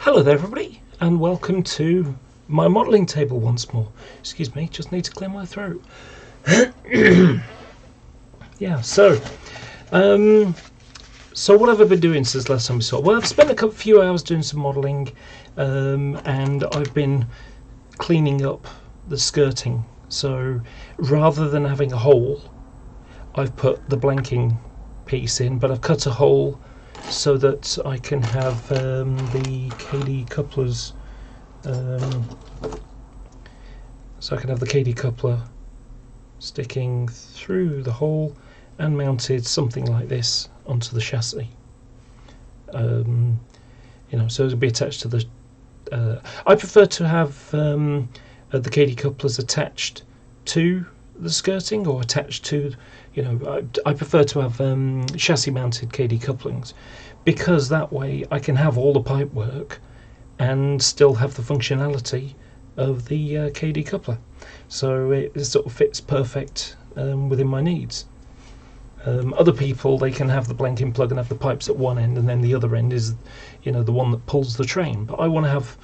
Hello there everybody, and welcome to my modelling table once more. Excuse me, just need to clear my throat. Yeah, so what have I been doing since last time we saw? Well, I've spent a few hours doing some modelling, and I've been cleaning up the skirting. So rather than having a hole, I've put the blanking piece in, but I've cut a hole so that I can have the KD couplers, sticking through the hole and mounted something like this onto the chassis. So it'll be attached to the. I prefer to have the KD couplers attached to the skirting or attached to. I prefer to have chassis mounted KD couplings, because that way I can have all the pipe work and still have the functionality of the KD coupler. So it sort of fits perfect within my needs. Other people, they can have the blanking plug and have the pipes at one end, and then the other end is the one that pulls the train. But I want to have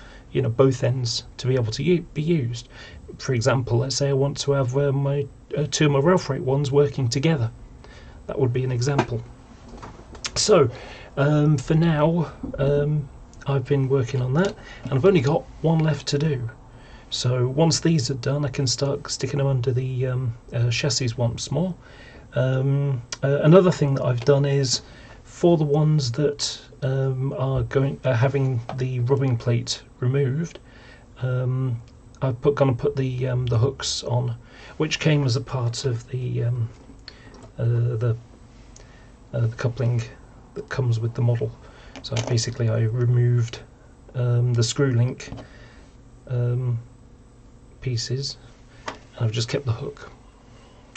both ends to be able to be used. For example, let's say I want to have my two of my rail freight ones working together. That would be an example. So for now, I've been working on that, and I've only got one left to do. So once these are done, I can start sticking them under the chassis once more. Another thing that I've done is, for the ones that are having the rubbing plate removed, I'm going to put the hooks on, which came as a part of the coupling that comes with the model. So basically, I removed the screw link pieces, and I've just kept the hook.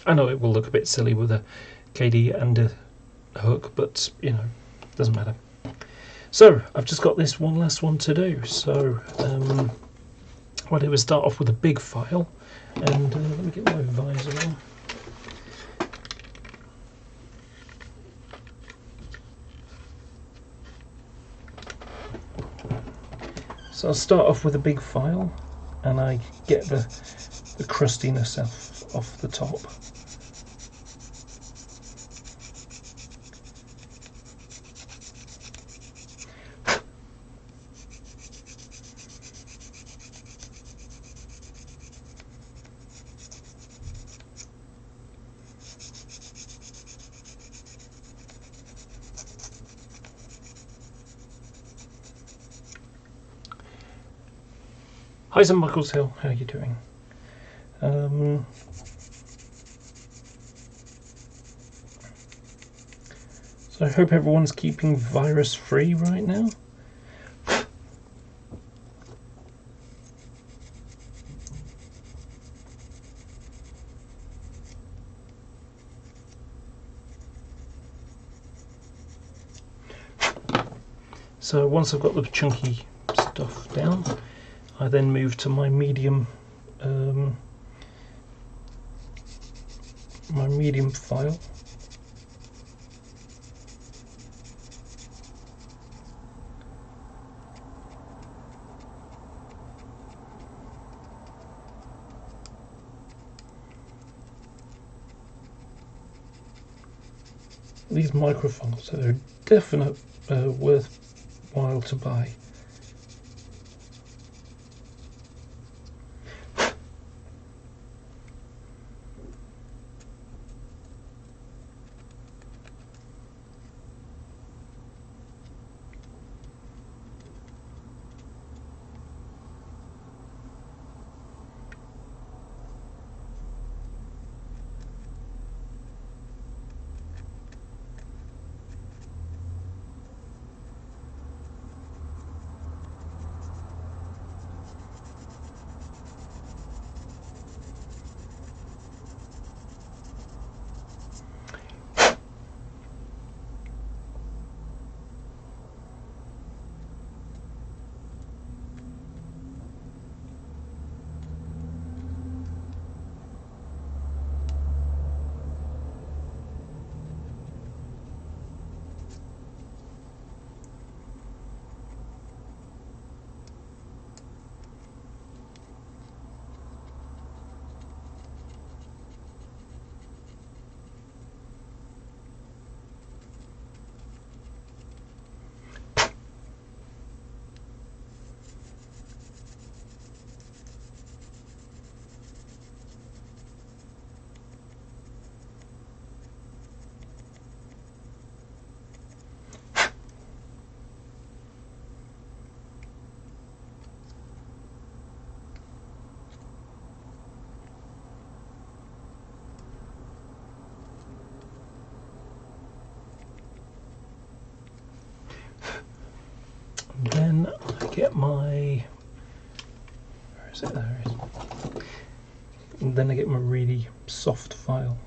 I know it will look a bit silly with a KD and a hook, but doesn't matter. So I've just got this one last one to do. So what I do is start off with a big file, and let me get my visor on. So I'll start off with a big file, and I get the crustiness off the top. Hi, St Michael's Hill, how are you doing? So I hope everyone's keeping virus free right now. So once I've got the chunky stuff down, I then move to my medium file. These microphones are definitely worthwhile to buy. get my, where is it? There it is. And then I get my really soft file.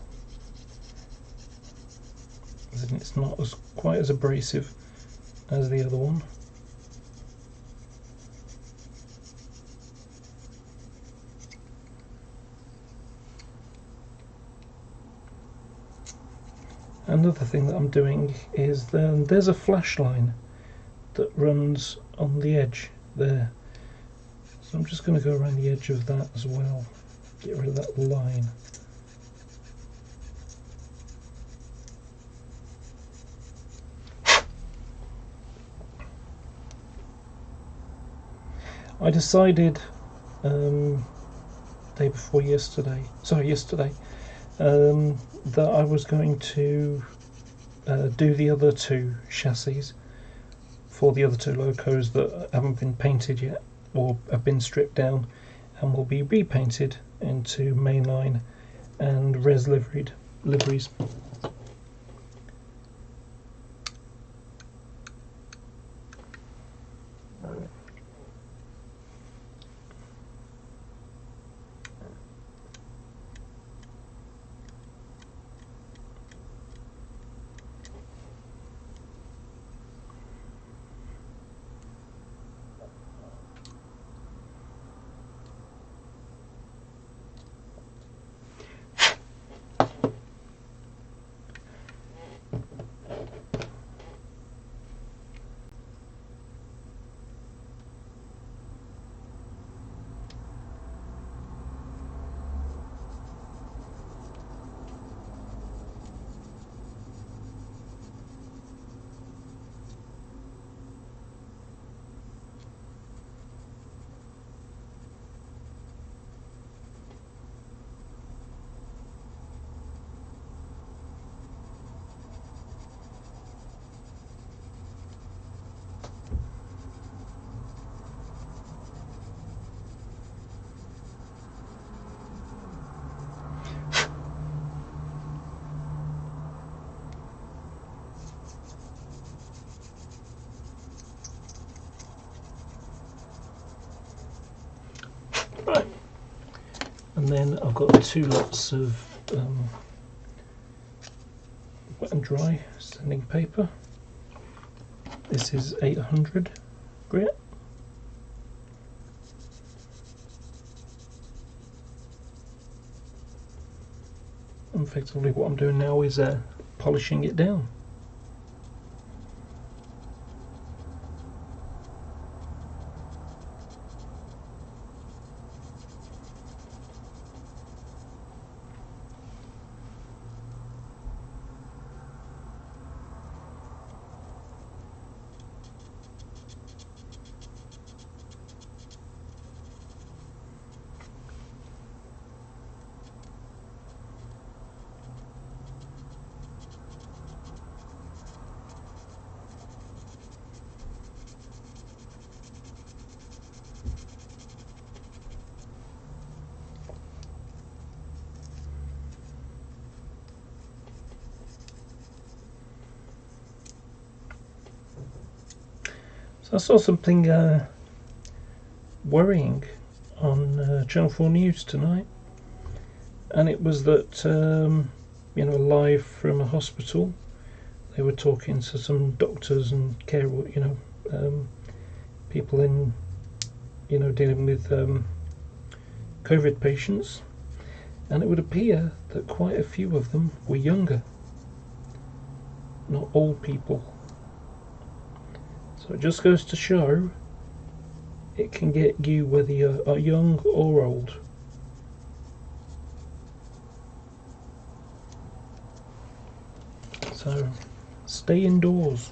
And it's not as quite as abrasive as the other one. Another thing that I'm doing is there's a flash line that runs on the edge there. So I'm just going to go around the edge of that as well. Get rid of that line. I decided day before yesterday, that I was going to do the other two chassis for the other two locos that haven't been painted yet or have been stripped down and will be repainted into mainline and res liveries. Right, and then I've got two lots of wet and dry sanding paper. This is 800 grit. And effectively what I'm doing now is polishing it down. So I saw something worrying on Channel 4 News tonight, and it was that live from a hospital, they were talking to some doctors and care, people in, dealing with COVID patients, and it would appear that quite a few of them were younger, not old people. So it just goes to show it can get you whether you are young or old. So stay indoors.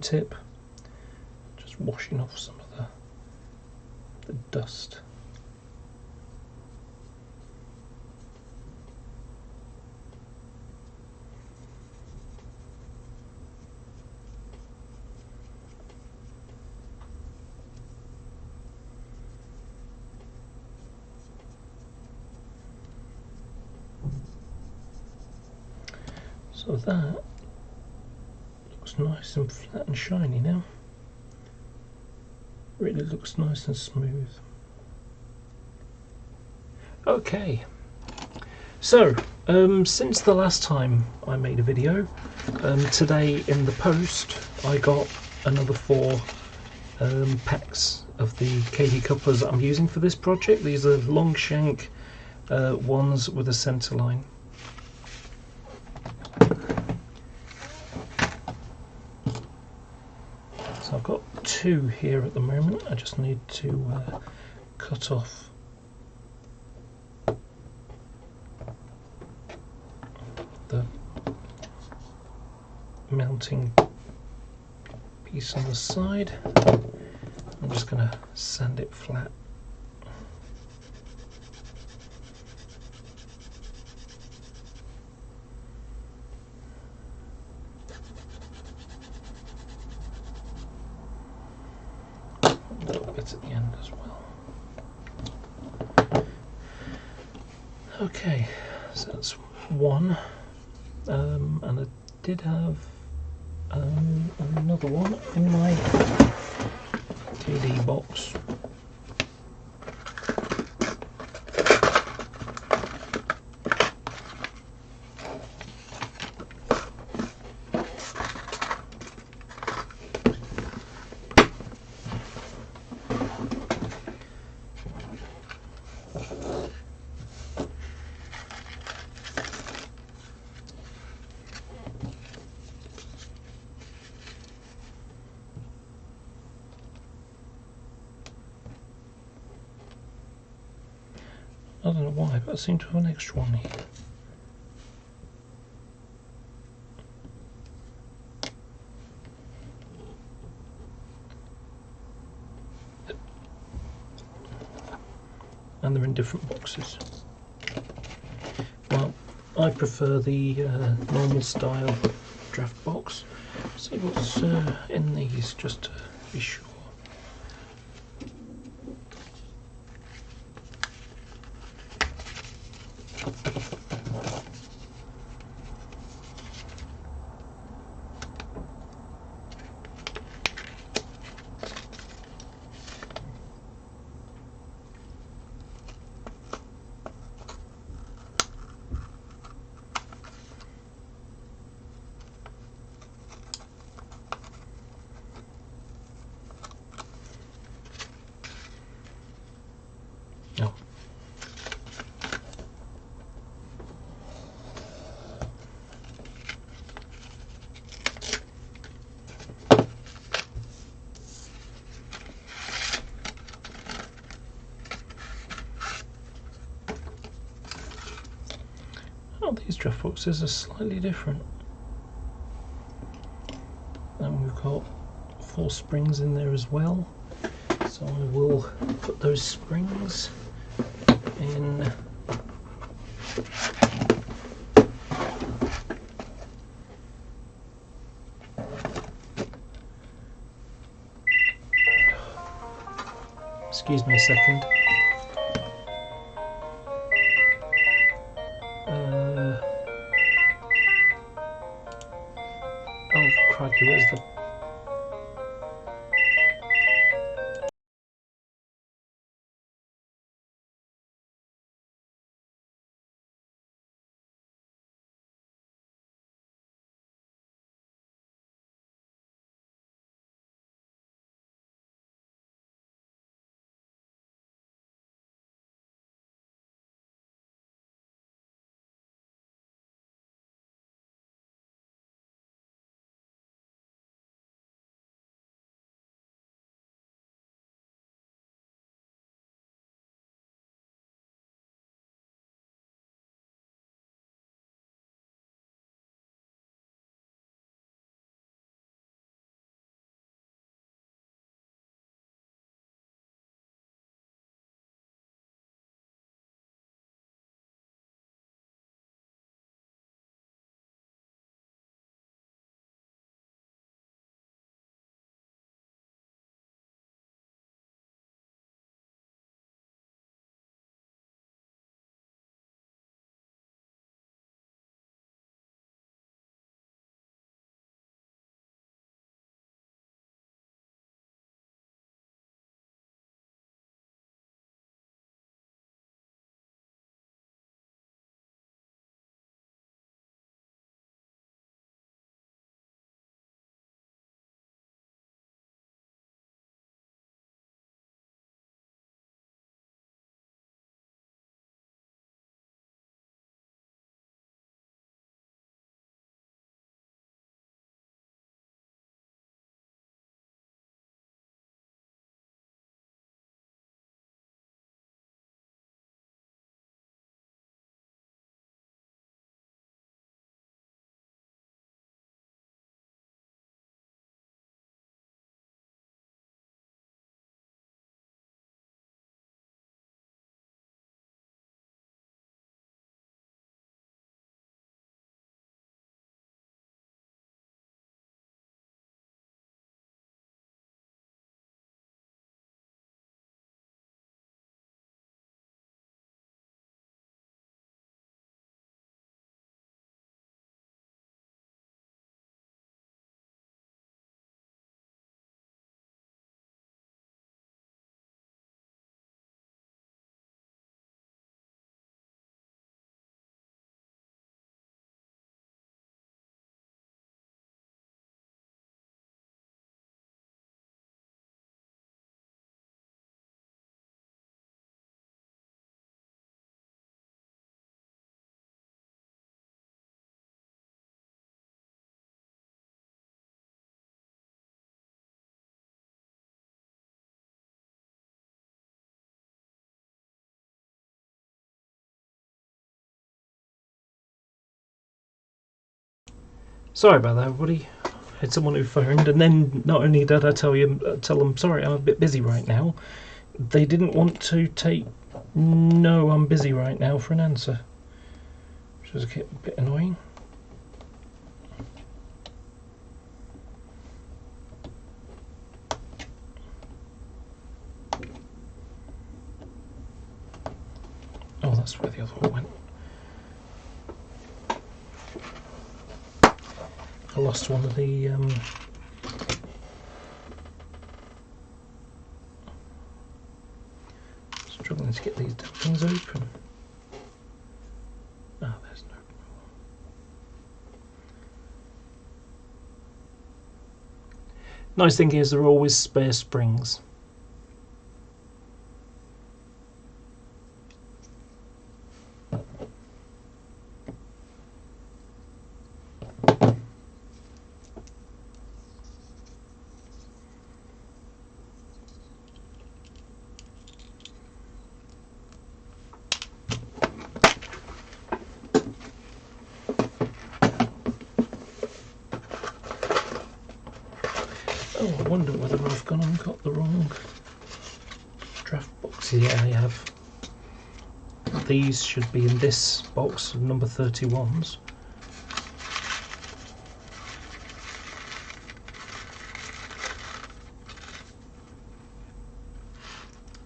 Q-tip, just washing off some of the dust. So that looks nice and flat and shiny now. Really looks nice and smooth. Okay, so since the last time I made a video, today in the post I got another 4 packs of the KD couplers that I'm using for this project. These are long shank ones with a centre line. So I've got 2 here at the moment. I just need to cut off the mounting piece on the side. I'm just going to sand it flat. A little bit at the end as well. Okay, so that's one, and I did have another one in my KD box. I don't know why, but I seem to have an extra one here. And they're in different boxes. Well, I prefer the normal style draft box. See what's in these, just to be sure. Oh. Oh, these draft boxes are slightly different. And we've got 4 springs in there as well. So I will put those springs in. Excuse me a second. Oh crikey, where's the Sorry about that, everybody. I had someone who phoned, and then not only did I tell them, sorry, I'm a bit busy right now, they didn't want to take no, I'm busy right now for an answer, which was a bit annoying. Oh, that's where the other one went. I lost one of the struggling to get these damn things open. Ah, there's no. Nice thing is there are always spare springs. Oh, I wonder whether I've gone and got the wrong draft box. Yeah, I have. These should be in this box of number 31s.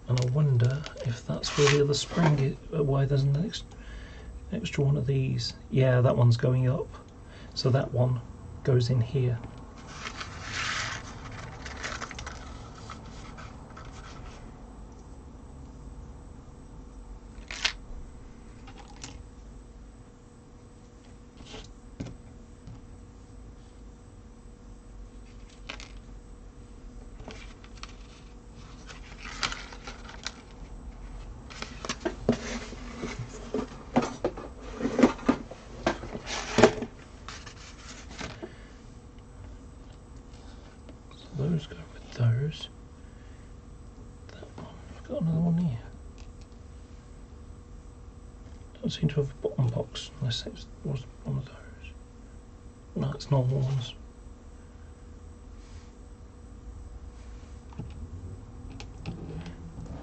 And I wonder if that's where the other spring is, why there's an extra one of these. Yeah, that one's going up. So that one goes in here. Those go with those. That one, I've got another one here. Don't seem to have a bottom box unless it was one of those. No, it's normal ones.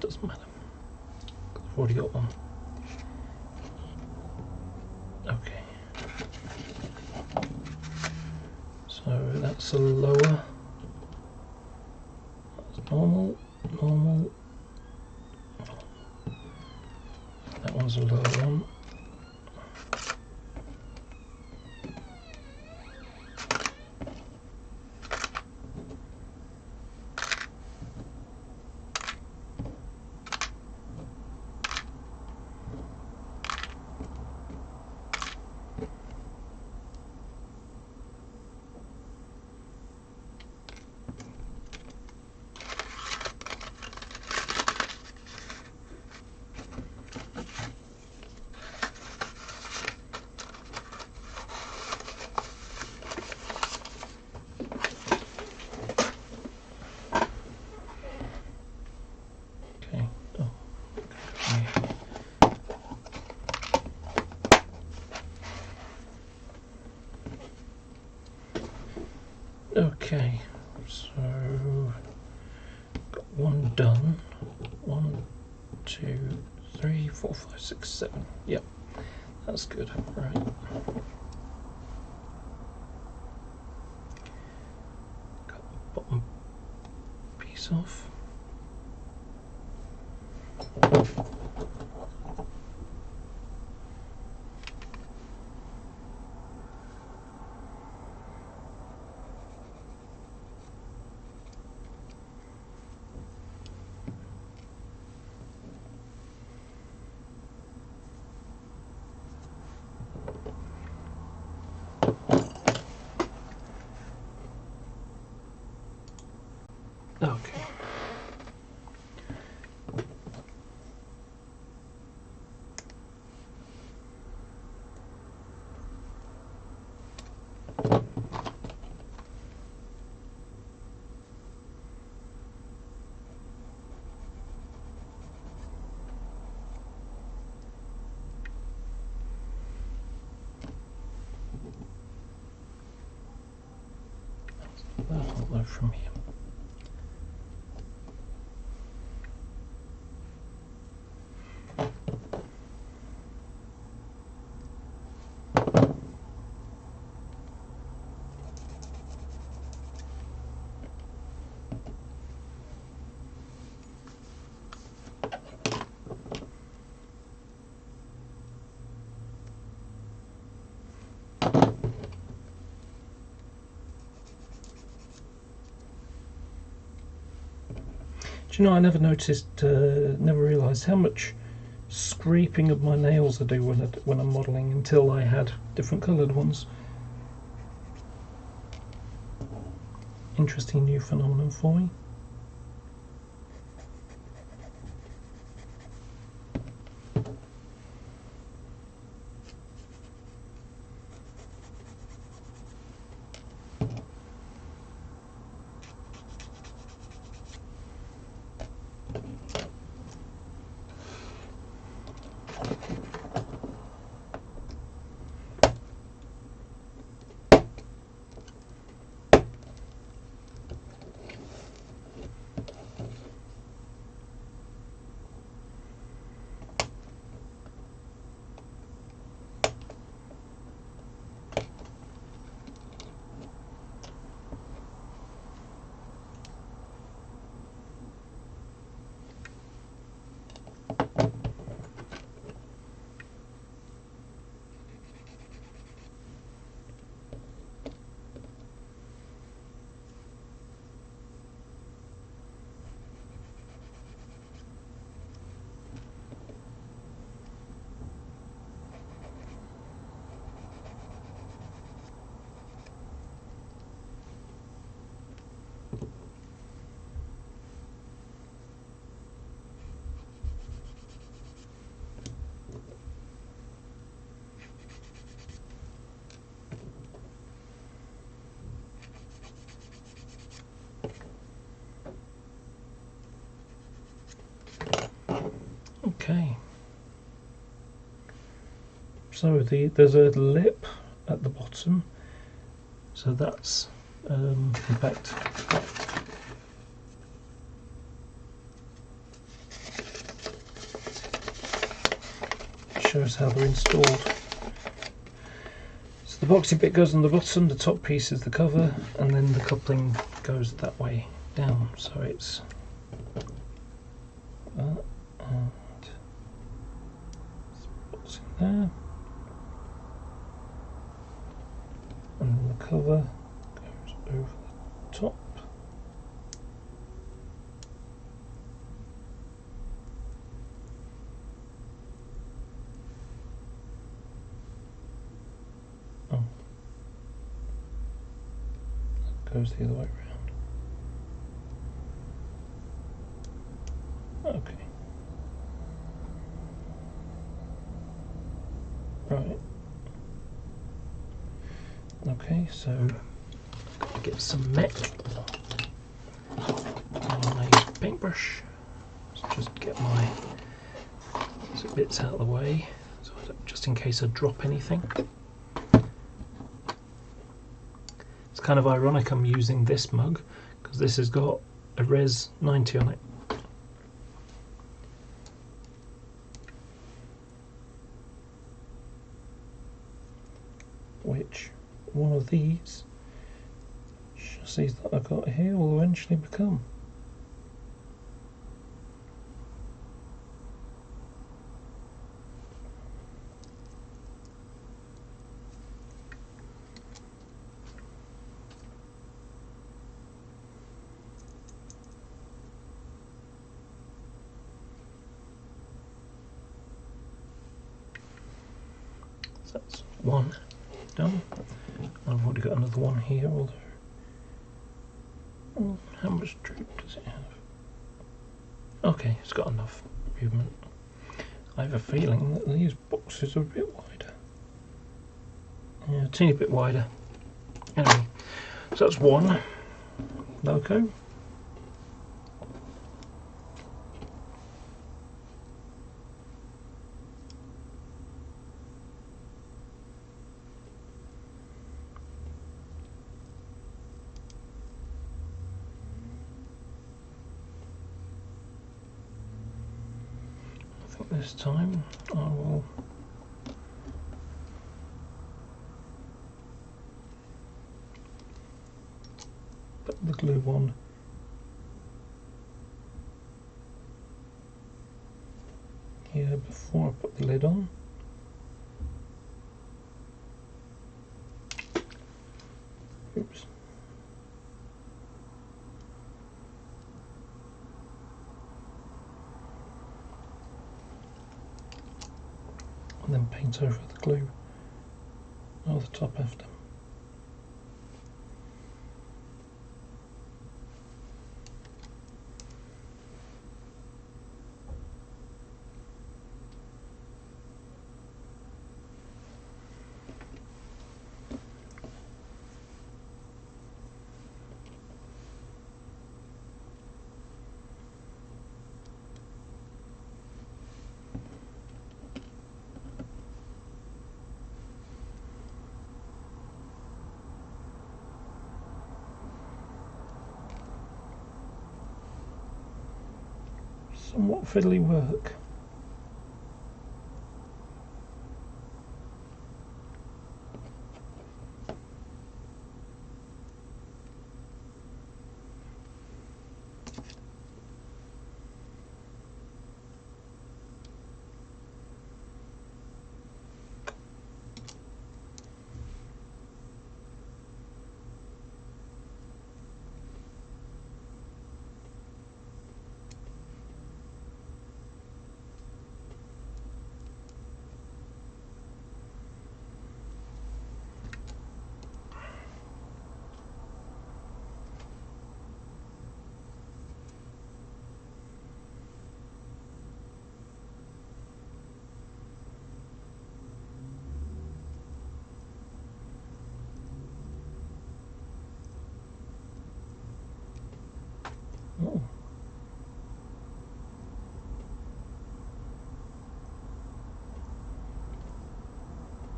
Doesn't matter. I've already got one. Okay. So that's a lower. That's normal, normal. That one's a lower one. Okay, so got one done. 1, 2, 3, 4, 5, 6, 7. Yep, that's good. Right. Cut the bottom piece off. Okay. although from here. Do you know, I never noticed, never realised how much scraping of my nails I do when I'm modelling until I had different coloured ones. Interesting new phenomenon for me. Okay, so there's a lip at the bottom, so that's in fact shows how they're installed. So the boxy bit goes on the bottom, the top piece is the cover, and then the coupling goes that way down, so it's that and box in there, and then the cover goes over the top. Oh, that goes the other way around. Okay. Right. Okay, so I'll get some mech on my paintbrush. Let's just get my bits out of the way, so just in case I drop anything. It's kind of ironic I'm using this mug because this has got a Res 90 on it. Which one of these chassis that I got here will eventually become. So that's one done. I've already got another one here, although how much droop does it have? Okay, it's got enough movement. I have a feeling that these boxes are a bit wider. Yeah, a teeny bit wider. Anyway, so that's one loco. think this time I will put the glue on here before I put the lid on. Oops. And then paint over the glue over the top after. Somewhat fiddly work. Oh.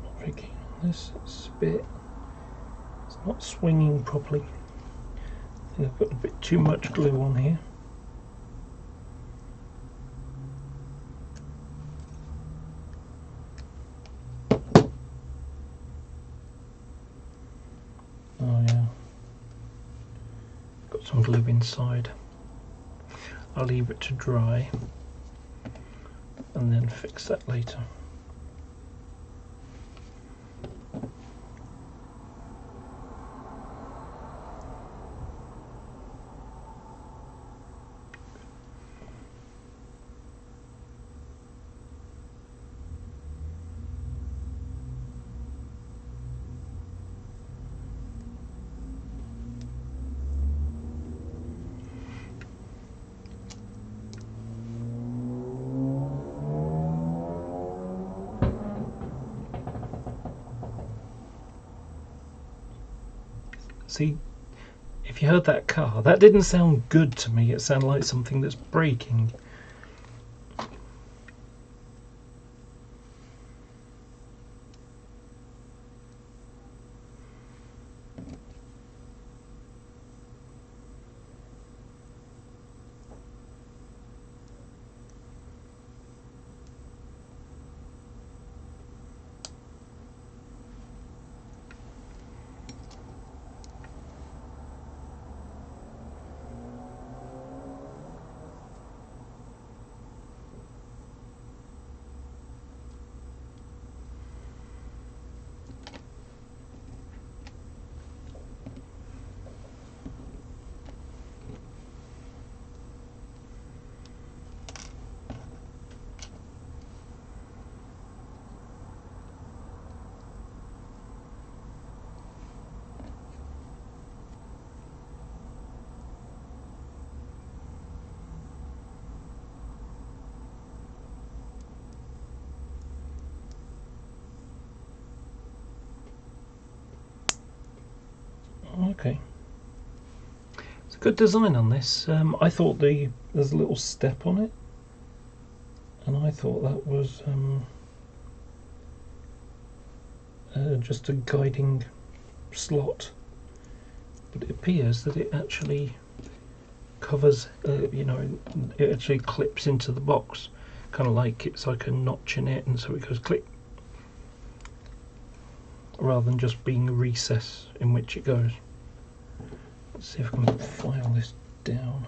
Not very keen on this. It's not swinging properly. I think I've got a bit too much glue on here. Oh yeah, got some glue inside. I'll leave it to dry and then fix that later. See, if you heard that car, that didn't sound good to me. It sounded like something that's braking. Okay, it's a good design on this. I thought there's a little step on it, and I thought that was just a guiding slot, but it appears that it actually covers, you know, it actually clips into the box. kind of like it's like a notch in it, and so it goes click, rather than just being a recess in which it goes. Let's see if I can file this down.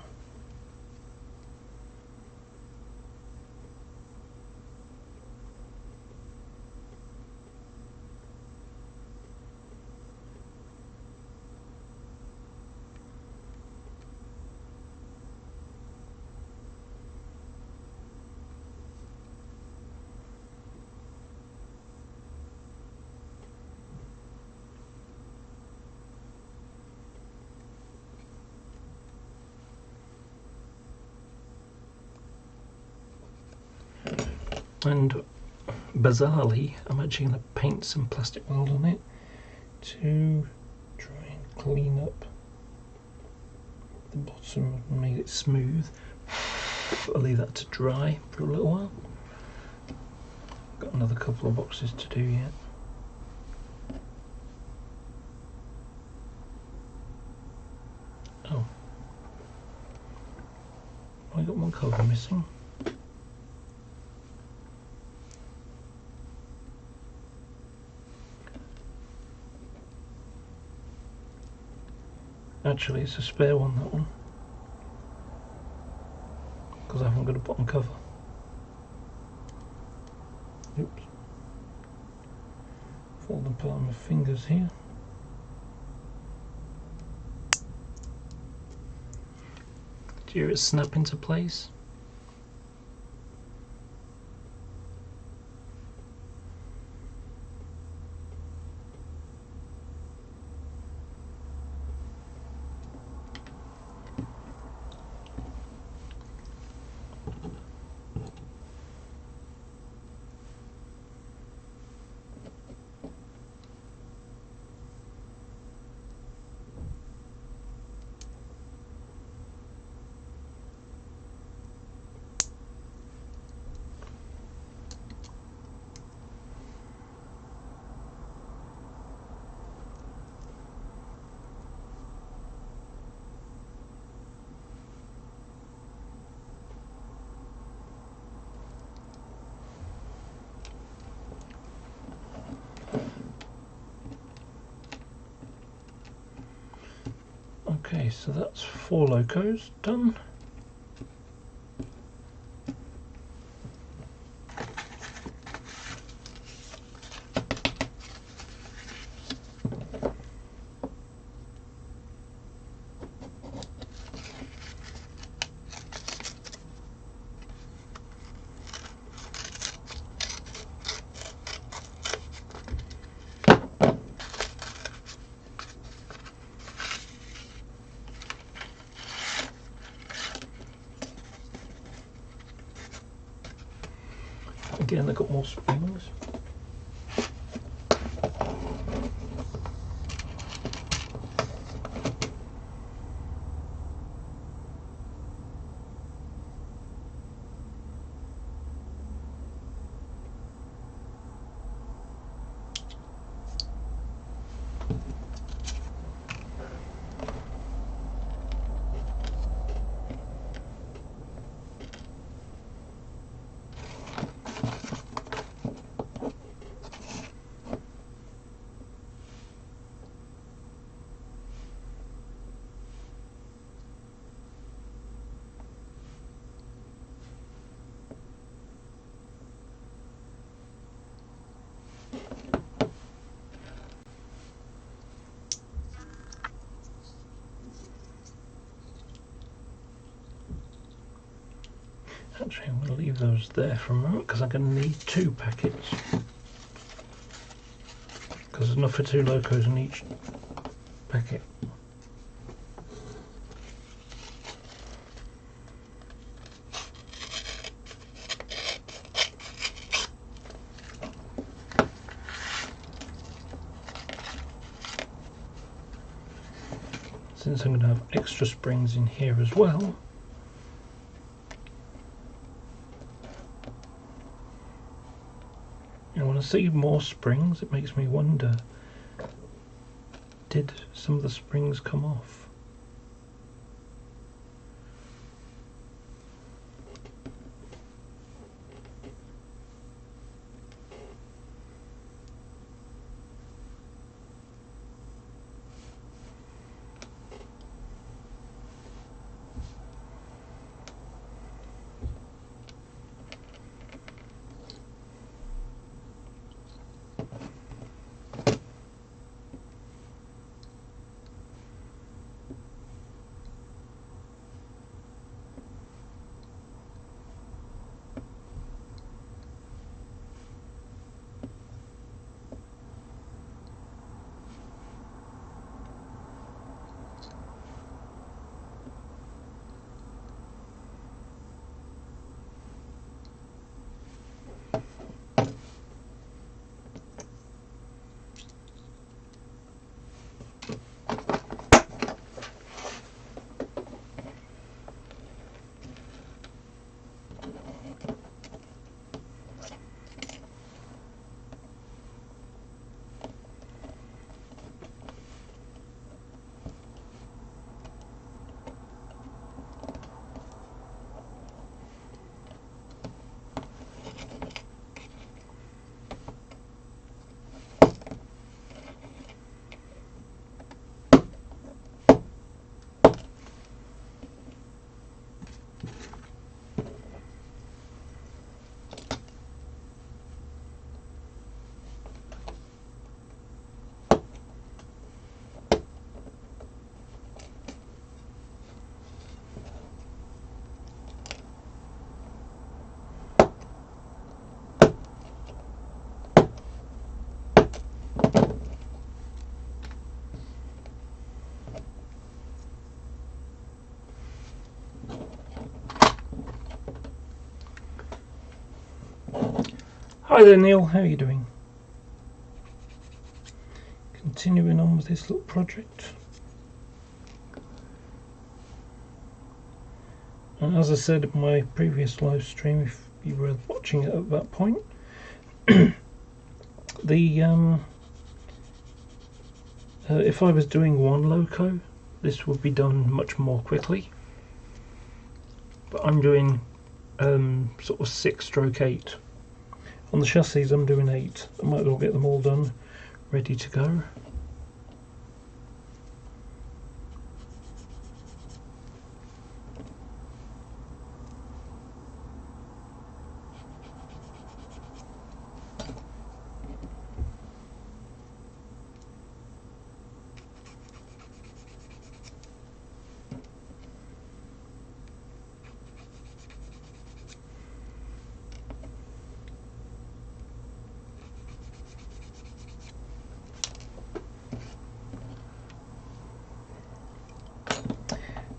And bizarrely, I'm actually going to paint some plastic weld on it to try and clean up the bottom and make it smooth. I'll leave that to dry for a little while. Got another couple of boxes to do yet. Oh, I got one cover missing. Actually, it's a spare one, that one, because I haven't got a bottom cover. Oops. Fold apart my fingers here. Do you hear it snap into place? Okay, so that's 4 locos done. Again, they've got more springs. Actually, I'm going to leave those there for a moment because I'm going to need 2 packets. Because there's enough for 2 locos in each packet. Since I'm going to have extra springs in here as well, and when I see more springs, it makes me wonder, did some of the springs come off? Hi there, Neil. How are you doing? Continuing on with this little project. And as I said in my previous live stream, if you were watching it at that point, the if I was doing one loco, this would be done much more quickly. But I'm doing sort of 6/8. On the chassis I'm doing 8. I might as well get them all done, ready to go.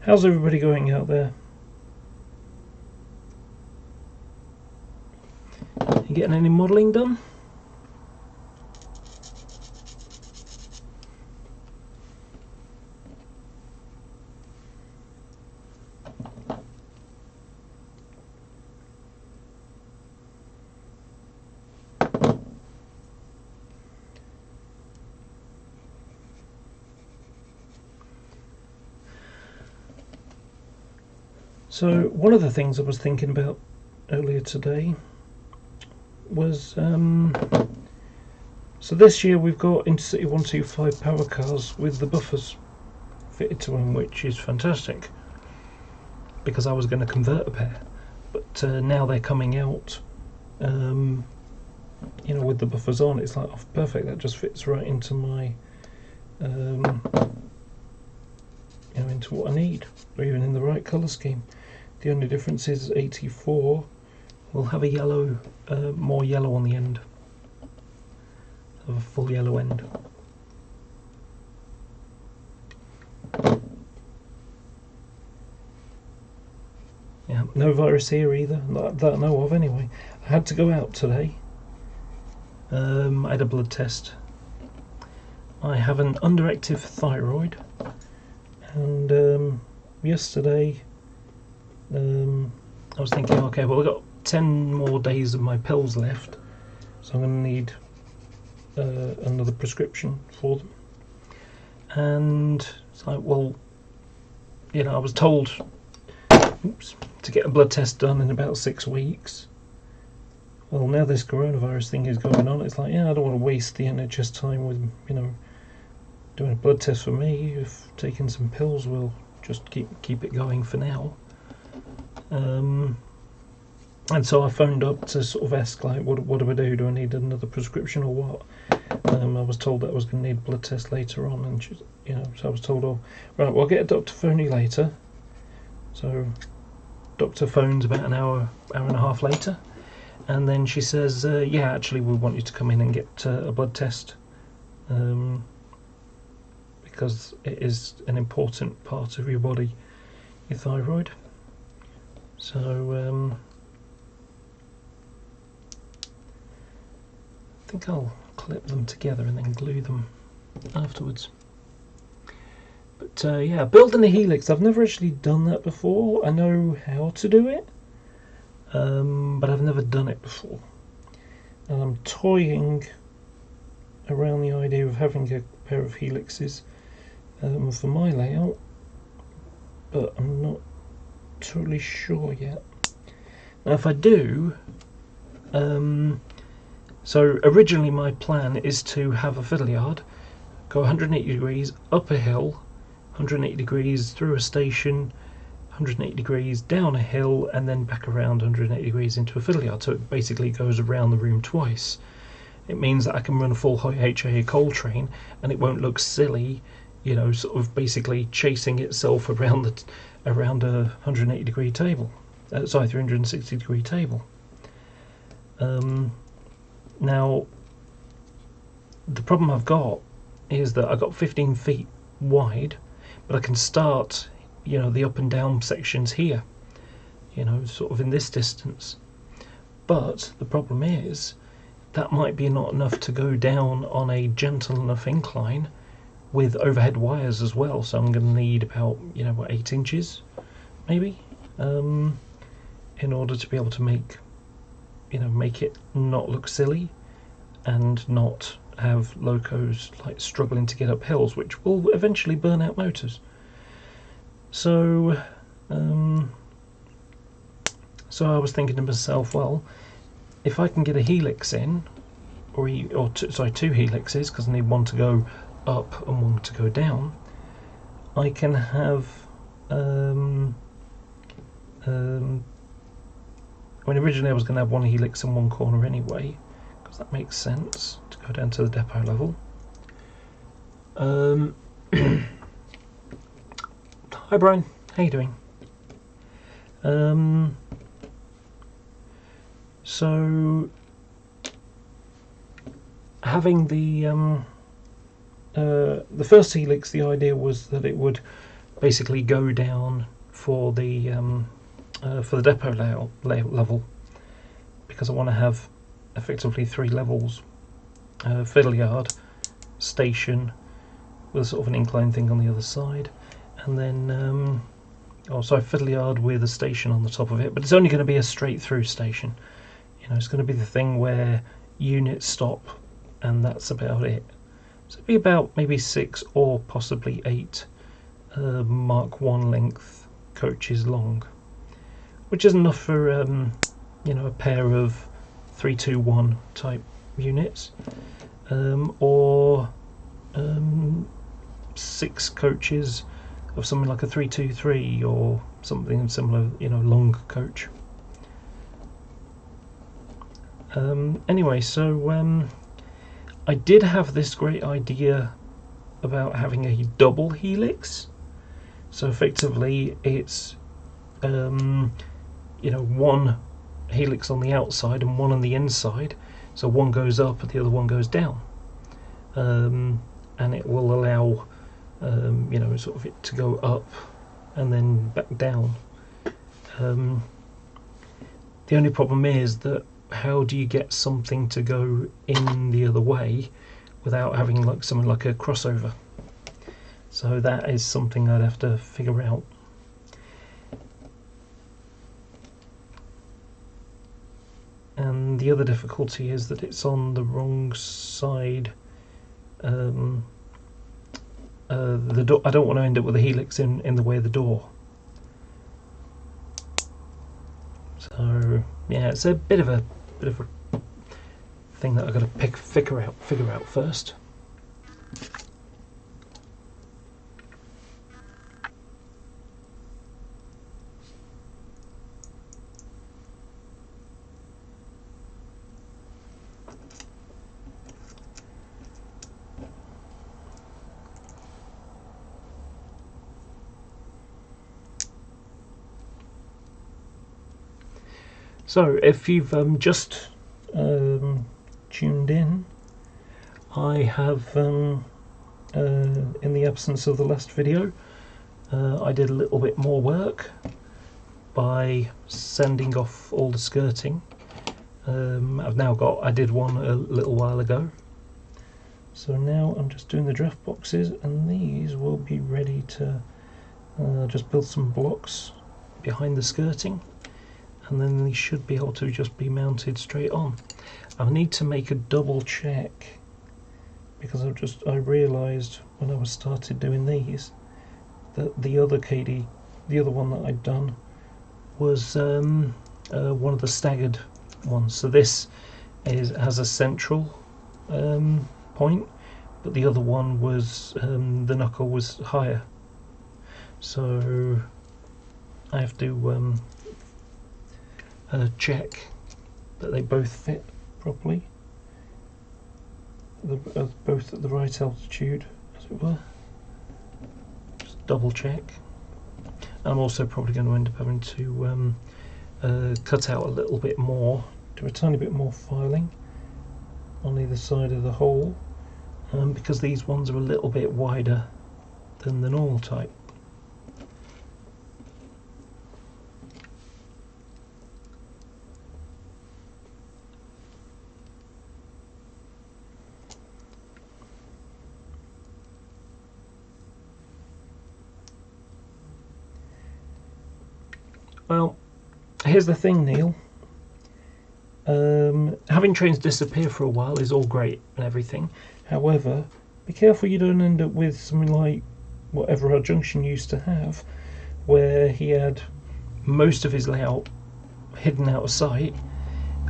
How's everybody going out there? You getting any modelling done? So one of the things I was thinking about earlier today was so this year we've got Intercity 125 power cars with the buffers fitted to them, which is fantastic because I was going to convert a pair, but now they're coming out you know, with the buffers on. It's like, oh, perfect, that just fits right into my you know, into what I need, or even in the right colour scheme. The only difference is 84 will have a yellow, more yellow on the end, have a full yellow end. Yeah, no virus here either, that I know of anyway. I had to go out today. I had a blood test. I have an underactive thyroid, and yesterday I was thinking, okay, well, I've got 10 more days of my pills left, so I'm going to need another prescription for them. And it's like, well, you know, I was told to get a blood test done in about 6 weeks. Well, now this coronavirus thing is going on, it's like, yeah, I don't want to waste the NHS time with, you know, doing a blood test for me. If taking some pills will just keep it going for now. And so I phoned up to sort of ask, like, what do I do? Do I need another prescription or what? I was told that I was going to need a blood test later on, and she, you know, so I was told, oh, right, well, I'll get a doctor to phone you later. So doctor phones about an hour and a half later, and then she says, yeah, actually we want you to come in and get a blood test, because it is an important part of your body, your thyroid. So I think I'll clip them together and then glue them afterwards. But yeah, building a helix, I've never actually done that before. I know how to do it, but I've never done it before. And I'm toying around the idea of having a pair of helixes for my layout, but I'm not totally sure yet. Now if I do, so originally my plan is to have a fiddle yard, go 180 degrees up a hill, 180 degrees through a station, 180 degrees down a hill, and then back around 180 degrees into a fiddle yard. So it basically goes around the room twice. It means that I can run a full HIA coal train and it won't look silly, you know, sort of basically chasing itself around a 180 degree table, sorry, 360 degree table. Now the problem I've got is that I've got 15 feet wide, but I can start, you know, the up and down sections here, you know, sort of in this distance. But the problem is that might be not enough to go down on a gentle enough incline with overhead wires as well. So I'm going to need about 8 inches maybe, in order to be able to make it not look silly and not have locos like struggling to get up hills, which will eventually burn out motors. So I was thinking to myself, well, if I can get a helix in, or two helixes, because I need one to go up and one to go down, I can have originally I was going to have one helix in one corner anyway, because that makes sense to go down to the depot level. Hi Brian, how you doing? So having the first helix, the idea was that it would basically go down for the depot level, because I want to have effectively 3 levels: fiddle yard, station with a sort of an incline thing on the other side, and then fiddle yard with a station on the top of it. But it's only going to be a straight through station. It's going to be the thing where units stop and that's about it. So it'd be about maybe 6 or possibly 8 Mark 1 length coaches long, which is enough for a pair of 321 type units, or 6 coaches of something like a 323 or something similar, long coach. Anyway, so I did have this great idea about having a double helix. So effectively it's one helix on the outside and one on the inside, so one goes up and the other one goes down, and it will allow sort of it to go up and then back down. The only problem is that how do you get something to go in the other way without having something like a crossover? So that is something I'd have to figure out. And the other difficulty is that it's on the wrong side. The door. I don't want to end up with a helix in the way of the door. So yeah, it's a bit of a thing that I've got to figure out first. So if you've just tuned in, I have, in the absence of the last video, I did a little bit more work by sending off all the skirting. I did one a little while ago, so now I'm just doing the draft boxes, and these will be ready to just build some blocks behind the skirting, and then these should be able to just be mounted straight on. I need to make a double check, because I realised when I started doing these that the other one that I'd done was one of the staggered ones. So this has a central point, but the other one was the knuckle was higher. So I have to check that they both fit properly, both at the right altitude, as it were. Just double check. I'm also probably going to end up having to cut out a little bit more, do a tiny bit more filing on either side of the hole, because these ones are a little bit wider than the normal type. Well, here's the thing, Neil. Having trains disappear for a while is all great and everything. However, be careful you don't end up with something like what Everard Junction used to have, where he had most of his layout hidden out of sight,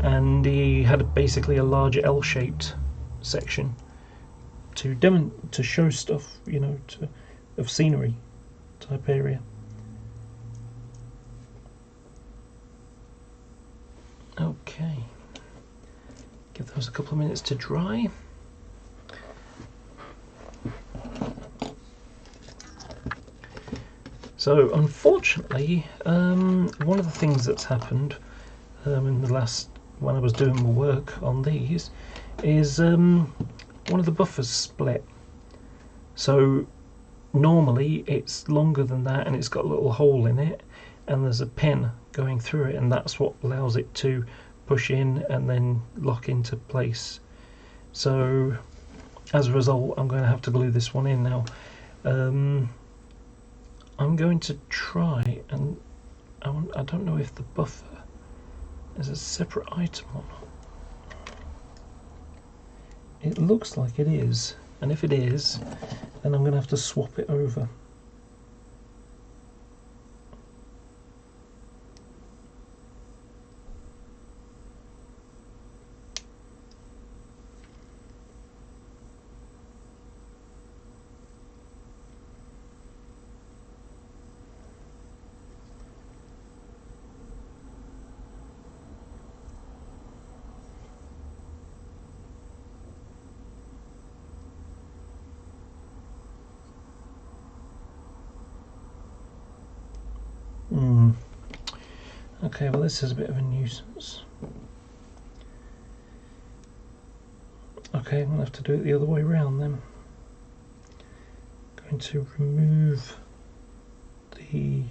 and he had basically a large L-shaped section to show stuff, of scenery type area. Okay, give those a couple of minutes to dry. So unfortunately, one of the things that's happened in the last, when I was doing my work on these, is one of the buffers split. So normally it's longer than that, and it's got a little hole in it, and there's a pin going through it, and that's what allows it to push in and then lock into place. So as a result, I'm going to have to glue this one in now. I'm going to try, and I don't know if the buffer is a separate item or not. It looks like it is, and if it is, then I'm going to have to swap it over. Okay, well this is a bit of a nuisance. Okay, I'm going to have to do it the other way around then. Going to remove the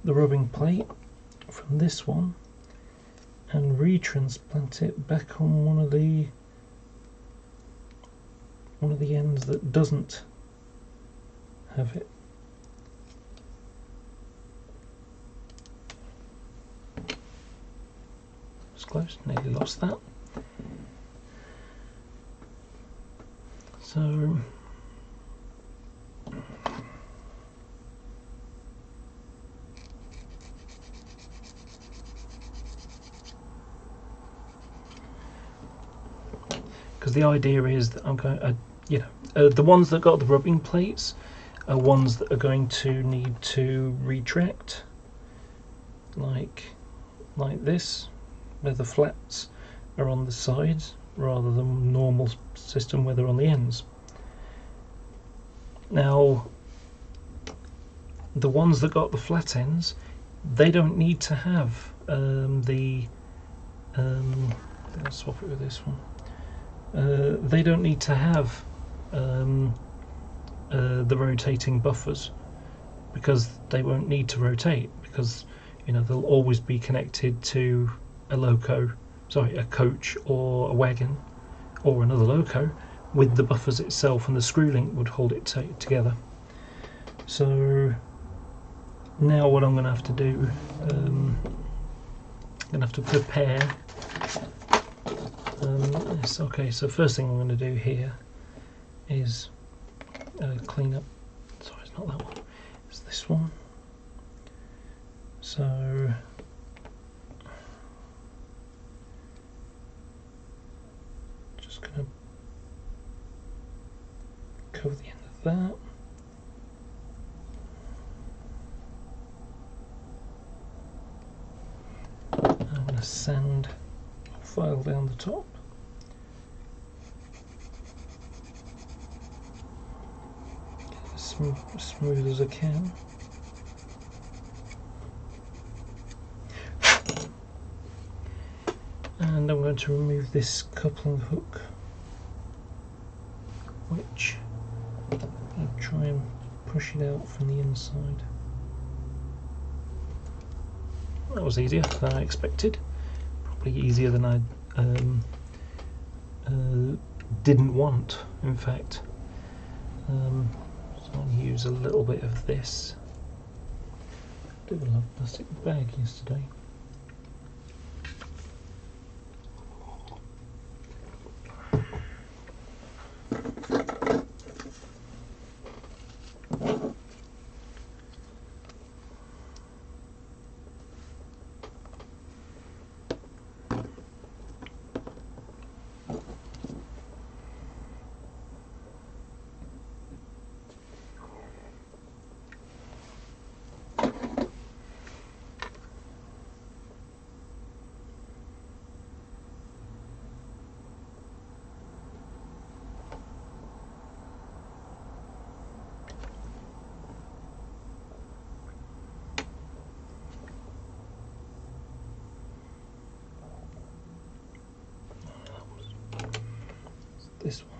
rubbing plate from this one and retransplant it back on one of the ends that doesn't have it. It's close, nearly lost that. So because the idea is that I'm going to, the ones that got the rubbing plates are ones that are going to need to retract, like this, where the flats are on the sides rather than normal system where they're on the ends. Now, the ones that got the flat ends, they don't need to have I'll swap it with this one. They don't need to have the rotating buffers, because they won't need to rotate, because they'll always be connected to a coach or a wagon or another loco with the buffers itself, and the screw link would hold it together. So now what I'm going to have to do, I'm going to have to prepare this. Okay, so first thing I'm going to do here is clean up. Sorry, it's not that one, it's this one. So just going to cover the end of that. I'm going to sand or file down the top. Get it as smooth as I can. And I'm going to remove this coupling hook, which I'll try and push it out from the inside. That was easier than I expected. Probably easier than I didn't want, in fact. So I'll use a little bit of this do love a plastic bag yesterday. This one.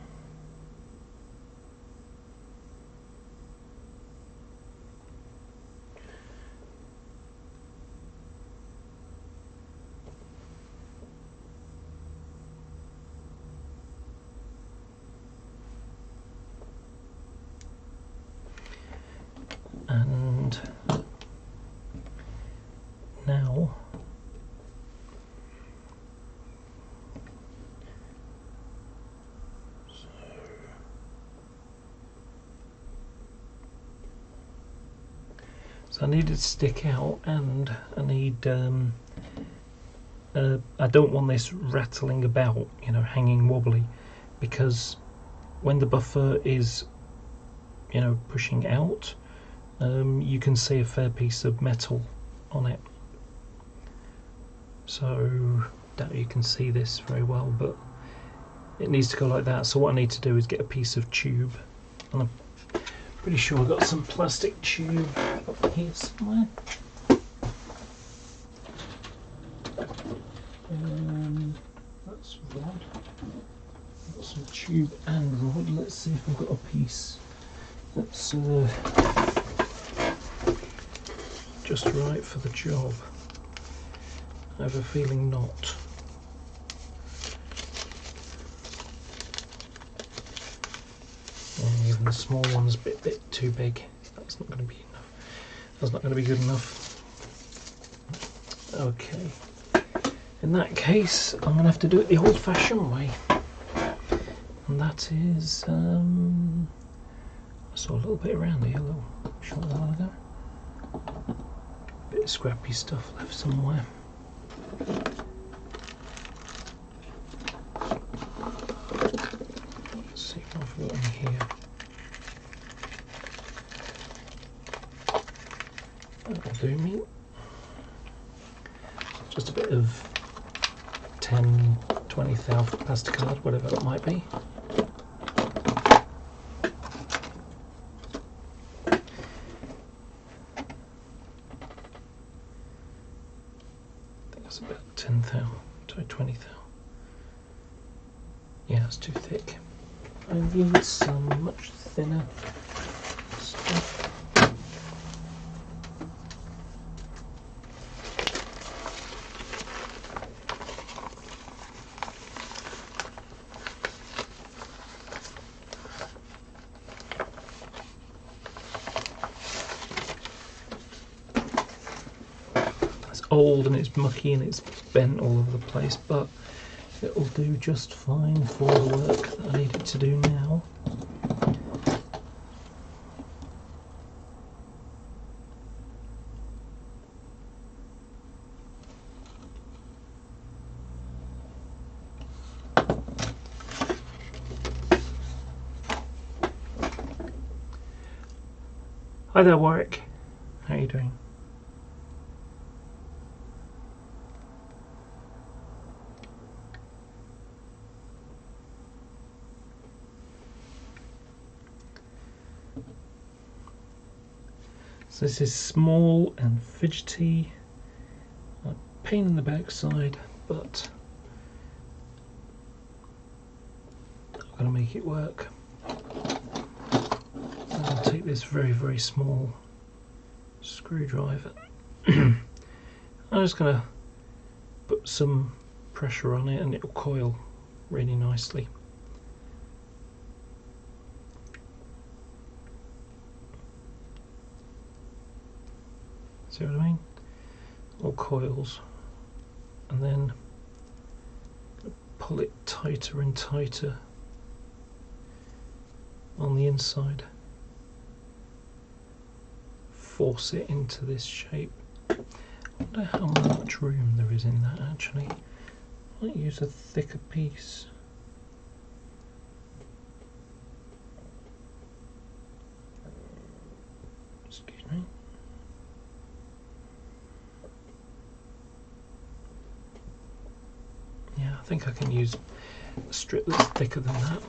And now so I need it to stick out, and I need I don't want this rattling about, you know, hanging wobbly, because when the buffer is, you know, pushing out, you can see a fair piece of metal on it. So that you can see this very well, but it needs to go like that. So what I need to do is get a piece of tube, and I'm pretty sure I've got some plastic tube up here somewhere. That's rod. I've got some tube and rod. Let's see if I've got a piece that's just right for the job. I have a feeling not. And even the small one's a bit too big. That's not going to be enough. That's not going to be good enough. Okay. In that case, I'm going to have to do it the old-fashioned way. And that is, I saw a little bit around here a little short while ago. Bit of scrappy stuff left somewhere. Let's see what I've got in here. That'll do me. Just a bit of 10, 20 thou plasticard, whatever it might be. That's about 10 thou, 20 thou. Yeah, it's too thick. I need some much thinner stuff. Old and it's mucky and it's bent all over the place, but it will do just fine for the work that I need it to do now. Hi there, Warwick. How are you doing? So this is small and fidgety, a pain in the backside, but I'm going to make it work. I'll take this very, very small screwdriver. I'm just going to put some pressure on it and it will coil really nicely. See what I mean? Or coils, and then pull it tighter and tighter on the inside. Force it into this shape. I wonder how much room there is in that actually. I might use a thicker piece. Excuse me. Yeah, I think I can use a strip that's thicker than that.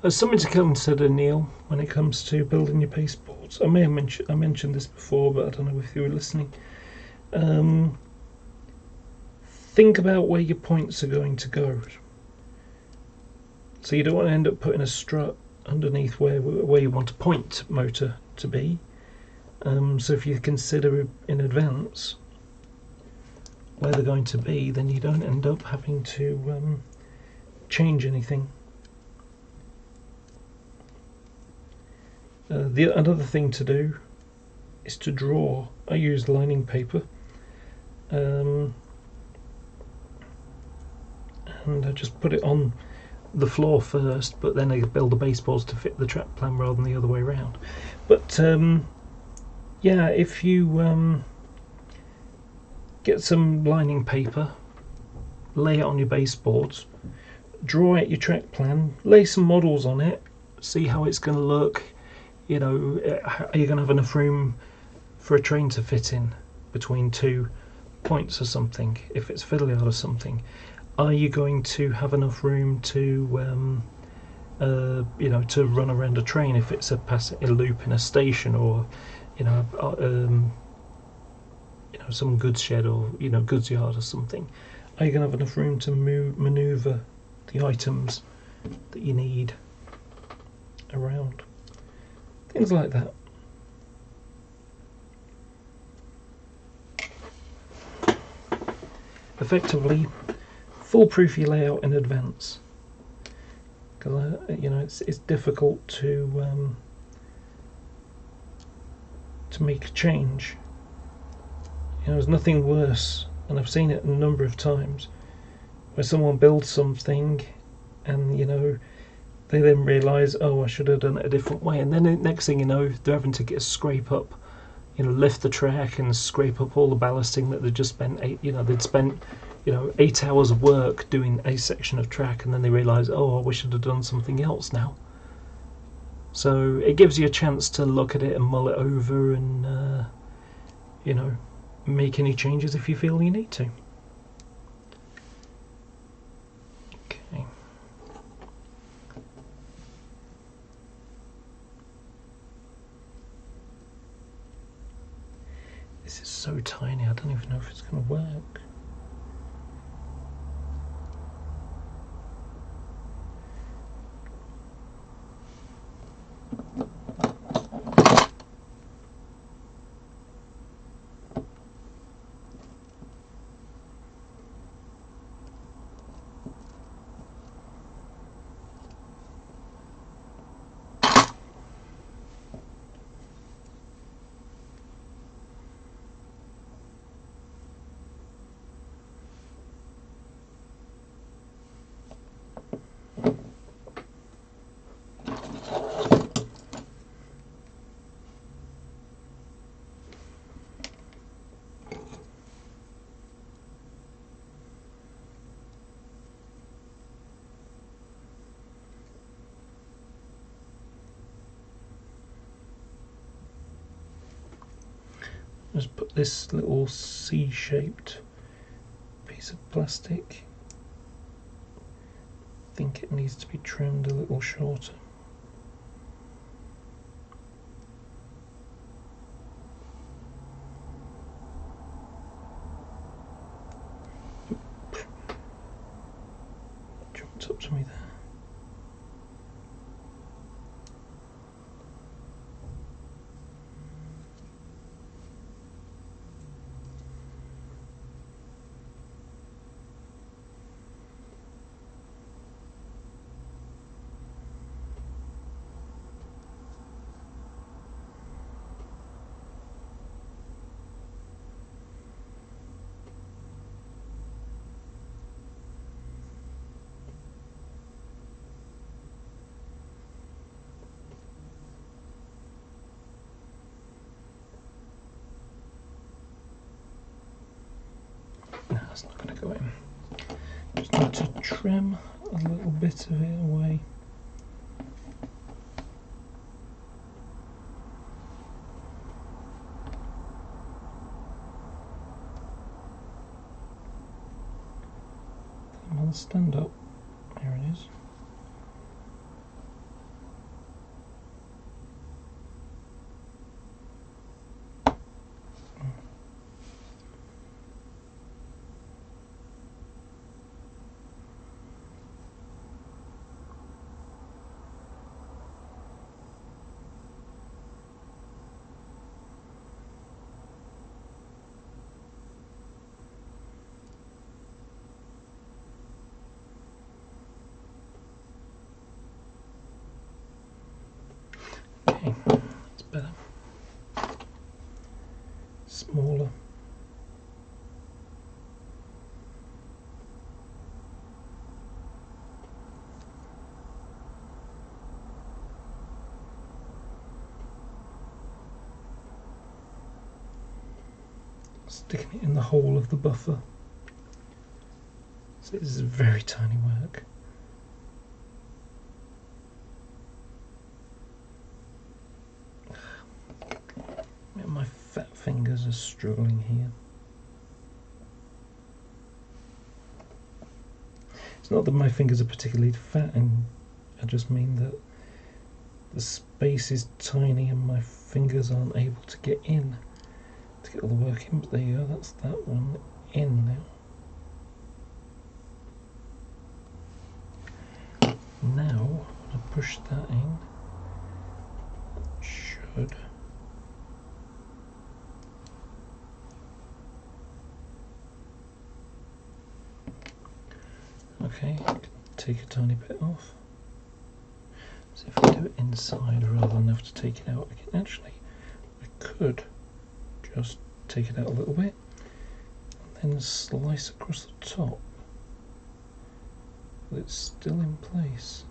There's something to consider, Neil, when it comes to building your baseboards. I may have mentioned this before, but I don't know if you were listening. Think about where your points are going to go. So you don't want to end up putting a strut underneath where you want a point motor to be. So if you consider in advance where they're going to be, then you don't end up having to change anything. Another thing to do is to draw. I use lining paper, and I just put it on the floor first, but then I build the baseboards to fit the track plan rather than the other way around. But yeah, if you get some lining paper, lay it on your baseboards, draw out your track plan, lay some models on it, see how it's going to look. You know, are you going to have enough room for a train to fit in between 2 points or something, if it's fiddle yard or something? Are you going to have enough room to you know, to run around a train if it's a loop in a station, or you know, some goods shed, or you know, goods yard or something? Are you going to have enough room to maneuver the items that you need around? Things like that. Effectively, foolproof your layout in advance, because you know, it's difficult to make a change. You know, there's nothing worse, and I've seen it a number of times, where someone builds something, and you know, they then realise, oh, I should have done it a different way, and then the next thing you know, they're having to scrape up, you know, lift the track and scrape up all the ballasting that they'd just spent 8 hours of work doing a section of track, and then they realise, oh, we should have done something else now. So it gives you a chance to look at it and mull it over, and you know, make any changes if you feel you need to. Okay. This is so tiny, I don't even know if it's going to work. Just put this little C-shaped piece of plastic think it needs to be trimmed a little shorter. Jumped up to me there. No, it's not going to go in. Just need to trim a little bit of it away. Come on, stand up. Here it is. Okay, that's better. Smaller. Sticking it in the hole of the buffer. So this is very tiny work. My fat fingers are struggling here. It's not that my fingers are particularly fat, and I just mean that the space is tiny and my fingers aren't able to get in to get all the work in. But there you go, that's that one in now. Now when I push that in, it should okay, take a tiny bit off. So if I do it inside rather than have to take it out again, actually I could just take it out a little bit and then slice across the top, but it's still in place.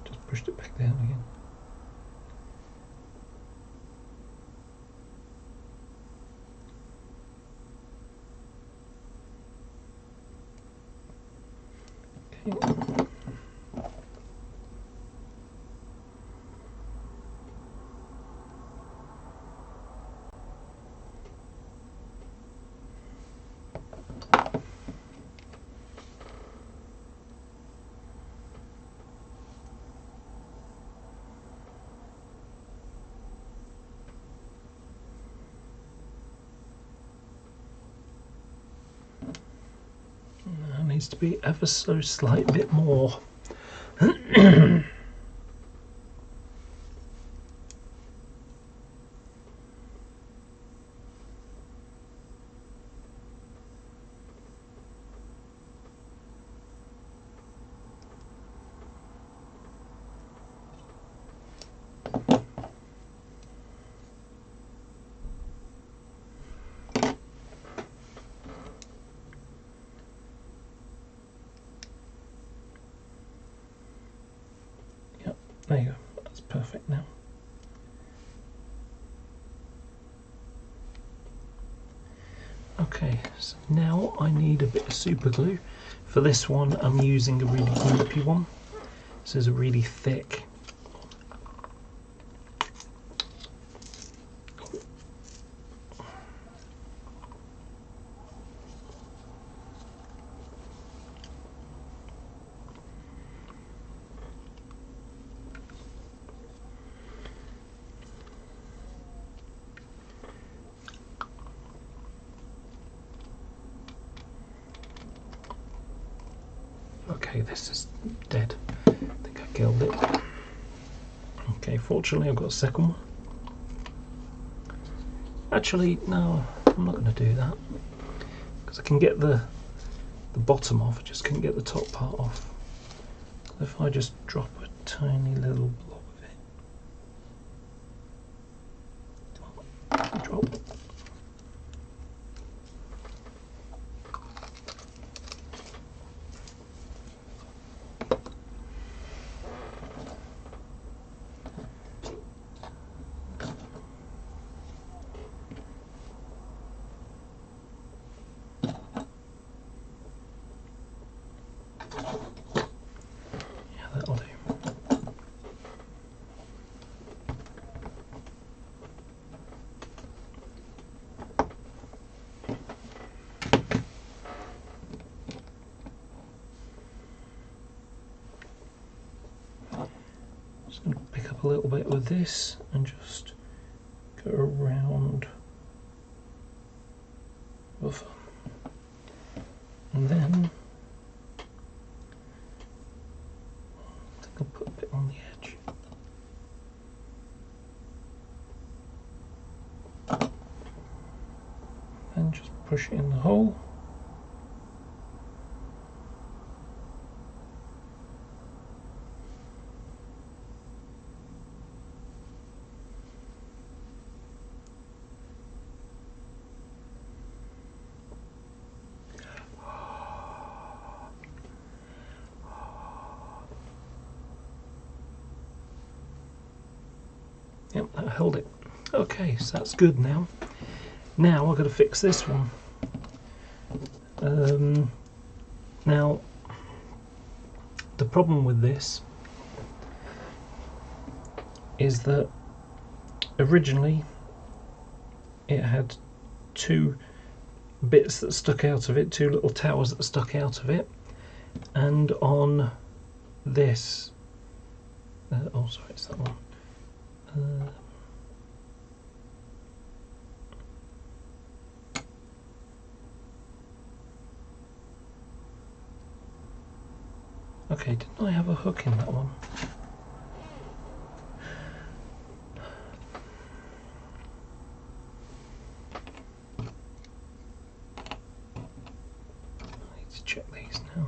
Just pushed it back down again. Okay. Now needs to be ever so slight bit more. There you go, that's perfect now. Okay, so now I need a bit of super glue. For this one I'm using a really grippy one. This is a really thick. Okay, this is dead. I think I killed it. Okay, fortunately I've got a second one. Actually, no, I'm not going to do that because I can get the bottom off. I just couldn't get the top part off. If I just drop a tiny little blob of it, drop. That'll do. Just going to pick up a little bit with this and just go around over. And then I think I'll put a bit on the edge. And just push it in the hole. Yep, that held it. Okay, so that's good now. Now I've got to fix this one. Now, the problem with this is that originally it had two bits that stuck out of it, two little towers that stuck out of it, and on this, oh sorry, it's that one. Okay, didn't I have a hook in that one? I need to check these now.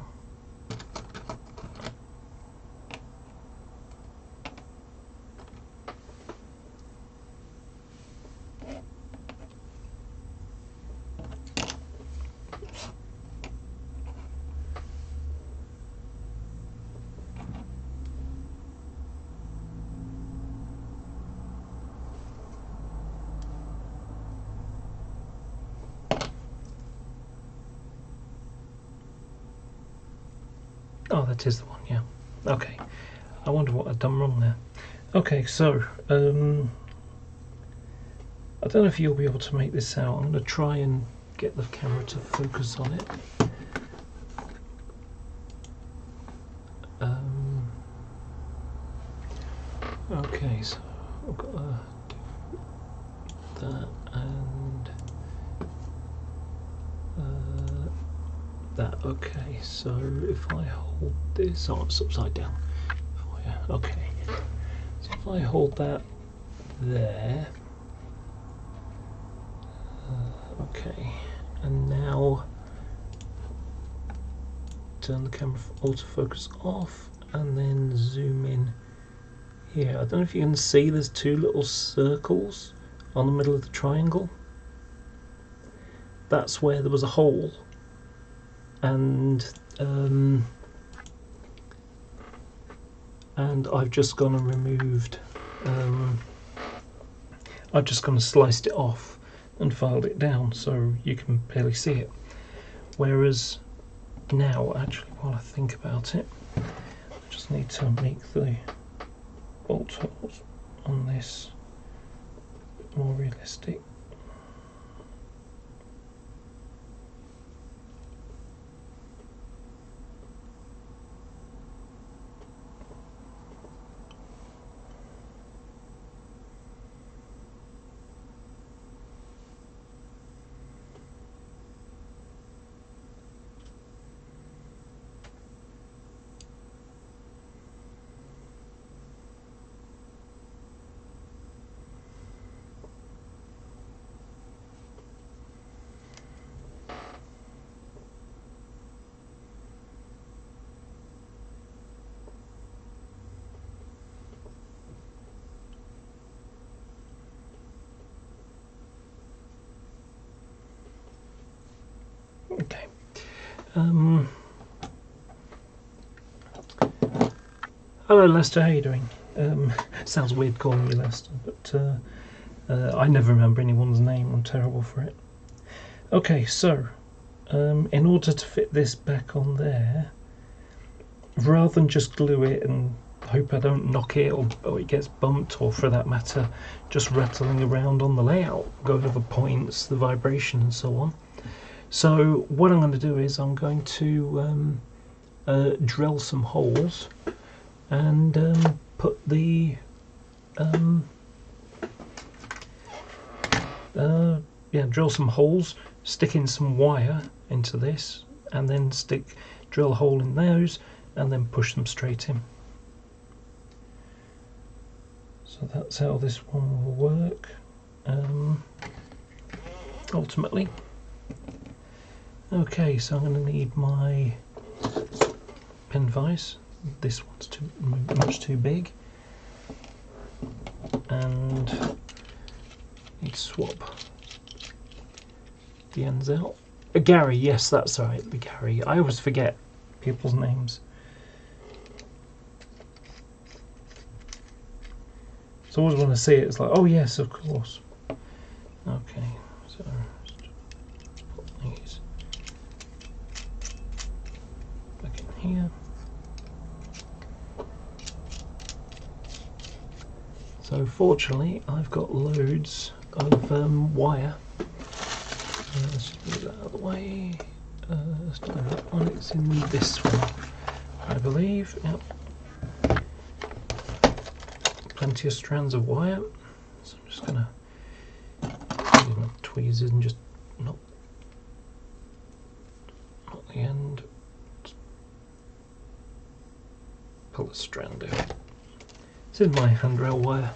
Oh, that is the one, yeah. Okay. I wonder what I've done wrong there. Okay, so, I don't know if you'll be able to make this out. I'm going to try and get the camera to focus on it. Okay, so I've got to do that and that. Okay, so if I hold this, oh, it's upside down. Oh, yeah. Okay, so if I hold that there, okay, and now turn the camera autofocus off and then zoom in here. I don't know if you can see there's two little circles on the middle of the triangle. That's where there was a hole, and I've just gone and removed, I've just gone and sliced it off and filed it down so you can barely see it. Whereas now, actually, while I think about it, I just need to make the bolt holes on this a bit more realistic. Hello Lester, how you doing? Sounds weird calling you Lester, but I never remember anyone's name, I'm terrible for it. Okay, so in order to fit this back on there, rather than just glue it and hope I don't knock it or it gets bumped, or for that matter just rattling around on the layout, going over points, the vibration and so on. So what I'm going to do is I'm going to drill some holes and put the drill some holes, stick in some wire into this, and then drill a hole in those and then push them straight in. So that's how this one will work ultimately. Okay, so I'm going to need my pen vise. This one's much too big, and need to swap the ends out. Gary, yes, that's right, Gary. I always forget people's names. So I always want to see it. It's like, oh yes, of course. Okay, so put these back in here. So fortunately, I've got loads of wire. Let's move that out of the way. Let's do that one. It's in this one, I believe. Yep. Plenty of strands of wire. So I'm just going to use my tweezers and just knock the end. Just pull the strand out. This is my handrail wire.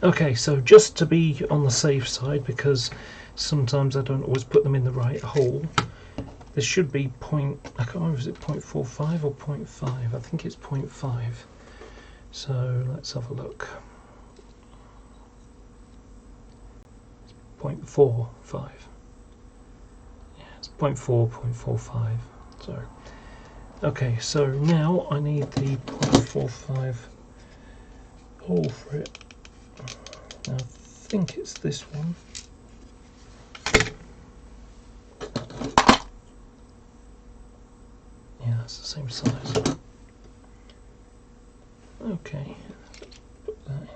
Okay, so just to be on the safe side, because sometimes I don't always put them in the right hole, this should be I can't remember, is it 0.45 or 0.5? I think it's 0.5. So let's have a look. 0.45. Yeah, it's 0.4, 0.45. So, okay, so now I need the 0.45 hole for it. Now, I think it's this one. Yeah, it's the same size. Okay, put that in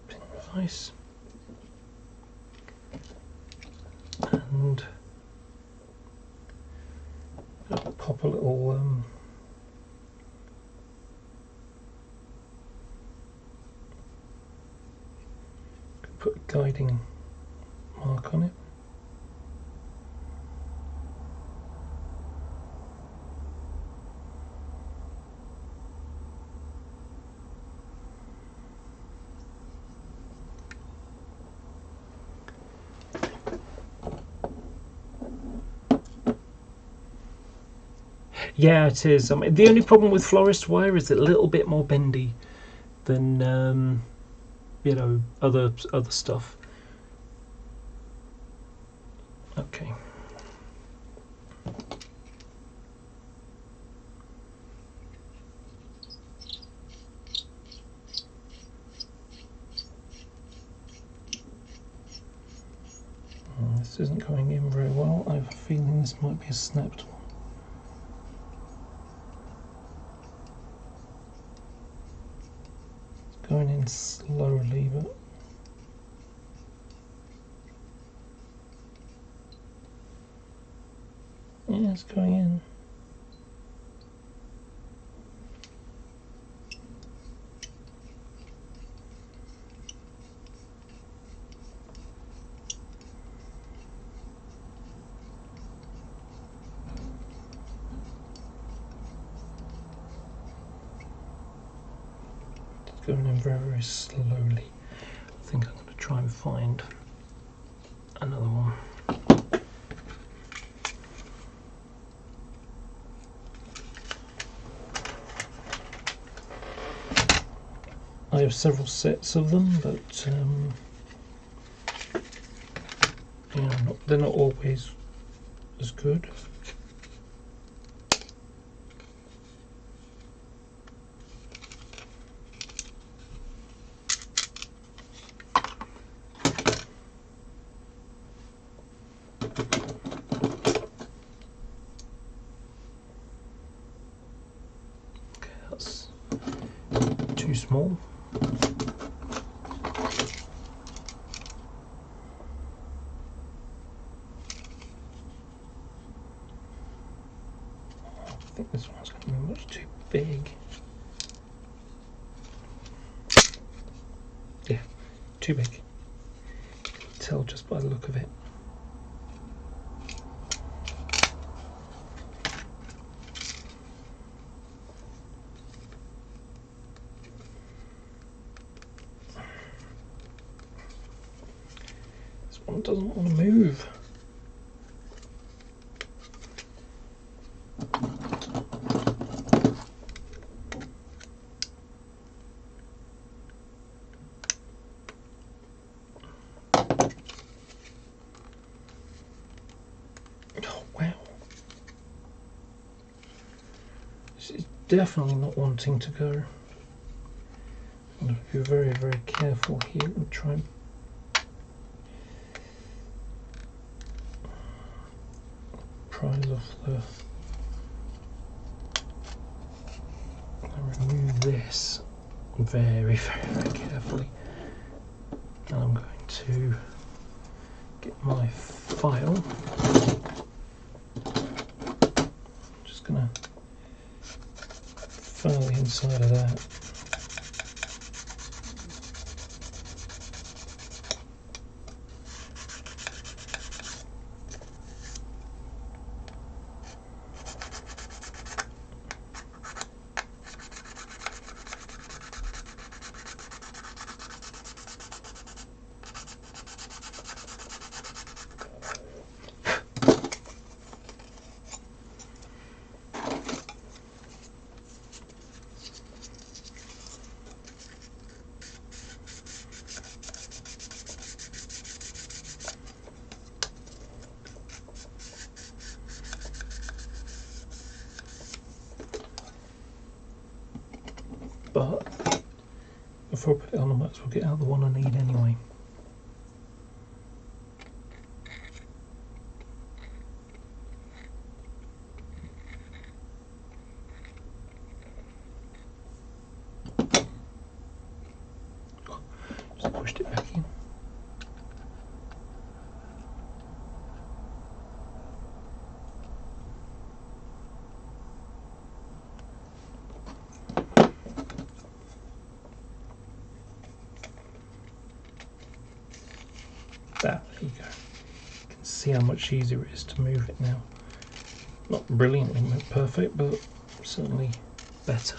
the pin vise. And I'll pop a little put a guiding mark on it. Yeah, it is. I mean, the only problem with florist wire is it's a little bit more bendy than you know, other stuff. Okay. This isn't going in very well. I have a feeling this might be a snapped one. It's going in slowly, but yeah, it's going in. going in very, very slowly. I think I'm going to try and find another one. I have several sets of them, but you know, they're not always as good. Okay, that's too small. I think this one's going to be much too big. Yeah, too big. You can tell just by the look of it. This one doesn't want to move. Definitely not wanting to go. I'm going to be very, very careful here and try and prise off the. I'll remove this very, very, very carefully, and I'm going to get my file. I'm just going to file the inside of that. But before I put it on, I might as well get out the one I need anyway. Just pushed it back in. There you go. You can see how much easier it is to move it now. Not brilliantly perfect, but certainly better.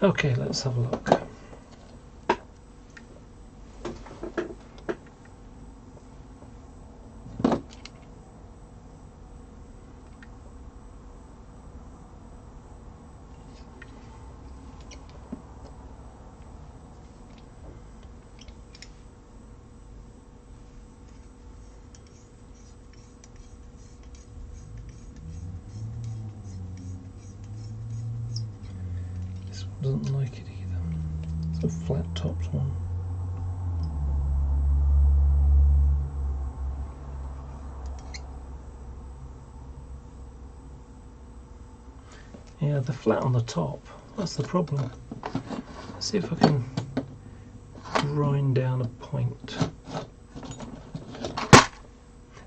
Okay, let's have a look. Doesn't like it either. It's a flat topped one. Yeah, the flat on the top, that's the problem. Let's see if I can grind down a point.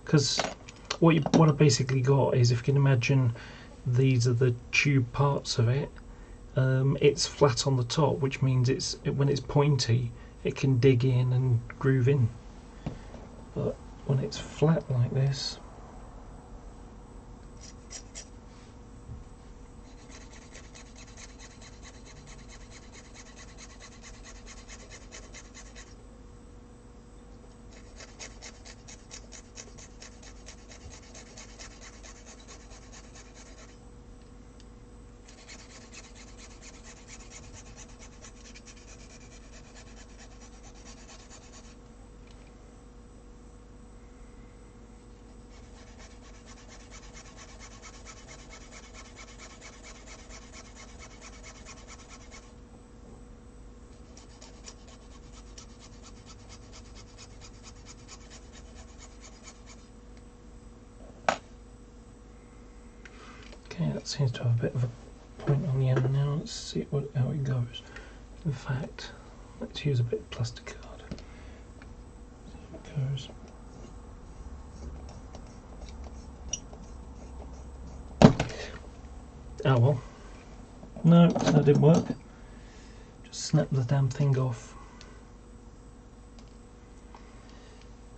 Because what I basically got is, if you can imagine, these are the tube parts of it. It's flat on the top, which means when it's pointy, it can dig in and groove in. But when it's flat like this, Okay, that seems to have a bit of a point on the end now. Let's see how it goes. In fact, let's use a bit of plastic card. See how it goes. Oh well. No, that didn't work. Just snap the damn thing off.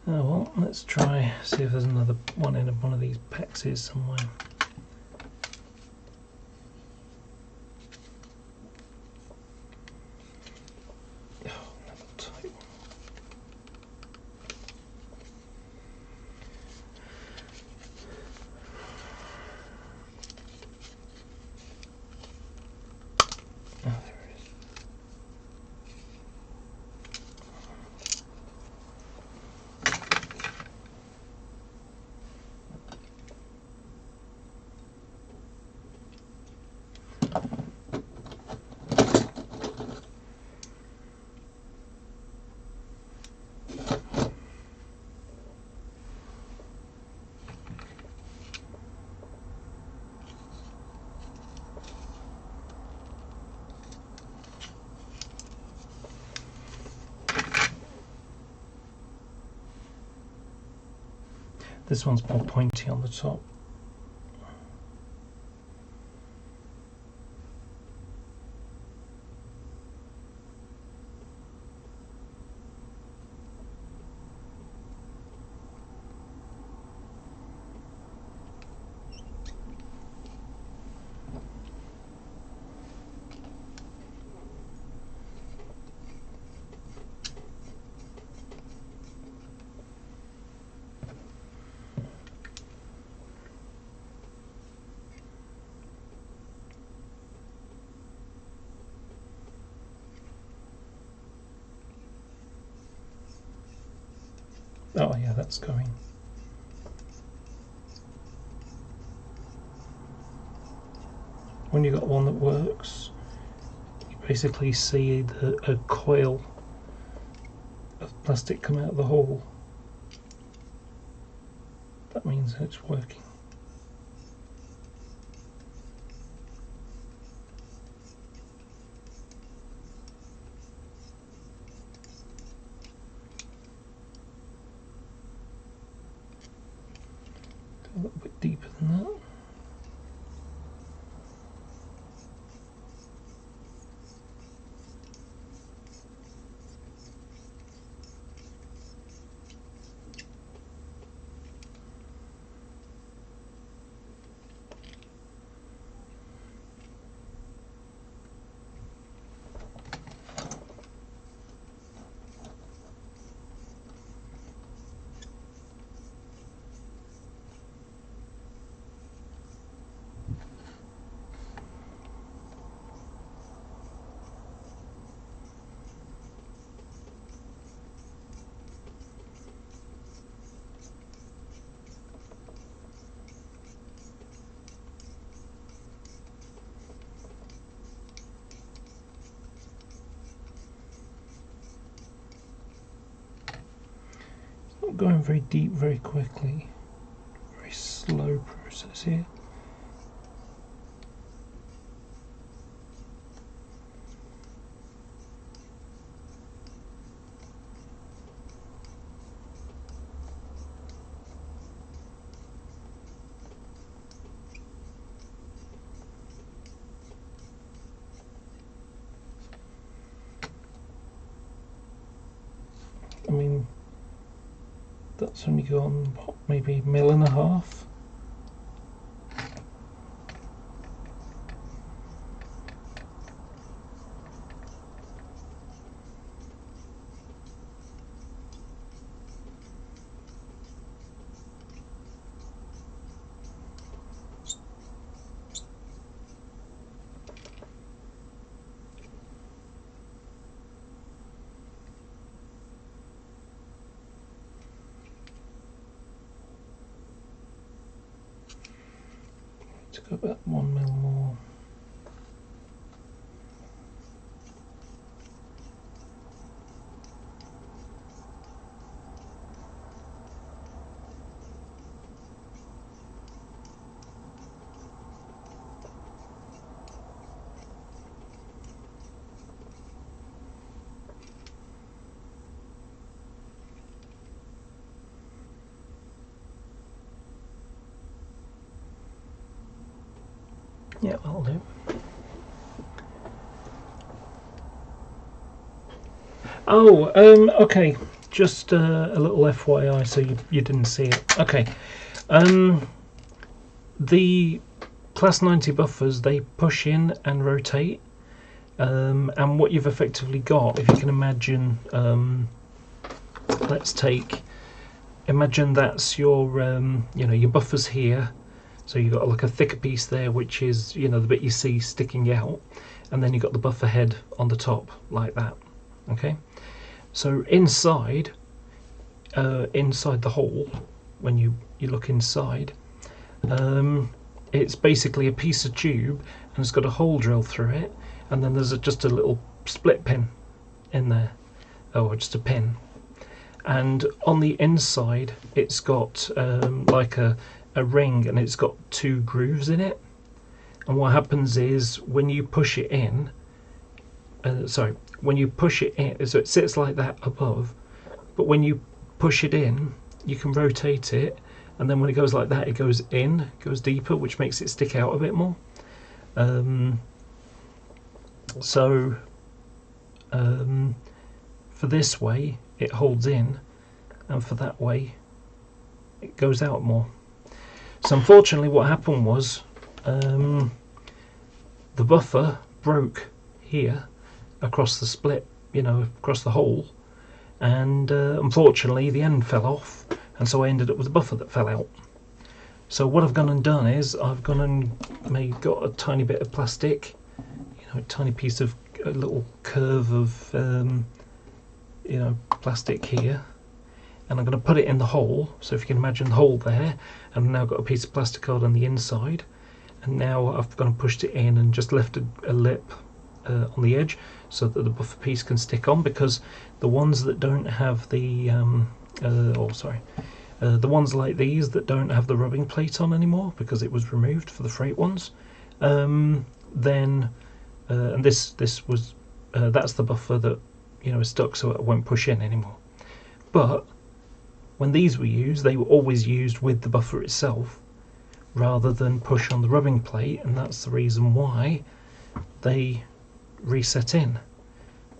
Oh well, let's try, see if there's another one in one of these packs here somewhere. Oh, another tight one. Oh, there it is. This one's more pointy on the top. Oh yeah, that's going. When you've got one that works, you basically see a coil of plastic come out of the hole. That means it's working. A little bit deeper than that. Not going very deep very quickly. Very slow process here. I mean, that's only gone, what, maybe a mil and a half. Let's go about 1 mil more. Yeah, I'll do. Oh, okay. Just a little FYI, so you didn't see it. Okay. The Class 90 buffers, they push in and rotate. And what you've effectively got, if you can imagine, let's imagine that's your, your buffers here. So you've got like a thicker piece there, which is, the bit you see sticking out. And then you've got the buffer head on the top, like that. Okay. So inside the hole, when you look inside, it's basically a piece of tube, and it's got a hole drilled through it, and then there's just a little split pin in there, or just a pin. And on the inside, it's got like a ring, and it's got 2 grooves in it. And what happens is when you push it in, when you push it in, so it sits like that above, but when you push it in, you can rotate it, and then when it goes like that, it goes in, goes deeper, which makes it stick out a bit more. For this way, it holds in, and for that way, it goes out more. So unfortunately, what happened was the buffer broke here across the split, across the hole, and unfortunately the end fell off, and so I ended up with a buffer that fell out. So what I've gone and done is I've gone and got a tiny bit of plastic, a tiny piece of a little curve of plastic here, and I'm going to put it in the hole. So if you can imagine the hole there, and I've now got a piece of plastic card on the inside, and now I've gone and pushed it in and just left a lip on the edge so that the buffer piece can stick on, because the ones that don't have the the ones like these that don't have the rubbing plate on anymore because it was removed for the freight ones, and this was that's the buffer that is stuck, so it won't push in anymore. But when these were used, they were always used with the buffer itself rather than push on the rubbing plate, and that's the reason why they reset in,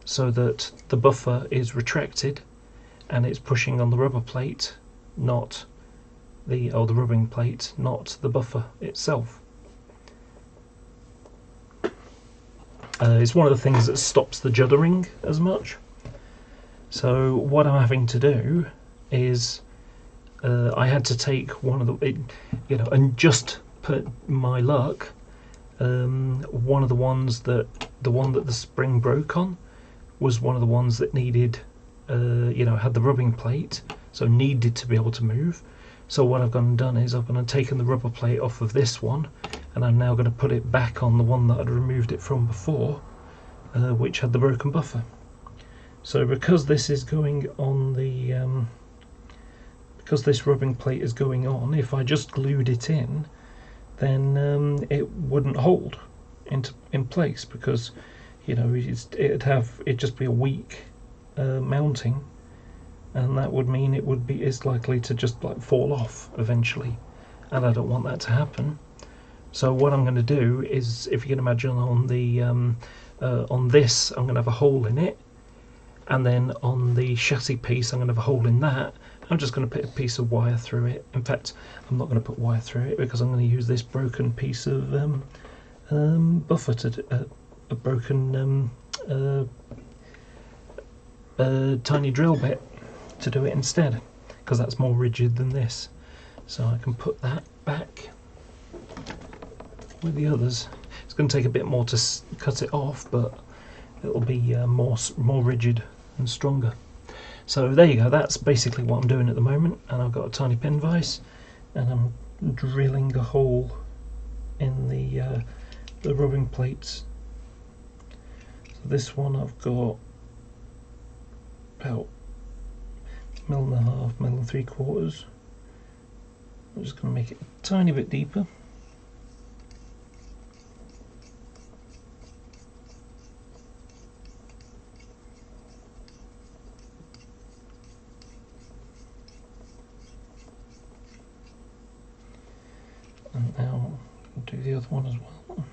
so that the buffer is retracted and it's pushing on the rubber plate, not the rubbing plate, not the buffer itself. It's one of the things that stops the juddering as much. So what I'm having to do is I had to take one of the, and just put my luck, one of the ones that the spring broke on was one of the ones that needed, had the rubbing plate, so needed to be able to move. So what I've gone and done is I've gone and taken the rubber plate off of this one, and I'm now going to put it back on the one that I'd removed it from before, which had the broken buffer. So because this is going on the, because this rubbing plate is going on, if I just glued it in, then it wouldn't hold in place, because it'd just be a weak mounting, and that would mean it's likely to just like fall off eventually, and I don't want that to happen. So what I'm going to do is, if you can imagine on the on this, I'm going to have a hole in it, and then on the chassis piece I'm going to have a hole in that. I'm just going to put a piece of wire through it. In fact, I'm not going to put wire through it because I'm going to use this broken piece of buffer to a broken tiny drill bit to do it instead, because that's more rigid than this. So I can put that back with the others. It's going to take a bit more to cut it off, but it'll be more rigid and stronger. So there you go, that's basically what I'm doing at the moment, and I've got a tiny pin vise and I'm drilling a hole in the rubbing plates. So this one I've got about 1.5 1.75 mm. I'm just going to make it a tiny bit deeper. And now I'll do the other one as well.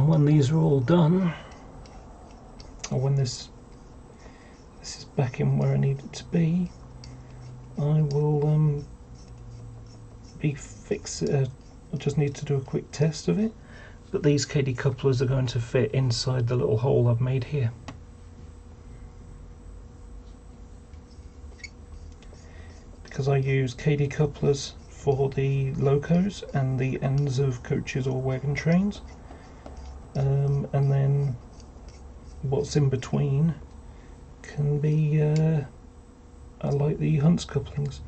And when these are all done, or when this is back in where I need it to be, I will be fixed. I just need to do a quick test of it. But these KD couplers are going to fit inside the little hole I've made here. Because I use KD couplers for the locos and the ends of coaches or wagon trains, and then what's in between can be I like the Hunt's couplings.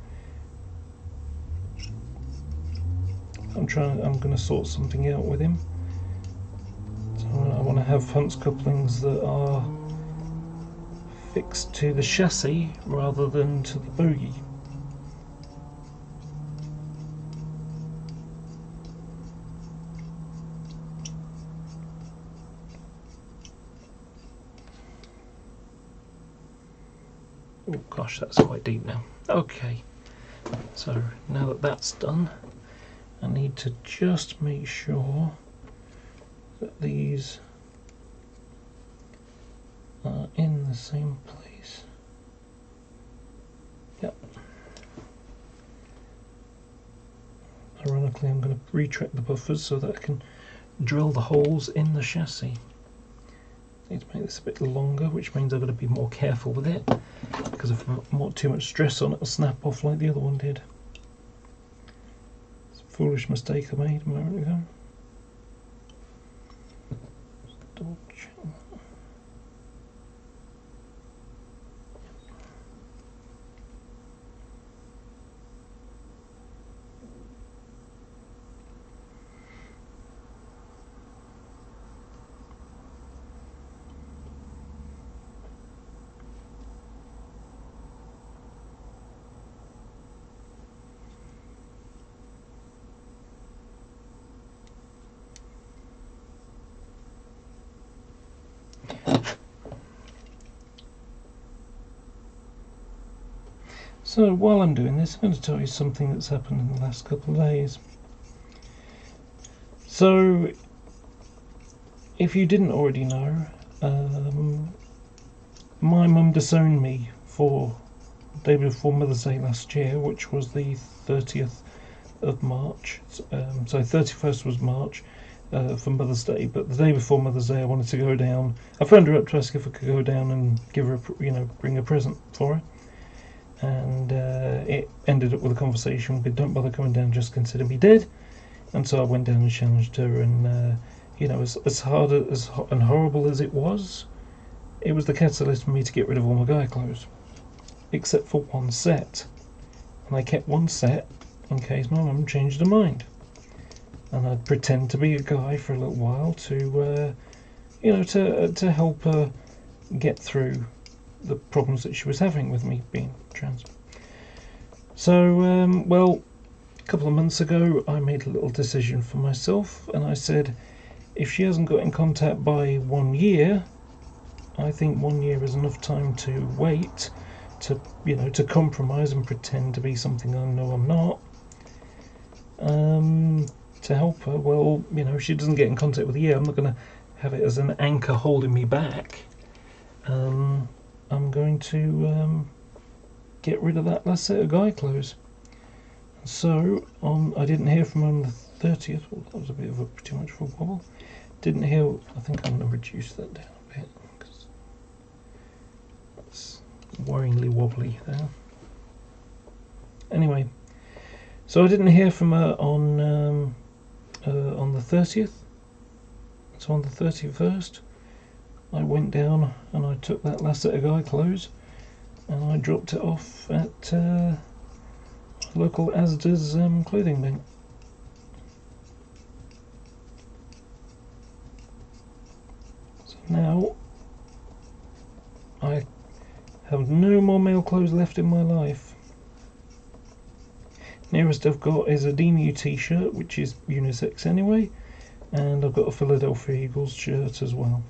I'm going to sort something out with him. So I want to have Hunt's couplings that are fixed to the chassis rather than to the bogie. Oh gosh, that's quite deep now. Okay, so now that that's done, I need to just make sure that these are in the same place. Yep. Ironically, I'm going to retract the buffers so that I can drill the holes in the chassis. I need to make this a bit longer, which means I've got to be more careful with it, because if I put too much stress on it, it'll snap off like the other one did. It's a foolish mistake I made a moment ago. Just double check that. So while I'm doing this, I'm going to tell you something that's happened in the last couple of days. So, if you didn't already know, my mum disowned me for the day before Mother's Day last year, which was the 30th of March. So 31st was March for Mother's Day, but the day before Mother's Day I wanted to go down. I phoned her up to ask if I could go down and give her, bring a present for her. And it ended up with a conversation with "Don't bother coming down, just consider me dead." And so I went down and challenged her, and as hard and horrible as it was the catalyst for me to get rid of all my guy clothes, except for one set. And I kept one set in case my mum changed her mind, and I'd pretend to be a guy for a little while to help her get through the problems that she was having with me being trans. So, a couple of months ago I made a little decision for myself, and I said, if she hasn't got in contact by 1 year, I think 1 year is enough time to wait, to compromise and pretend to be something I know I'm not, to help her. Well, if she doesn't get in contact with a year, I'm not going to have it as an anchor holding me back. I'm going to get rid of that last set of guy clothes. So I didn't hear from her on the 30th. Well, that was a bit of too much of a wobble. Didn't hear. I think I'm going to reduce that down a bit, because that's worryingly wobbly there. Anyway, so I didn't hear from her on the 30th. So on the 31st. I went down and I took that last set of guy clothes and I dropped it off at local Asda's clothing bank. So now I have no more male clothes left in my life. Nearest I've got is a DMU t-shirt, which is unisex anyway, and I've got a Philadelphia Eagles shirt as well.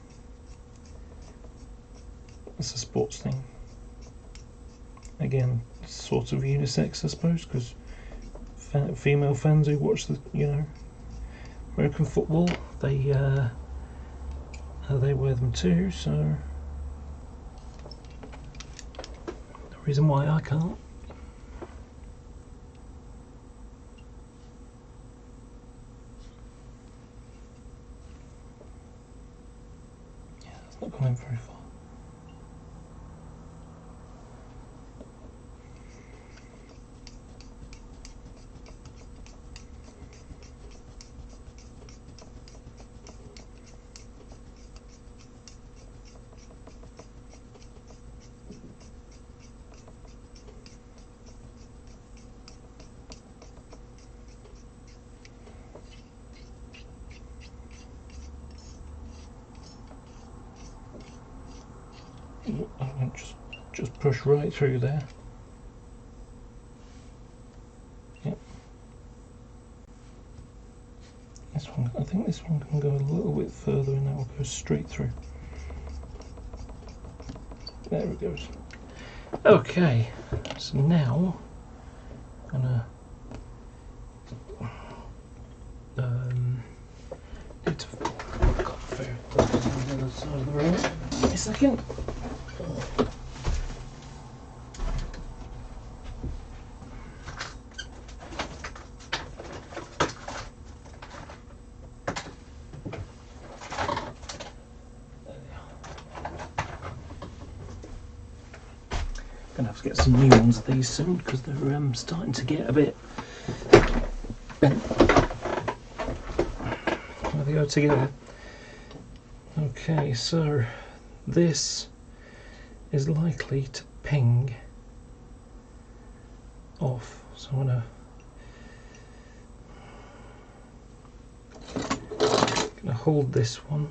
It's a sports thing. Again, sort of unisex, I suppose, because female fans who watch the, American football, they They wear them too, so no reason why I can't. Yeah, it's not going very far. I won't just push right through there. Yep. This one, I think this one can go a little bit further and that will go straight through. There it goes. Okay, so now I'm gonna need to I've got food on the other side of the room. Give me a second. Gonna have to get some new ones of these soon because they're starting to get a bit bent. There they go together. Okay, so this is likely to ping off. So I'm gonna hold this one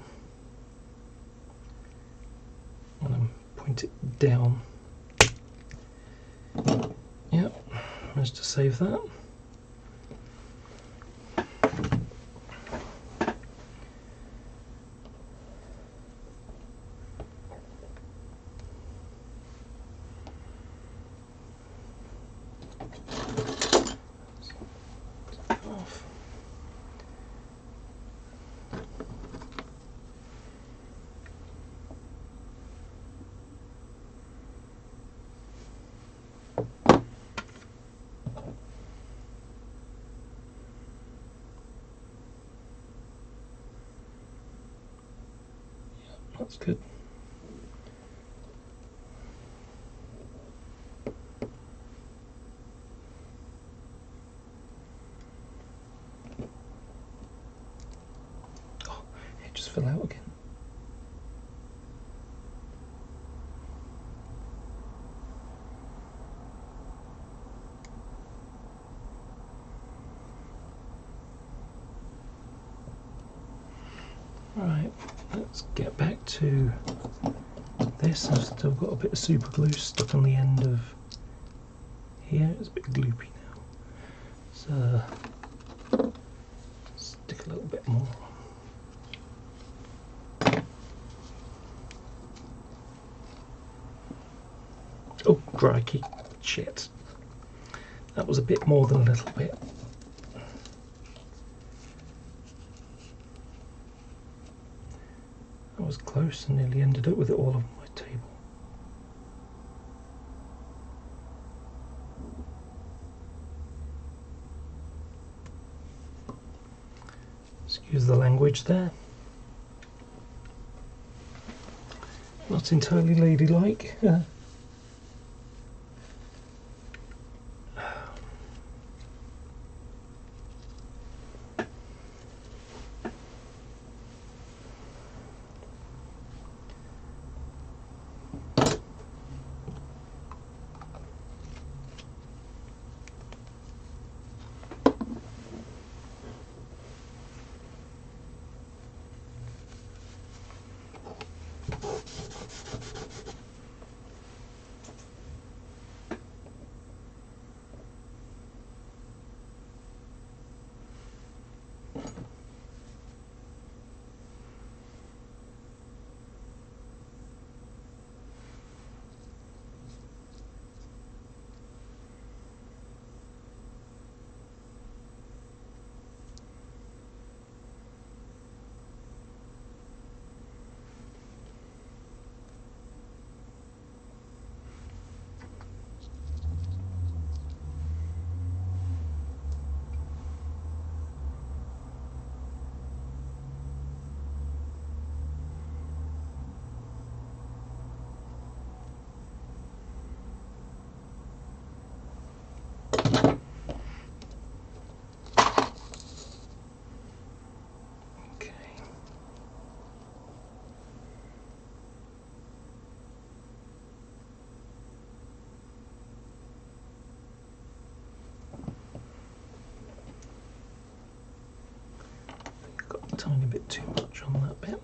and point it down. Yep, managed to save that. Off. That's good. Oh, it just fell out again. Right, let's get back to this. I've still got a bit of super glue stuck on the end of here. It's a bit gloopy now. So stick a little bit more. Oh, crikey, shit. That was a bit more than a little bit. That was close and nearly ended up with it all on my table. Excuse the language there. Not entirely ladylike. bit too much on that bit.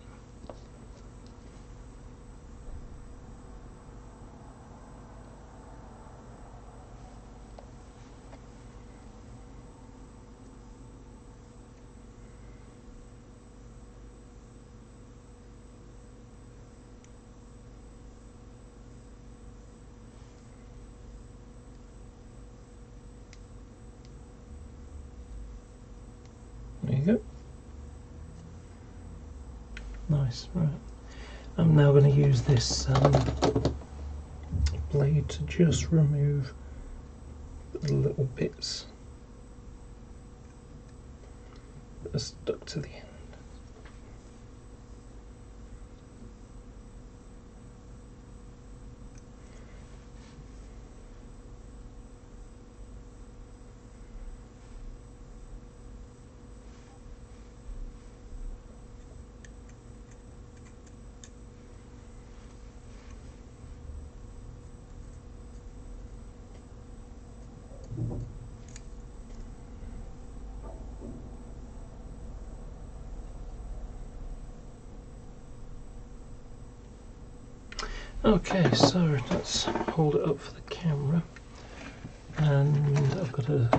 There you go. Nice, right. I'm now going to use this blade to just remove the little bits that are stuck to the end. Okay, so let's hold it up for the camera, and I've got to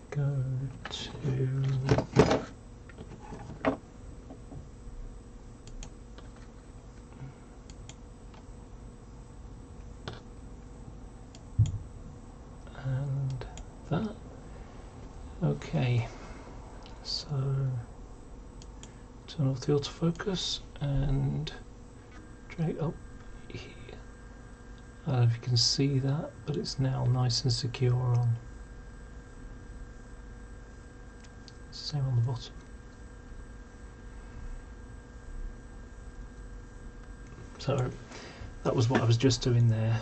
go to and that. Okay, so turn off the autofocus and drag up here. I don't know if you can see that, but it's now nice and secure on. Same on the bottom. So that was what I was just doing there.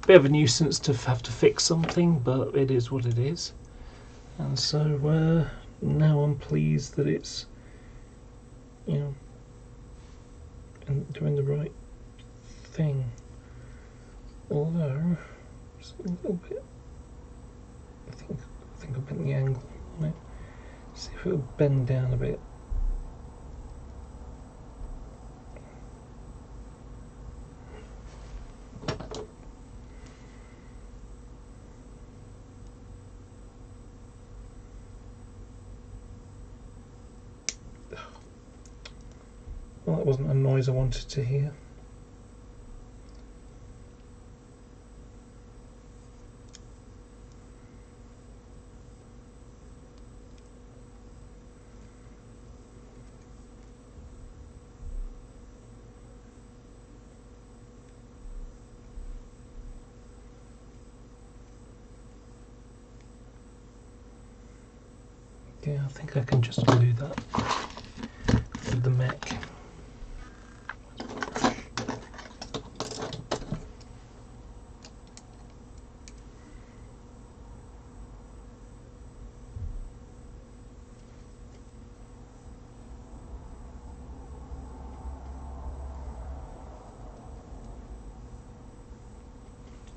Bit of a nuisance to have to fix something, but it is what it is. And so now I'm pleased that it's, you know, and doing the right thing. Although just a little bit, I think I bent the angle on it. See if it'll bend down a bit. Well, that wasn't a noise I wanted to hear. Yeah, I think I can just glue that with the mech.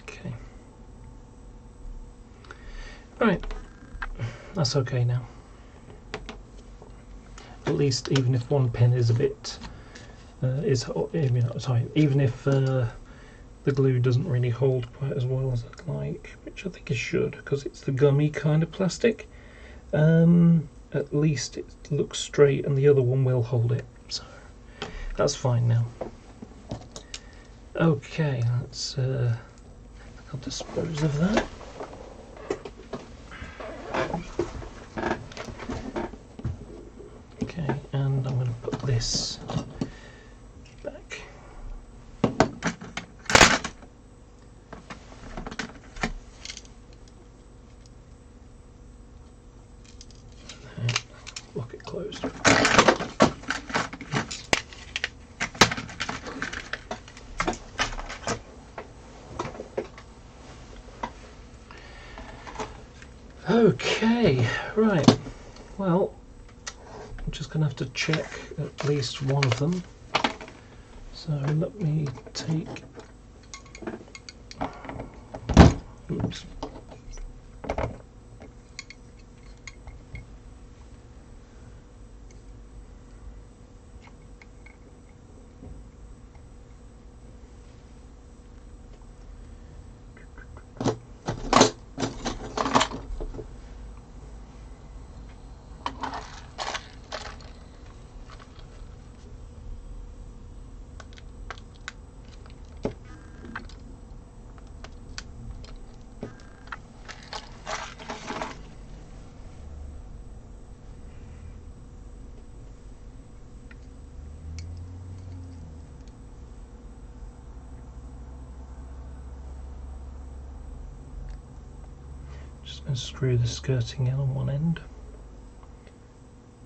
Okay. Right, that's okay now. At least, even if one pen is a bit even if the glue doesn't really hold quite as well as I'd like, which I think it should, because it's the gummy kind of plastic. At least it looks straight, and the other one will hold it, so that's fine now. Okay, let's I'll dispose of that. Okay, and I'm going to put this back. And lock it closed. Okay, right. Well, I'm just going to have to check at least one of them. So let me take. Oops. just going to screw the skirting in on one end,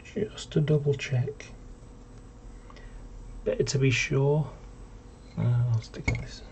just to double check. Better to be sure. I'll stick this in.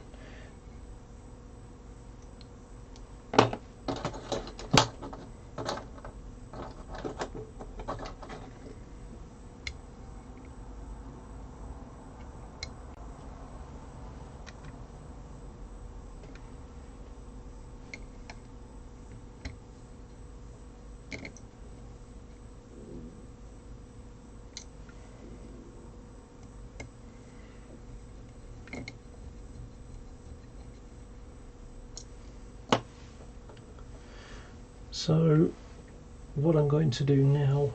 So what I'm going to do now,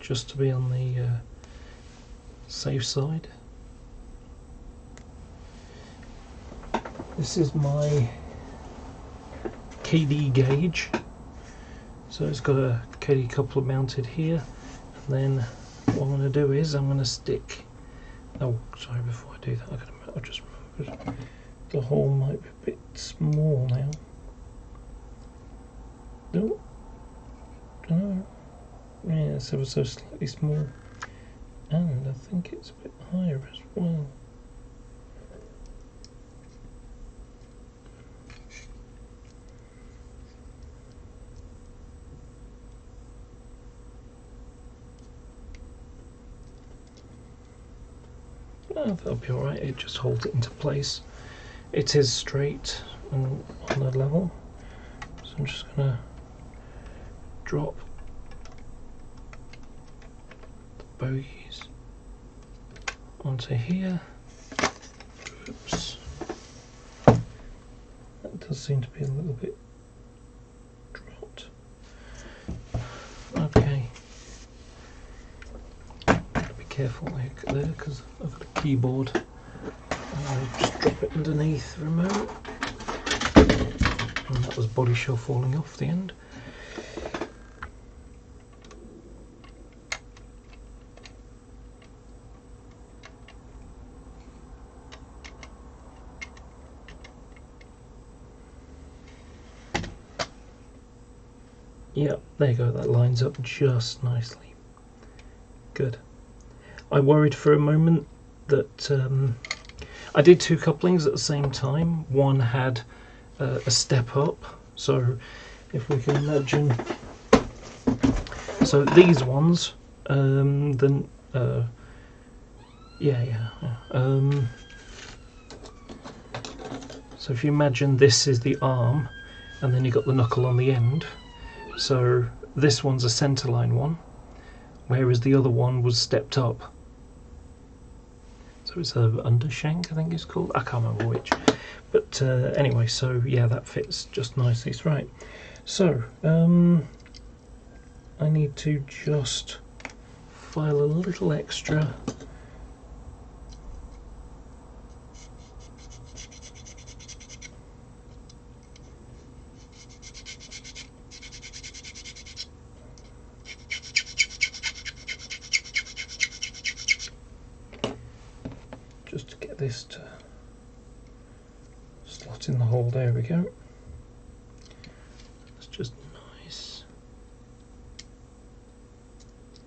just to be on the safe side, this is my KD gauge. So it's got a KD coupler mounted here, and then what I'm going to do is I'm going to stick, oh sorry, before I do that I just remembered the hole might be a bit small now. No, don't know. Yeah, it's ever so slightly small, and I think it's a bit higher as well. Oh, that'll be alright, it just holds it into place. It is straight and on a level, so I'm just going to drop the bogies onto here. Oops. That does seem to be a little bit dropped. Okay. Gotta be careful there because I've got a keyboard. I'll just drop it underneath the remote. And that was body shell falling off the end. Yep, there you go, that lines up just nicely. Good. I worried for a moment that I did two couplings at the same time. One had a step up, so if we can imagine, so these ones, so if you imagine this is the arm, and then you've got the knuckle on the end. So this one's a centerline one, whereas the other one was stepped up. So it's a undershank, I think it's called. I can't remember which. But anyway, so yeah, that fits just nicely. It's right. So I need to just file a little extra. Just to get this to slot in the hole. There we go. It's just nice.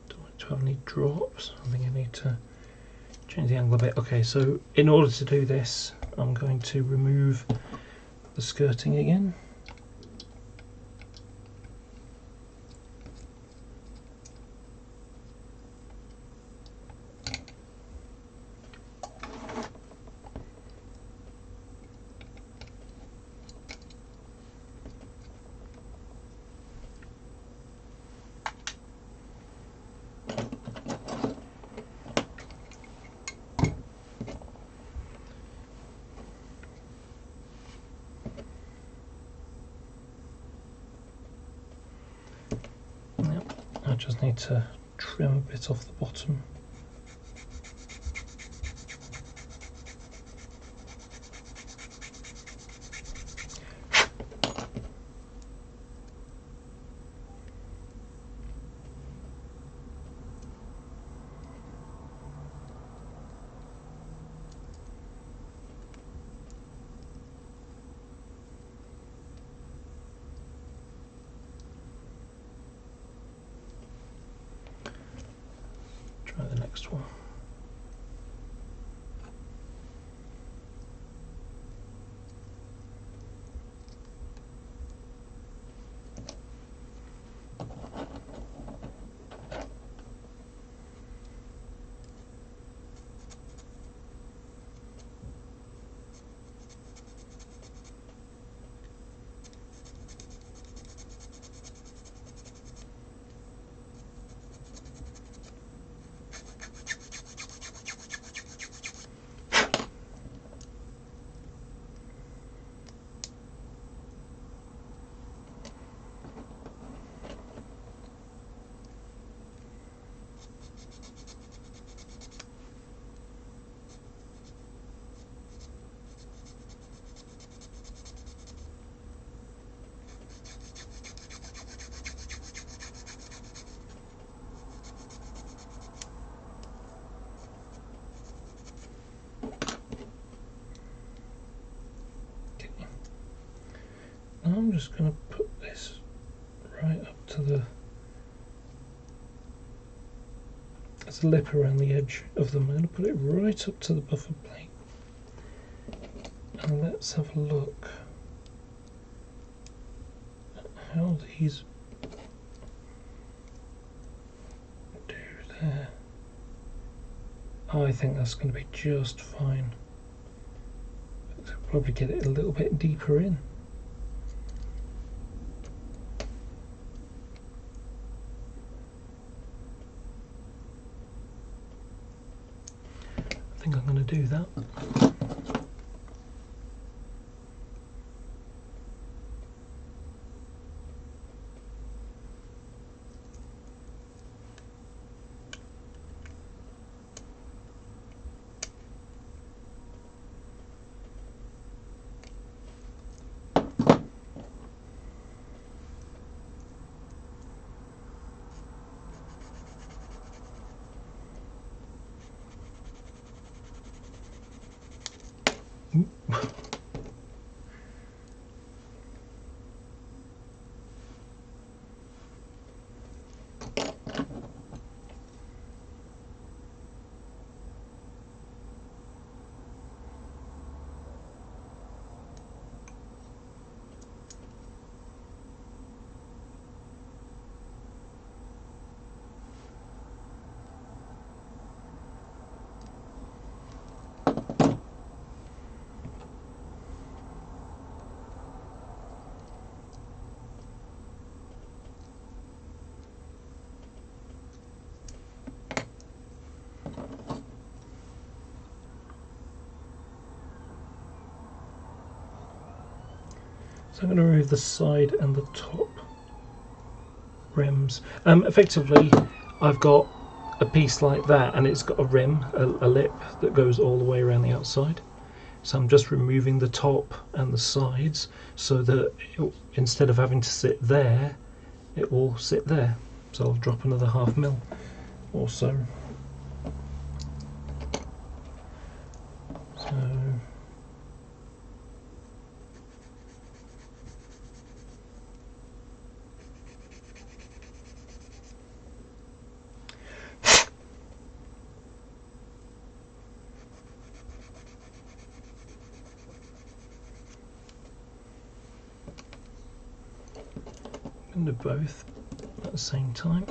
Don't want it to have any drops. I think I need to change the angle a bit. Okay, so in order to do this, I'm going to remove the skirting again. I just need to trim a bit off the bottom. next one. I'm just going to put this right up to the, there's a lip around the edge of them. I'm going to put it right up to the buffer plate. And let's have a look at how these do there. I think that's going to be just fine. I'll probably get it a little bit deeper in. I think I'm going to do that. So I'm going to remove the side and the top rims. Effectively, I've got a piece like that, and it's got a rim, a lip that goes all the way around the outside. So I'm just removing the top and the sides so that instead of having to sit there, it will sit there. So I'll drop another 1/2 mil or so. So I'm going to do both at the same time.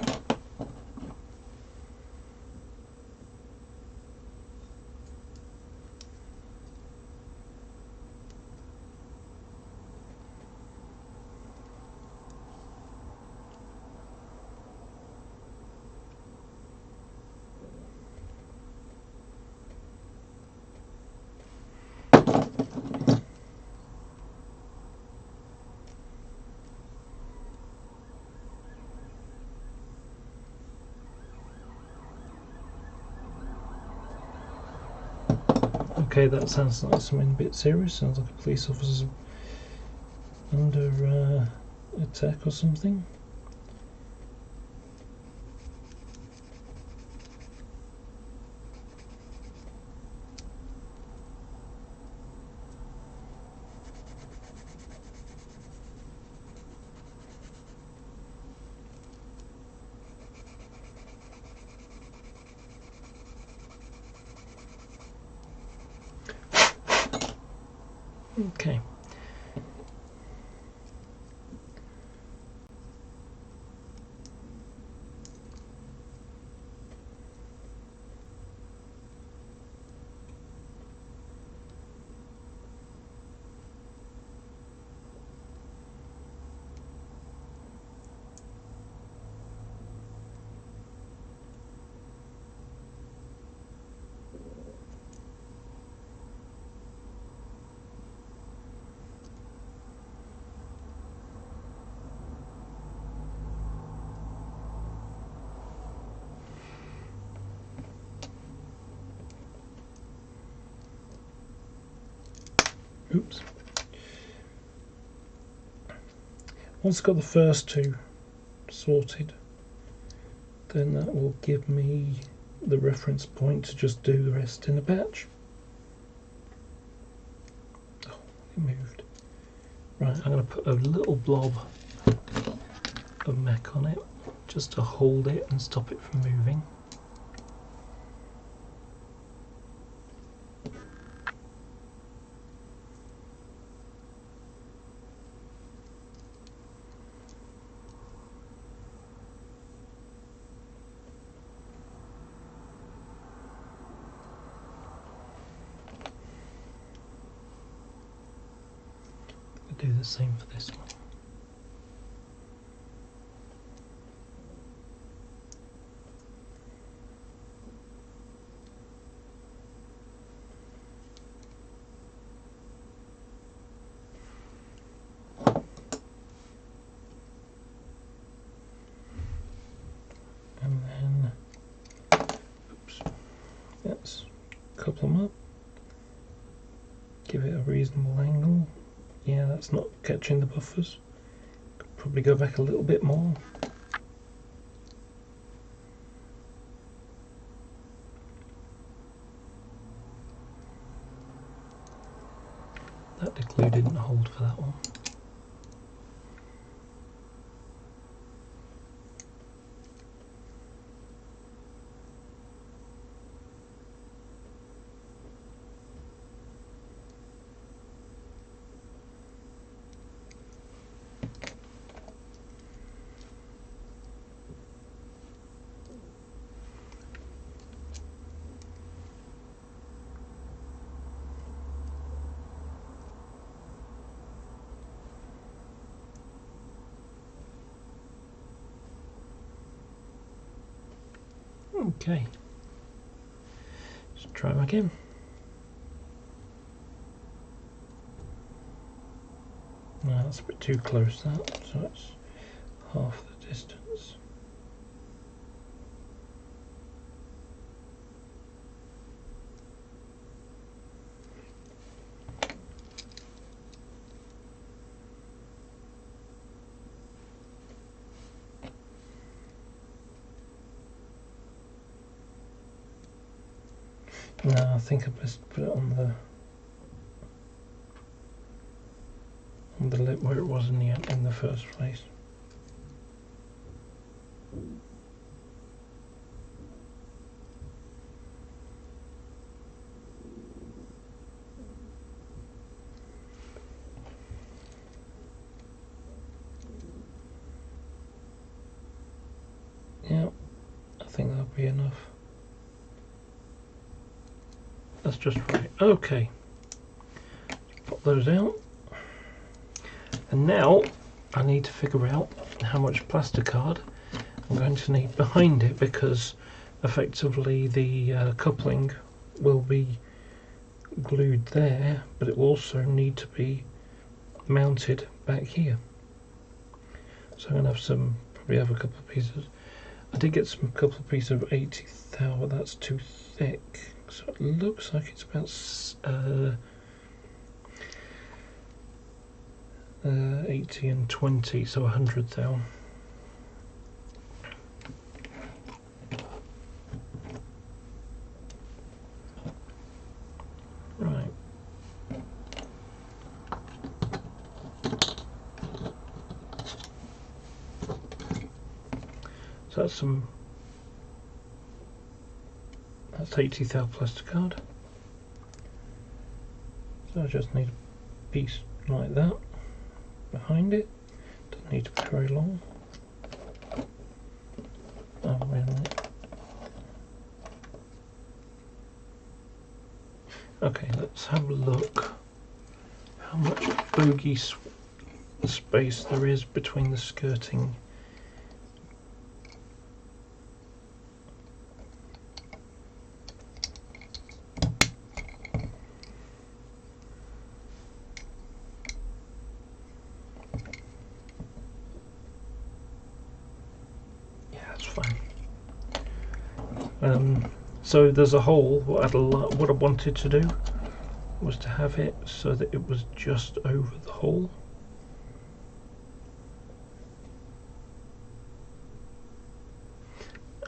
Okay, that sounds like something a bit serious. Sounds like a police officer's under attack or something. Okay. Oops. Once I've got the first two sorted, then that will give me the reference point to just do the rest in a batch. Oh, it moved. Right, I'm going to put a little blob of MAC on it just to hold it and stop it from moving. Do the same for this one. And then, oops, let's couple them up, give it a reasonable angle. Yeah, that's not catching the buffers. Could probably go back a little bit more. That glue didn't hold for that one. Okay, let's try them again. No, that's a bit too close, that, so it's half the distance. No, I think I best put it on the lip where it was in the first place. Yeah, I think that'll be enough. That's just right. Okay, pop those out. And now I need to figure out how much plasticard I'm going to need behind it, because effectively the coupling will be glued there, but it will also need to be mounted back here. So I'm going to have probably have a couple of pieces. I did get a couple of pieces of 80 thou, but that's too thick. So it looks like it's about 80 and 20, so 100 thou. Right. So that's 80 thou plasticard. So I just need a piece like that behind it. Doesn't need to be very long. Oh, wait a minute. Okay, let's have a look how much bogey space there is between the skirting. Yeah, that's fine. So there's a hole. What I wanted to do was to have it so that it was just over the hole.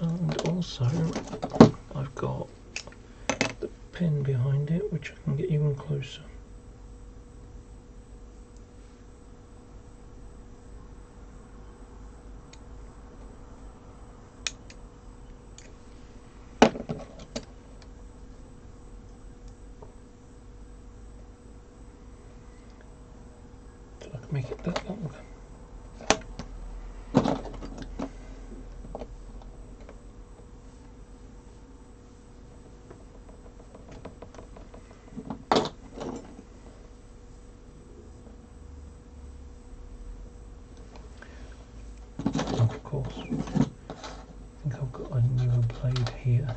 And also I've got the pin behind it, which I can get even closer. So I can make it that long. Of course, I think I've got a newer blade here.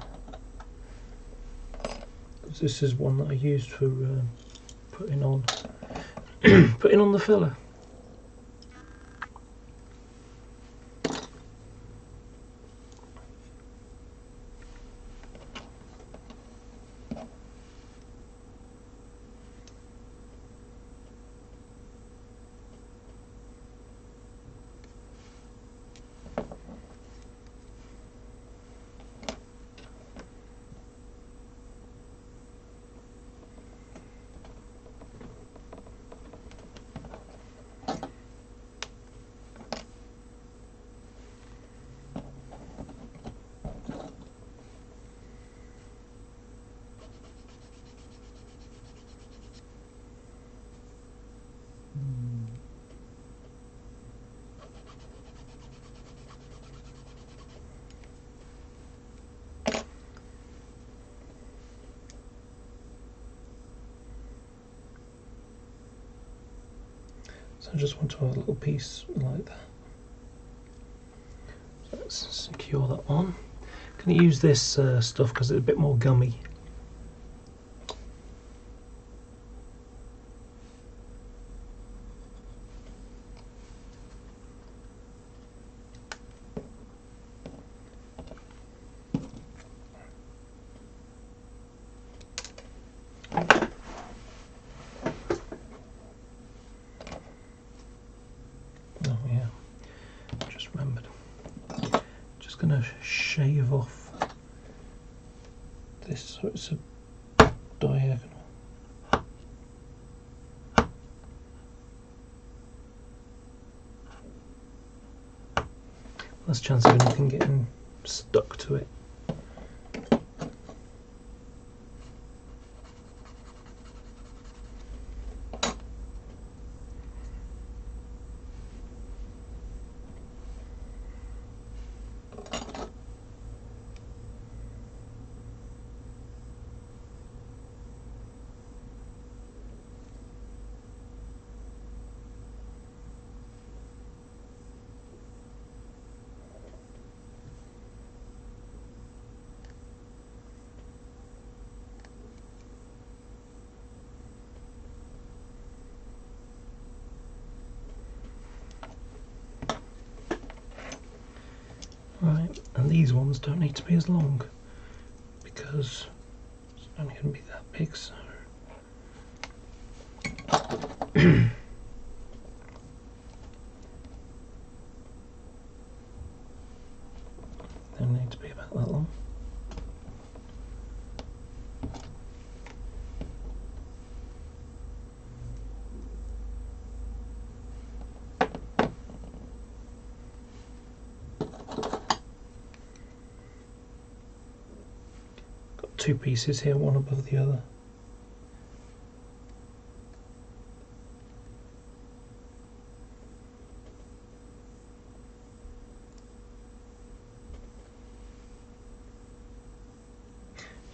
This is one that I used for putting on putting on the filler. So I just want to have a little piece like that. So let's secure that on. I'm going to use this stuff because it's a bit more gummy. Oh yeah, just remembered. Just going to shave off this so it's a diagonal. Less chance of anything getting stuck to it. Right, and these ones don't need to be as long because it's only going to be that big, so they need to be about that long. Two pieces here, one above the other.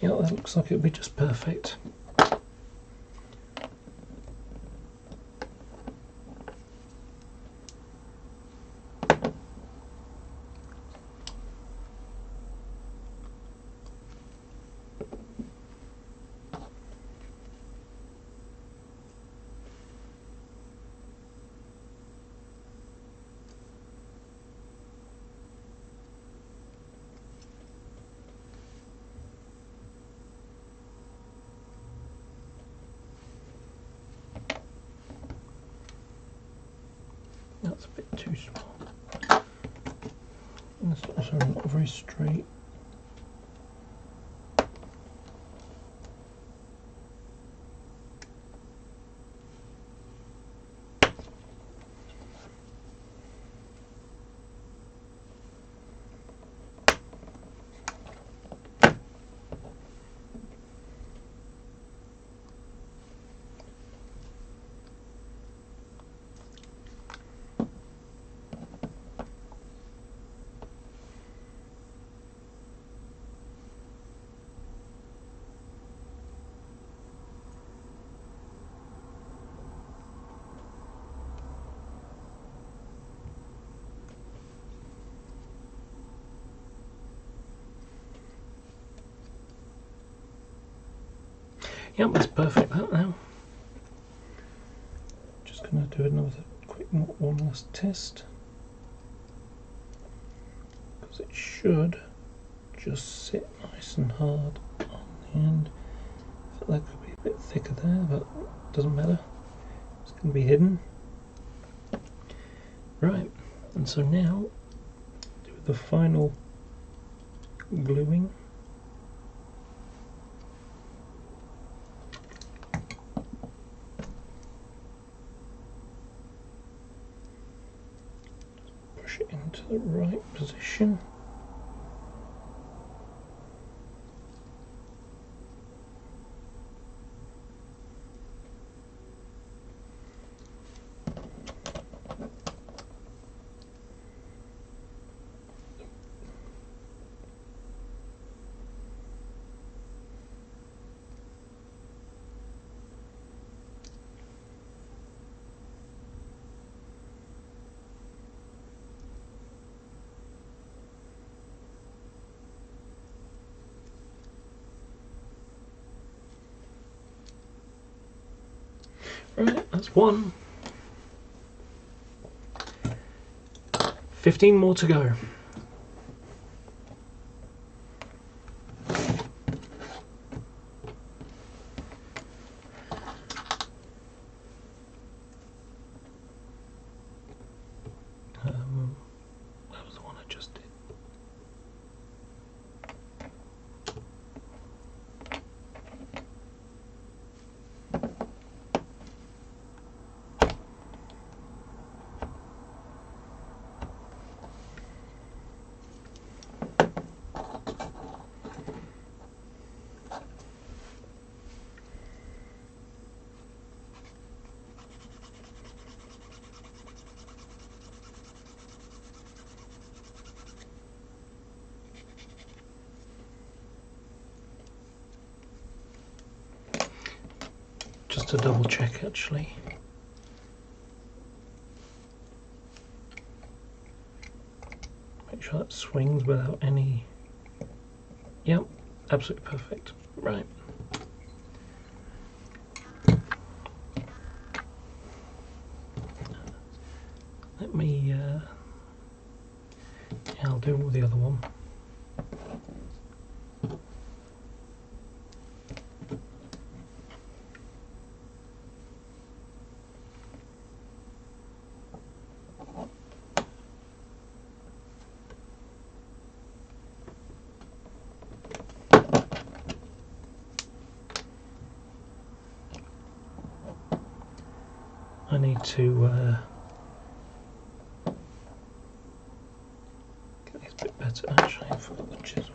Yeah, that looks like it'll be just perfect. That's a bit too small. And it's also not very straight. Yep, that's perfect that now. Just going to do another quick one last test, because it should just sit nice and hard on the end. I feel that could be a bit thicker there, but it doesn't matter. It's going to be hidden. Right, and so now do the final gluing. Push it into the right position. Right, that's one. 15 more to go. That was the one I just did. Just to double check actually. Make sure that swings without any... Yep, absolutely perfect. Right. Let me... yeah, I'll do the other one. I need to get these a bit better actually. I forgot the chisel.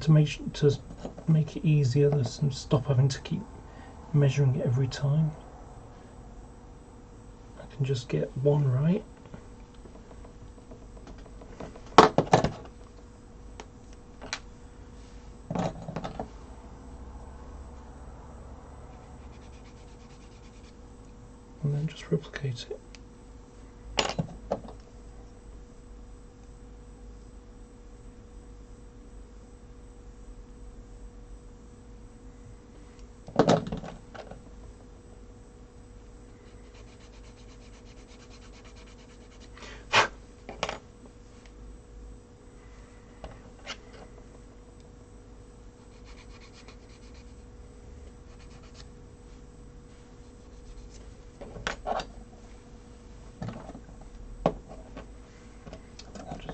make it easier, and stop having to keep measuring it every time, I can just get one right. And then just replicate it.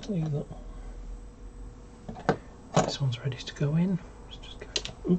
Leave that. This one's ready to go in. Let's just go. Ooh.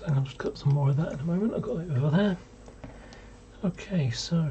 I'll just cut some more of that in a moment. I've got it over there. Okay, so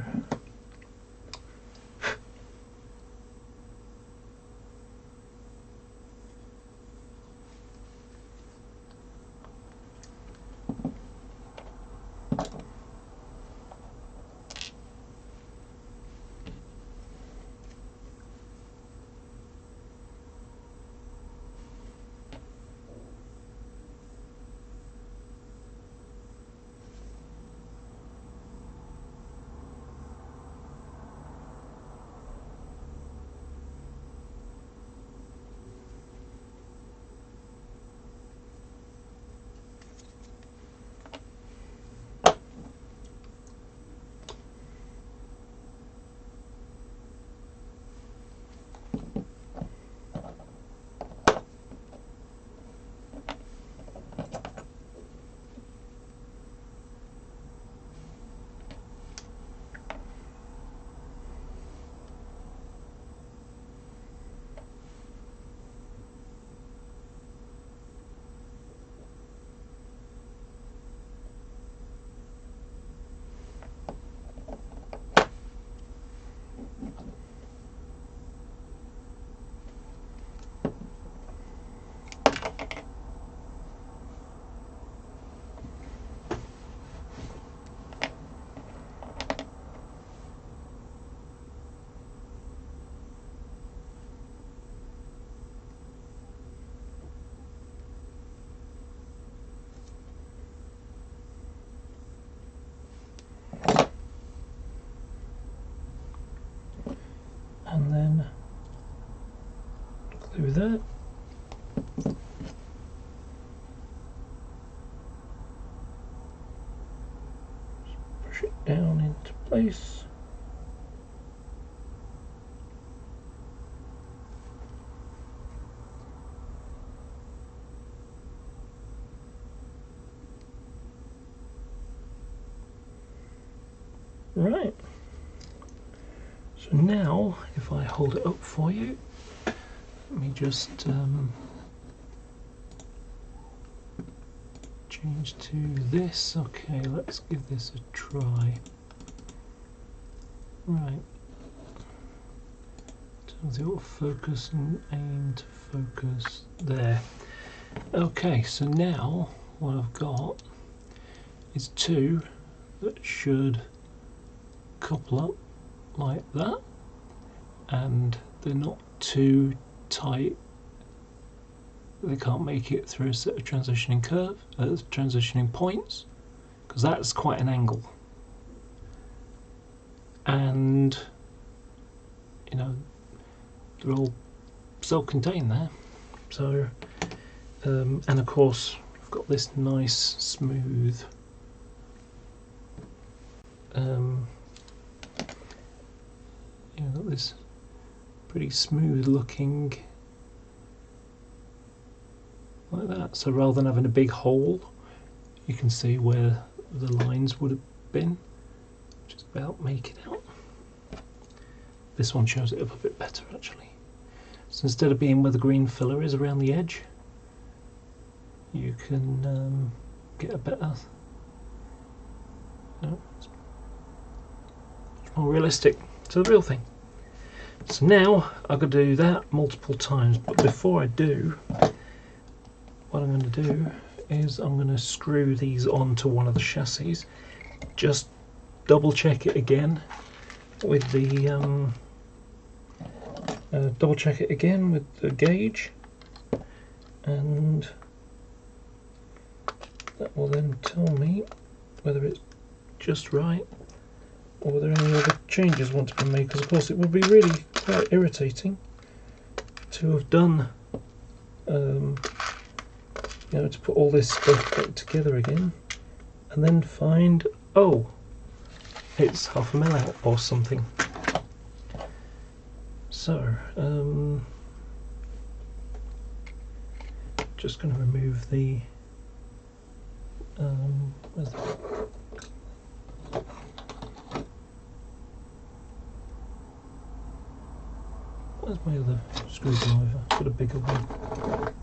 and then glue that. Just push it down into place. Right. So now, if I hold it up for you, let me just change to this. Okay, let's give this a try. Right. the autofocus and aim to focus there. Okay, so now what I've got is two that should couple up like that, and they're not too tight. They can't make it through a set of transitioning points, because that's quite an angle. And you know, they're all self-contained there. So, and of course, I've got this nice smooth got this pretty smooth looking like that. So rather than having a big hole, you can see where the lines would have been. Just about make it out. This one shows it up a bit better actually. So instead of being where the green filler is around the edge, you can get a better, it's much more realistic to the real thing. So now I've got to do that multiple times, but before I do, what I'm going to do is I'm going to screw these onto one of the chassis. Just double check it again with the gauge, and that will then tell me whether it's just right or whether any other changes want to be made, because of course it would be really quite irritating to have done to put all this stuff back together again and then find, oh, it's half a mil out or something. So just going to remove the where's my other screwdriver? Got a bigger one.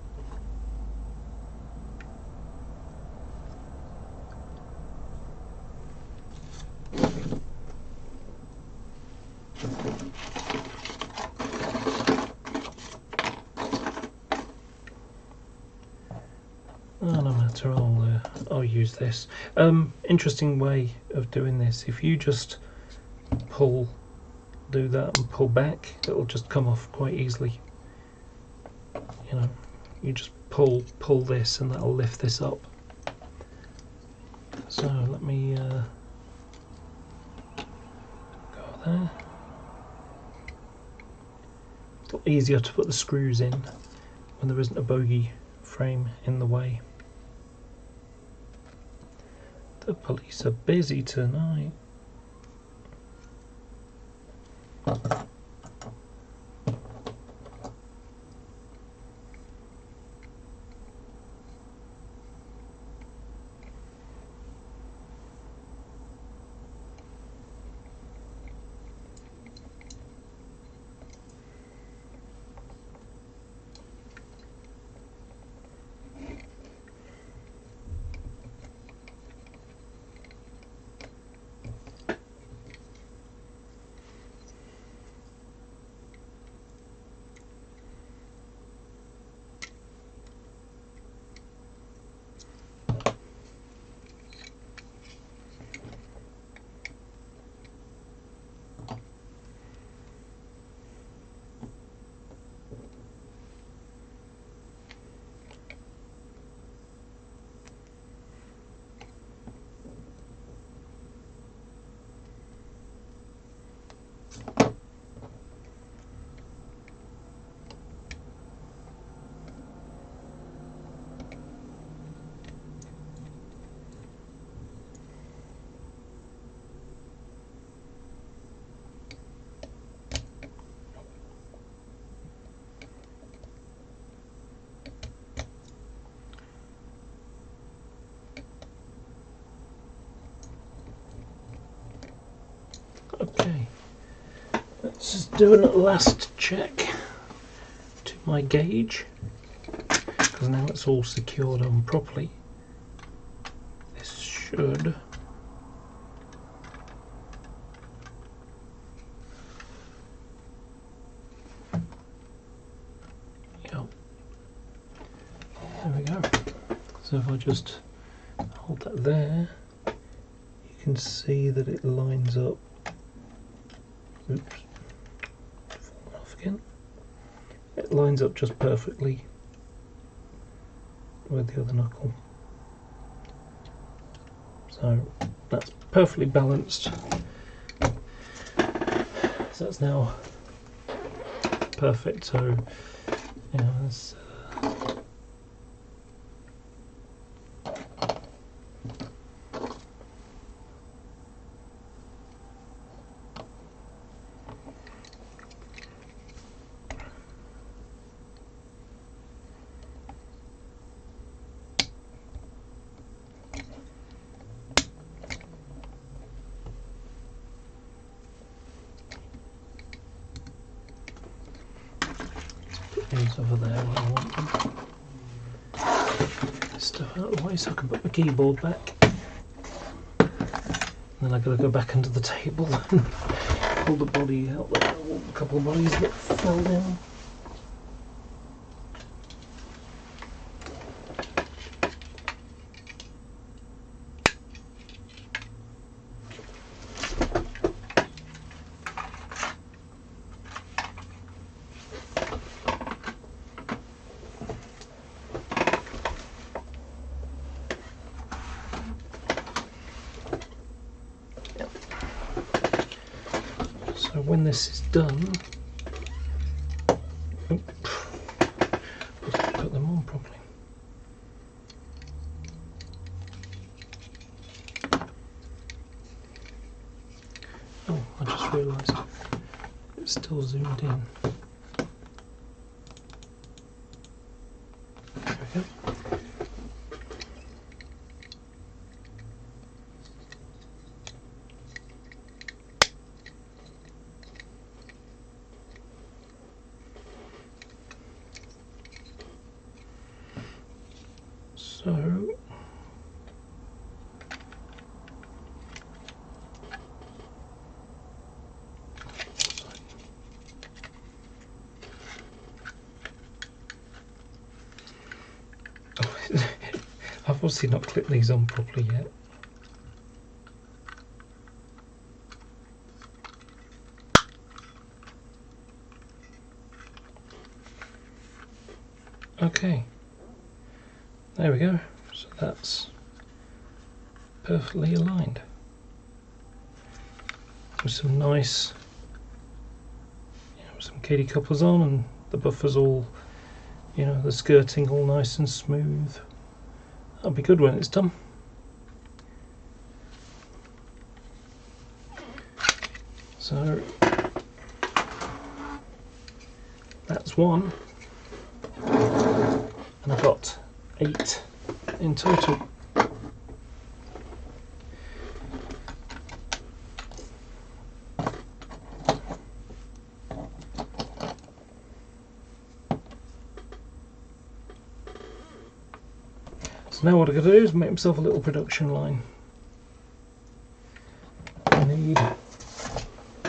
No matter, I'll use this. Interesting way of doing this. If you just do that and pull back, it'll just come off quite easily. You just pull this and that'll lift this up. So let me go there. It's a lot easier to put the screws in when there isn't a bogey frame in the way. The police are busy tonight. Okay, let's just do a last check to my gauge, because now it's all secured on properly. This should So if I just hold that there, you can see that it lines up. Oops, falling off again. It lines up just perfectly with the other knuckle. So that's perfectly balanced. So that's now perfect. So you know, it's, these over there where I want them. Stuff out of the way so I can put my keyboard back. Then I've got to go back under the table and pull the body out there, a couple of bodies that fell down. So when this is done, put them on properly. Oh, I just realised it's still zoomed in. There we go. So I've obviously not clipped these on properly yet. Okay, there we go. So that's perfectly aligned with some nice, some Katie couplers on, and the buffers all, the skirting all nice and smooth. That'll be good when it's done. So that's one, and I've got 8 in total. So now what I've got to do is make myself a little production line. I need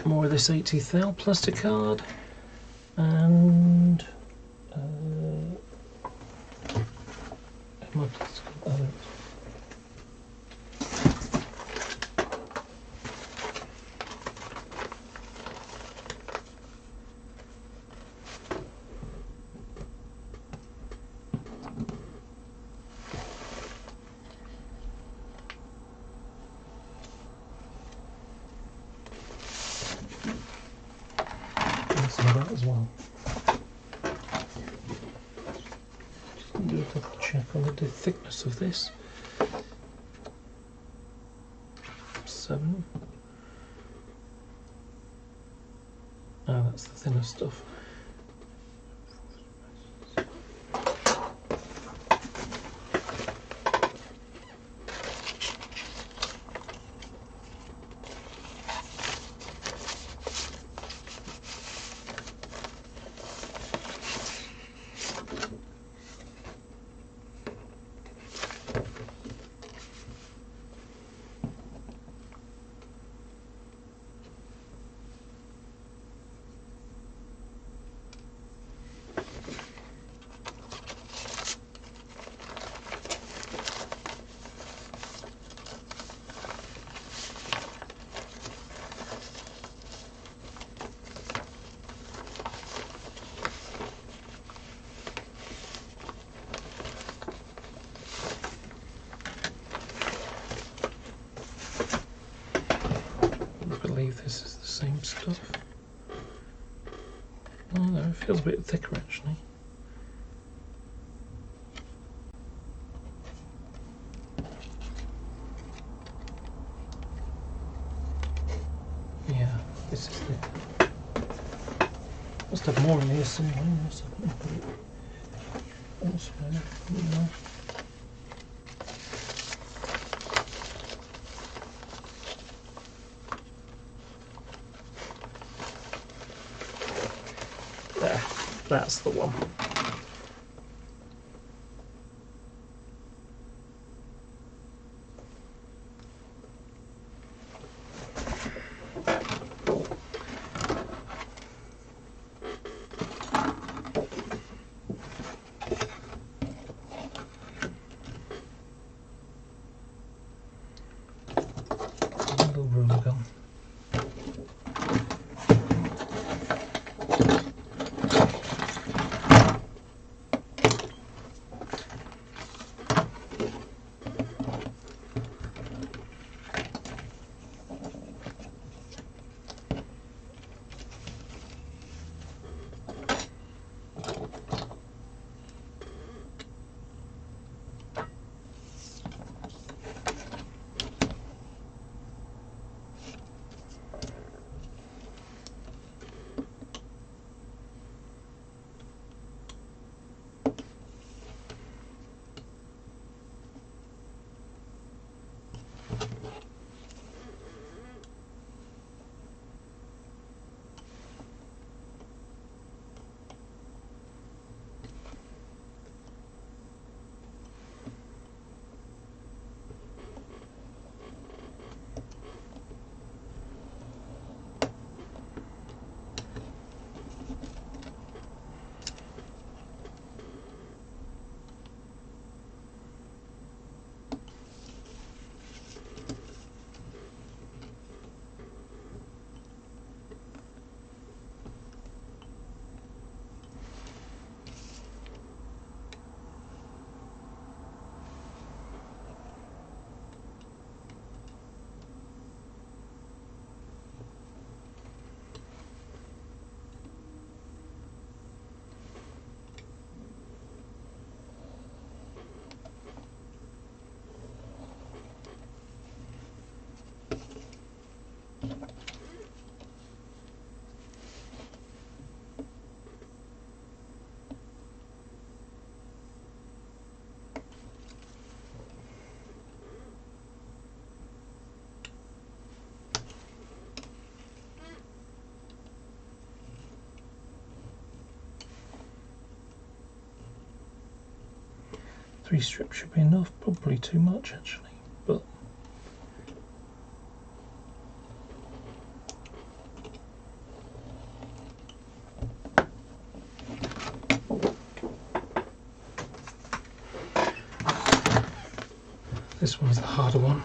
more of this 80 thou plastic card and my plastic card. Some of that as well. Just going to do a double check on the thickness of this. 7. Oh, that's the thinner stuff. Feels a bit thicker actually. Yeah, this is the. Must have more in here somewhere. Elsewhere. Yeah. There, that's the one. Little ruler gun. Three strips should be enough, probably too much actually, but this one's the harder one.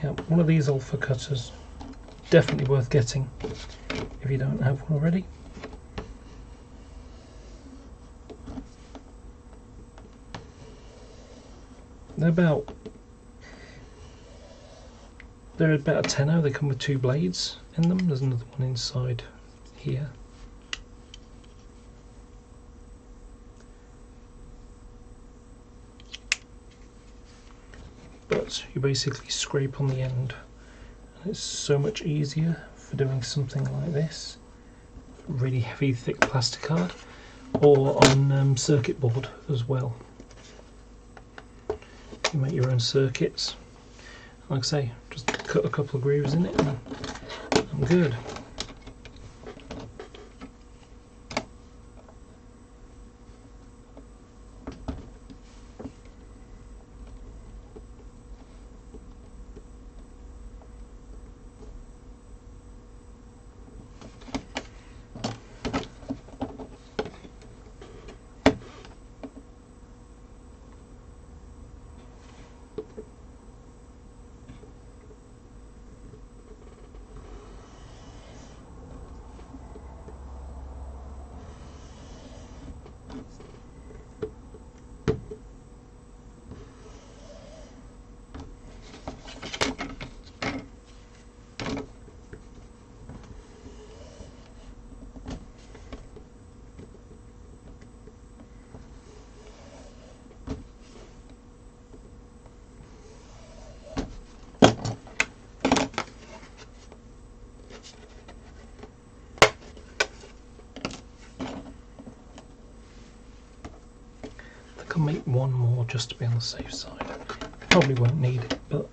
Yeah, one of these alpha cutters, definitely worth getting if you don't have one already. They're about a tenner. They come with two blades in them. There's another one inside here. But you basically scrape on the end, and it's so much easier for doing something like this, really heavy thick plastic card, or on circuit board as well. You make your own circuits. Like I say, just cut a couple of grooves in it and I'm good. I'll make one more just to be on the safe side. Probably won't need it, but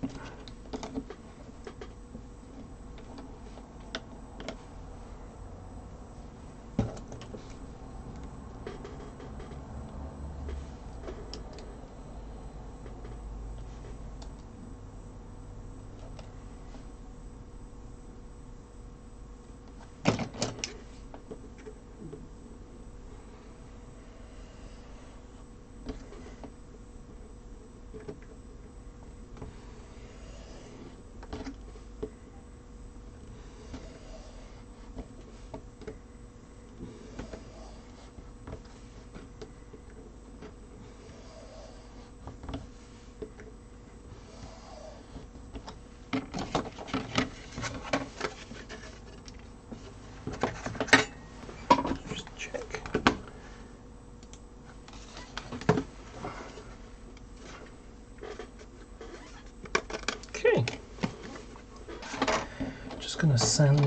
going to sand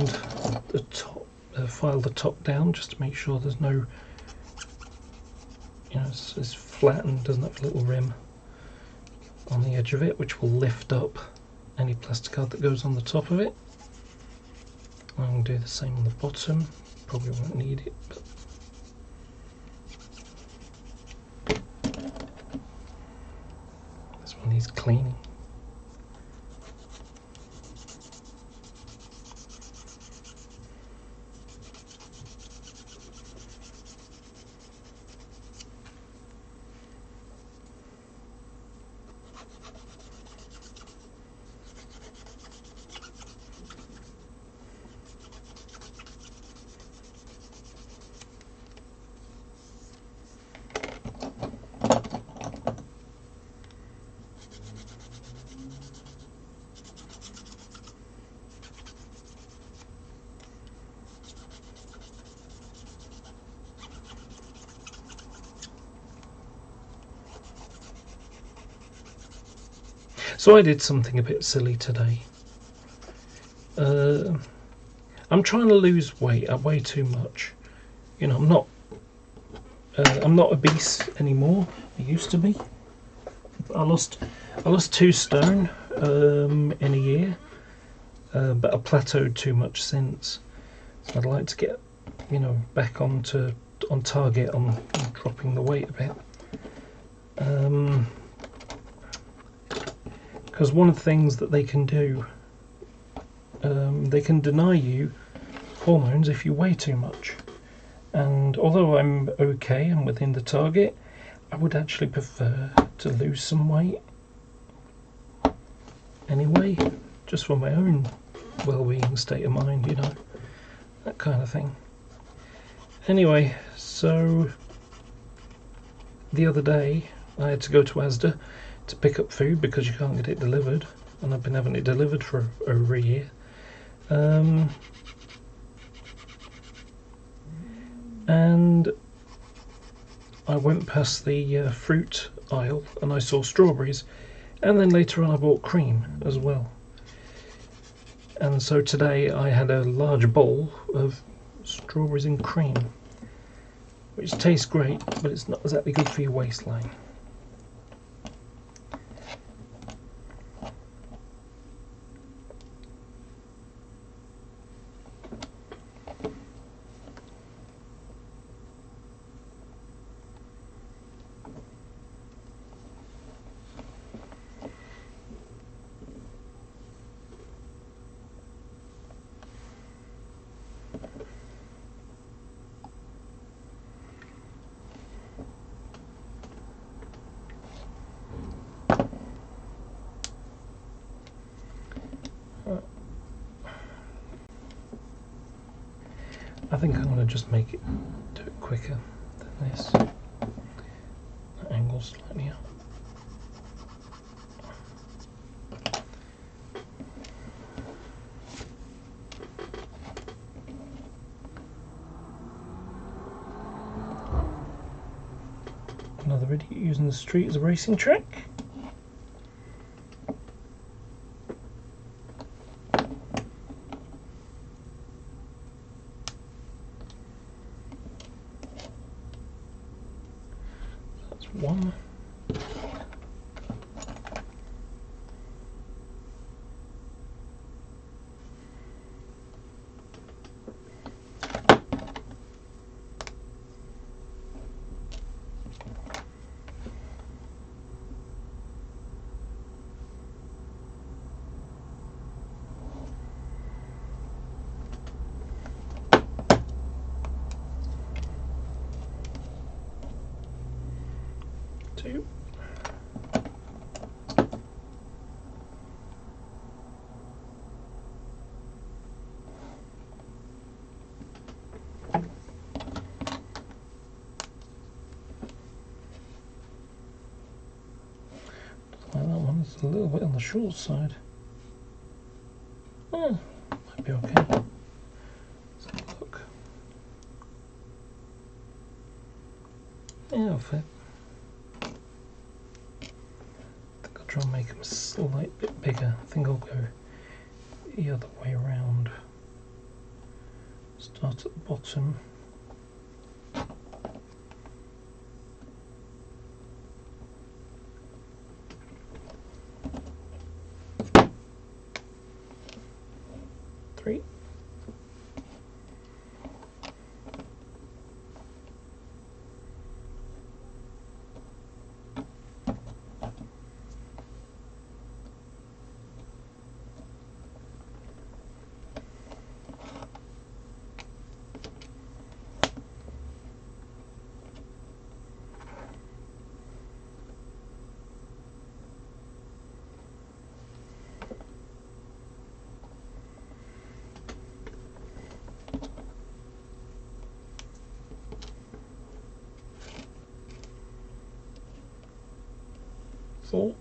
the top, file the top down just to make sure there's no, you know, it's flat and doesn't have a little rim on the edge of it, which will lift up any plastic card that goes on the top of it. I'm going to do the same on the bottom. Probably won't need it, but this one needs cleaning. So I did something a bit silly today. I'm trying to lose weight. I weigh too much. You know, I'm not obese anymore. I used to be. I lost 2 stone in a year, but I plateaued too much since. So I'd like to get, you know, back on target on dropping the weight a bit. Because one of the things that they can do, they can deny you hormones if you weigh too much. And although I'm okay and within the target, I would actually prefer to lose some weight anyway, just for my own well-being, state of mind, you know, that kind of thing. Anyway, so the other day I had to go to Asda to pick up food because you can't get it delivered, and I've been having it delivered for over a year. and I went past the fruit aisle and I saw strawberries, and then later on I bought cream as well. And so today I had a large bowl of strawberries and cream, which tastes great, but it's not exactly good for your waistline. I think I'm going to just do it quicker than this. That angle slightly up. Another idiot using the street as a racing track. That's one. Two. Like that one, it's a little bit on the short side. Oh, might be okay. Let's have a look. Yeah, it'll fit. I think I'll try and make them a slight bit bigger. I think I'll go the other way around. Start at the bottom. Three. Four.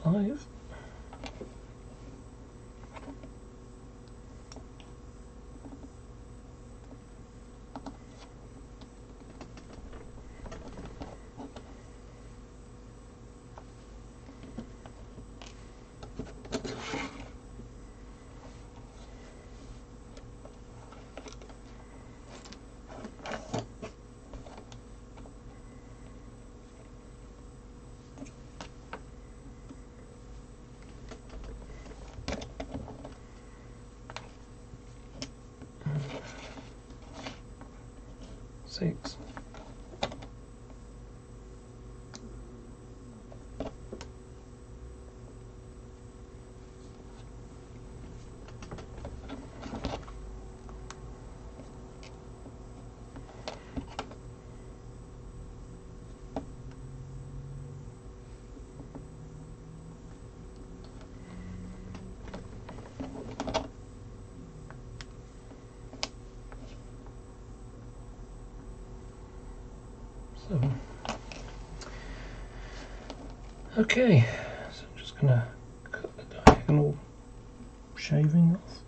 Five. 6. So, okay, so I'm just going to cut the diagonal shaving off.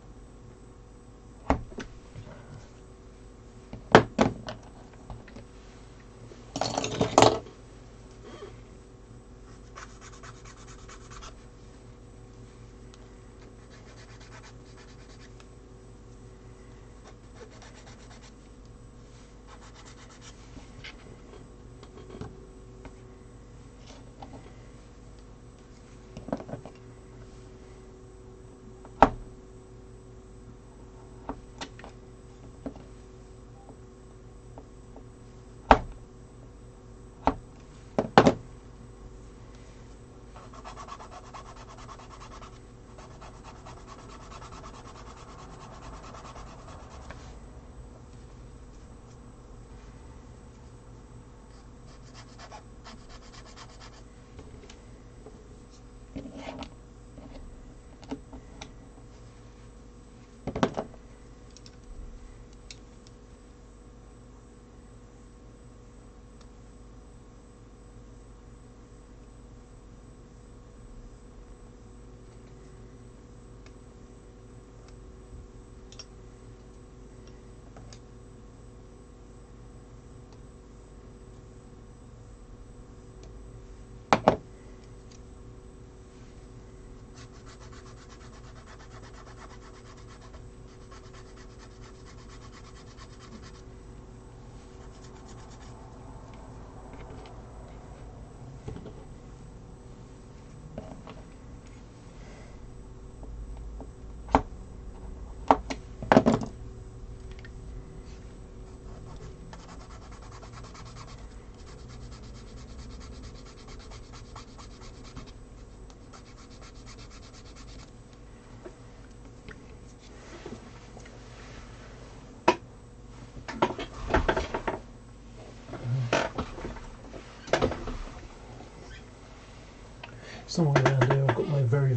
Somewhere around here I've got my very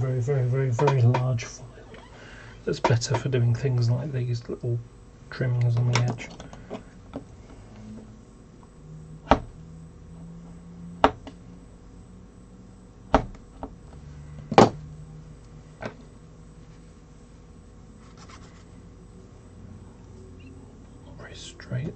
large file that's better for doing things like these little trimmings on the edge. Not very straight.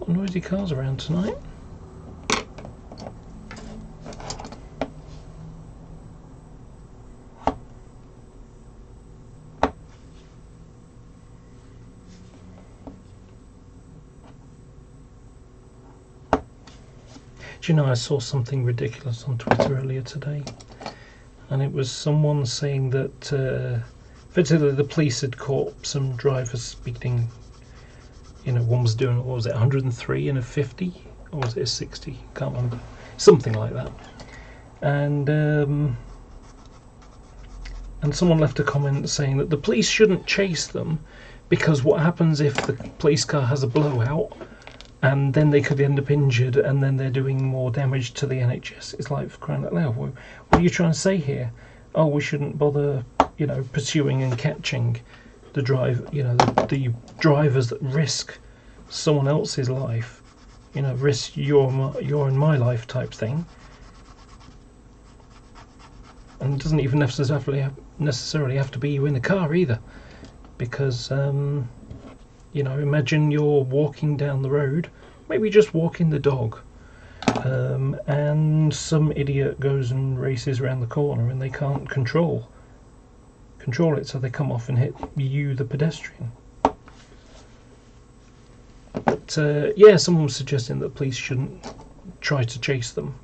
Noisy cars around tonight. Do you know, I saw something ridiculous on Twitter earlier today, and it was someone saying that effectively the police had caught some drivers speeding. You know, one was doing, what was it, 103 in a 50, or was it a 60? Can't remember. Something like that. And someone left a comment saying that the police shouldn't chase them because what happens if the police car has a blowout and then they could end up injured and then they're doing more damage to the NHS? It's like, for crying out loud, what are you trying to say here? Oh, we shouldn't bother, you know, pursuing and catching the the drivers that risk someone else's life, you know, risk your and my life type thing. And it doesn't even necessarily have to be you in a car either, because you know, imagine you're walking down the road, maybe just walking the dog, and some idiot goes and races around the corner and they can't control it, so they come off and hit you, the pedestrian. But yeah, someone was suggesting that police shouldn't try to chase them,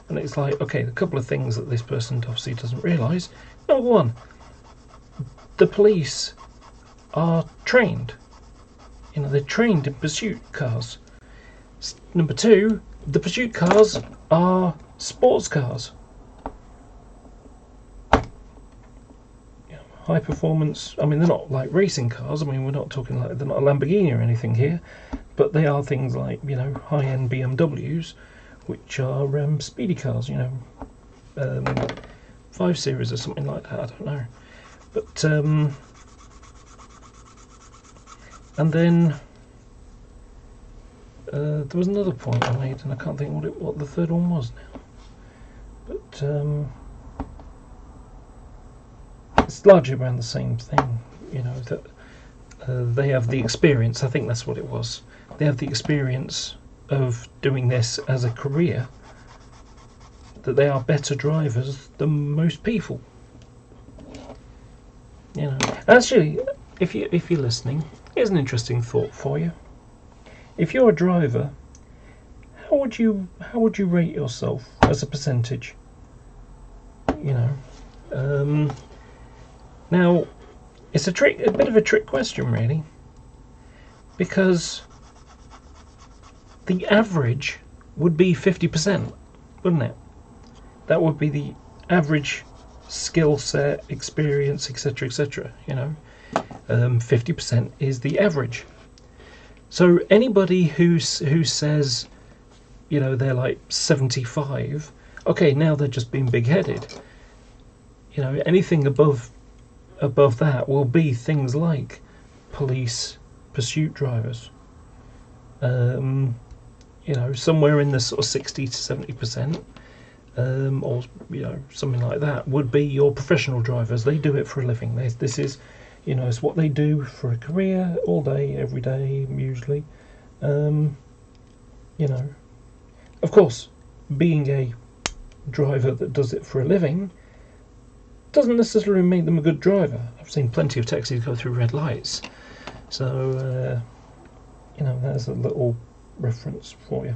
and it's like, okay, a couple of things that this person obviously doesn't realise. Number one, the police are trained. You know, they're trained in pursuit cars. Number two, the pursuit cars are sports cars. High performance, I mean, they're not like racing cars. I mean, we're not talking like, they're not a Lamborghini or anything here, but they are things like, you know, high-end BMWs, which are speedy cars, you know, 5 Series or something like that, I don't know. But and then there was another point I made, and I can't think what the third one was now. But it's largely around the same thing, you know, that they have the experience. I think that's what it was. They have the experience of doing this as a career, that they are better drivers than most people. You know, actually, if you're listening, here's an interesting thought for you. If you're a driver, how would you rate yourself as a percentage? You know, now it's a bit of a trick question, really, because the average would be 50%, wouldn't it? That would be the average skill set, experience, etc., etc. You know, 50% is the average. So anybody who says, you know, they're like 75, okay, now they're just being big-headed. You know, anything above that will be things like police pursuit drivers. You know, somewhere in the sort of 60 to 70%, or you know, something like that, would be your professional drivers. They do it for a living. This is, you know, it's what they do for a career, all day, every day, usually. You know, of course, being a driver that does it for a living doesn't necessarily make them a good driver. I've seen plenty of taxis go through red lights, so you know, there's a little reference for you.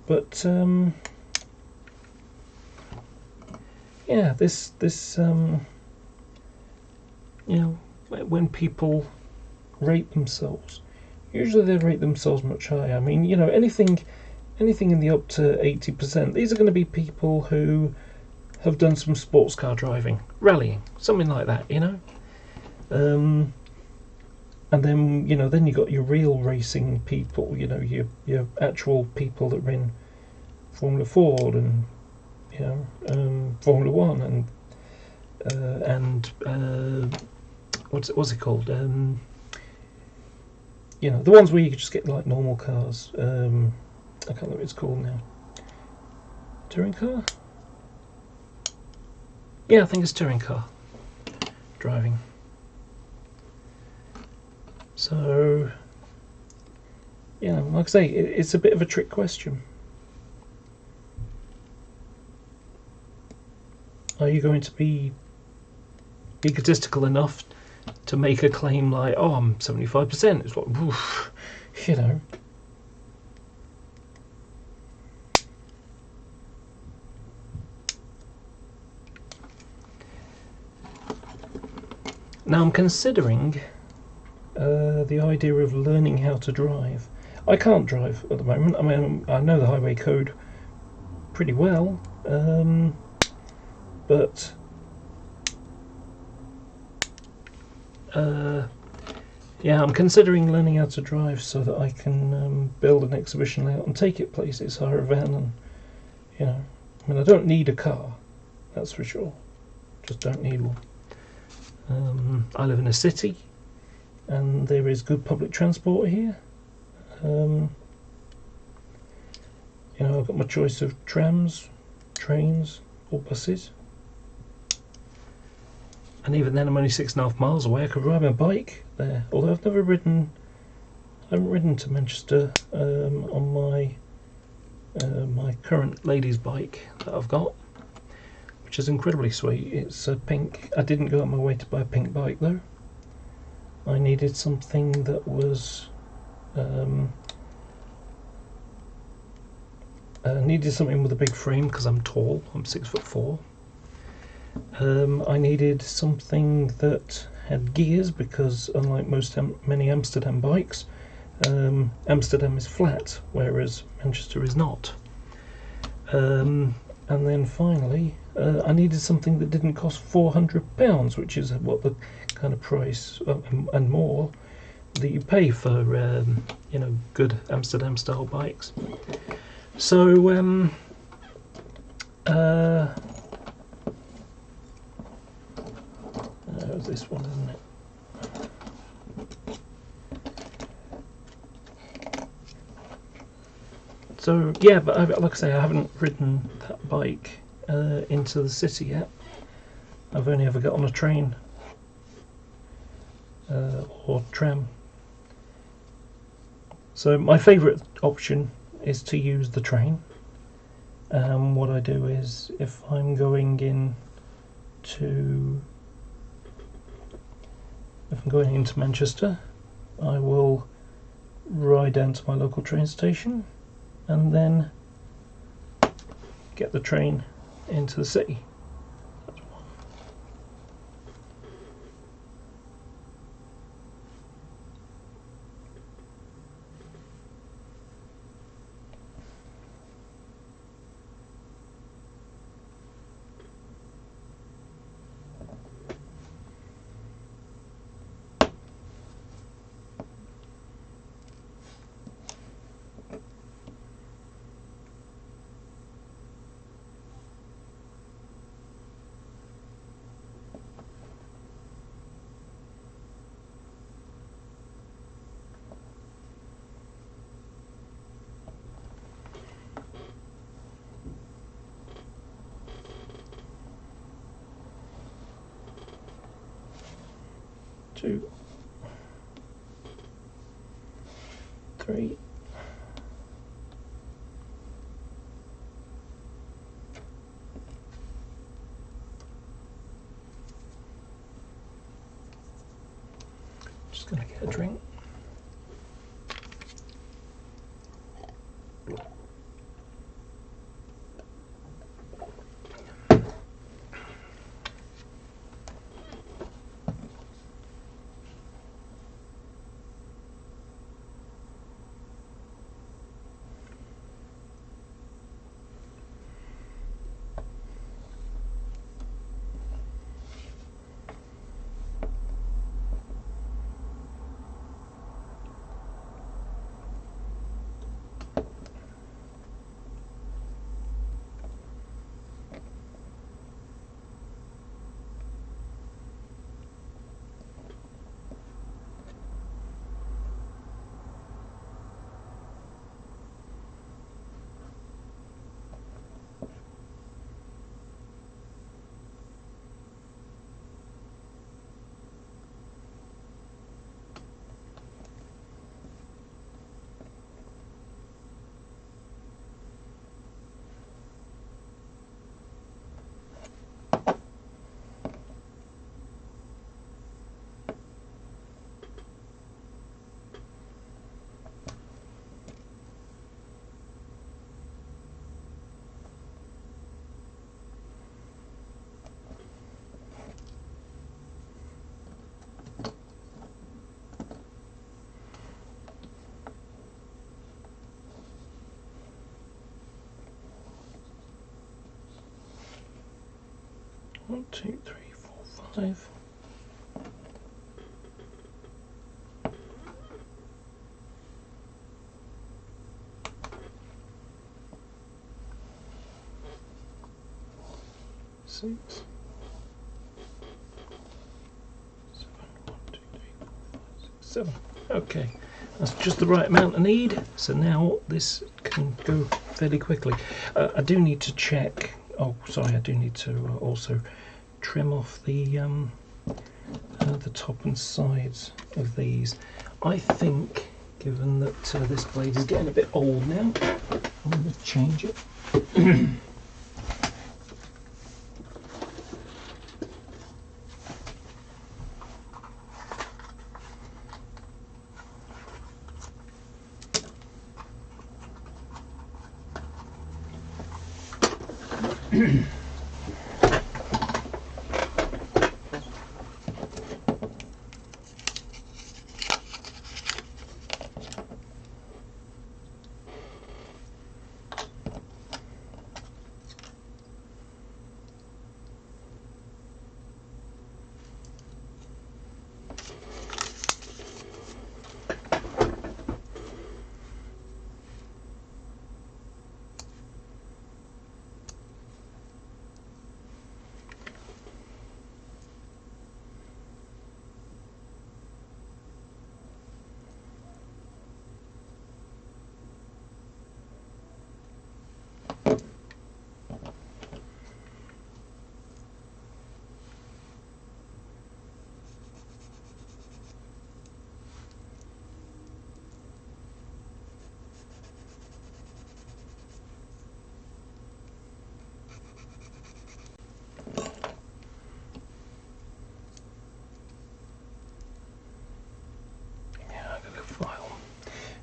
But yeah, this you know, when people rate themselves, usually they rate themselves much higher. I mean, you know, anything in the up to 80%, these are going to be people who have done some sports car driving, rallying, something like that, you know. And then, you know, then you got your real racing people, you know, your actual people that are in Formula Ford and, you know, Formula One and what's it called? You know, the ones where you just get like normal cars. I can't remember what it's called now. Touring car? Yeah, I think it's touring car driving. So, you know, like I say, it's a bit of a trick question. Are you going to be egotistical enough to make a claim like, oh, I'm 75%? It's like, woof, you know. Now I'm considering the idea of learning how to drive. I can't drive at the moment. I mean, I know the highway code pretty well, but yeah, I'm considering learning how to drive so that I can build an exhibition layout and take it places, hire a van, and, you know, I mean, I don't need a car, that's for sure. Just don't need one. I live in a city, and there is good public transport here. You know, I've got my choice of trams, trains, or buses. and even then I'm only 6.5 miles away. I could ride my bike there, although I haven't ridden to Manchester on my my current lady's bike that I've got, which is incredibly sweet. It's a pink. I didn't go out my way to buy a pink bike though. I needed something that was needed something with a big frame because I'm tall. I'm 6'4". I needed something that had gears because, unlike many Amsterdam bikes, Amsterdam is flat, whereas Manchester is not. And then finally, I needed something that didn't cost £400, which is what the kind of price and more that you pay for, you know, good Amsterdam style bikes. So this one, isn't it? So yeah, but like I say, I haven't ridden that bike into the city yet. I've only ever got on a train or tram. So my favourite option is to use the train. What I do is, if I'm going into Manchester, I will ride down to my local train station and then get the train into the city. Two, three, just gonna get a drink. One, two, three, four, 5. Six. 7. 1, 2, 3, 4, 5, 6, 7. Okay, that's just the right amount I need. So now this can go fairly quickly. I do need to check. Oh, sorry, I do need to also trim off the the top and sides of these. I think, given that this blade is getting a bit old now, I'm going to change it.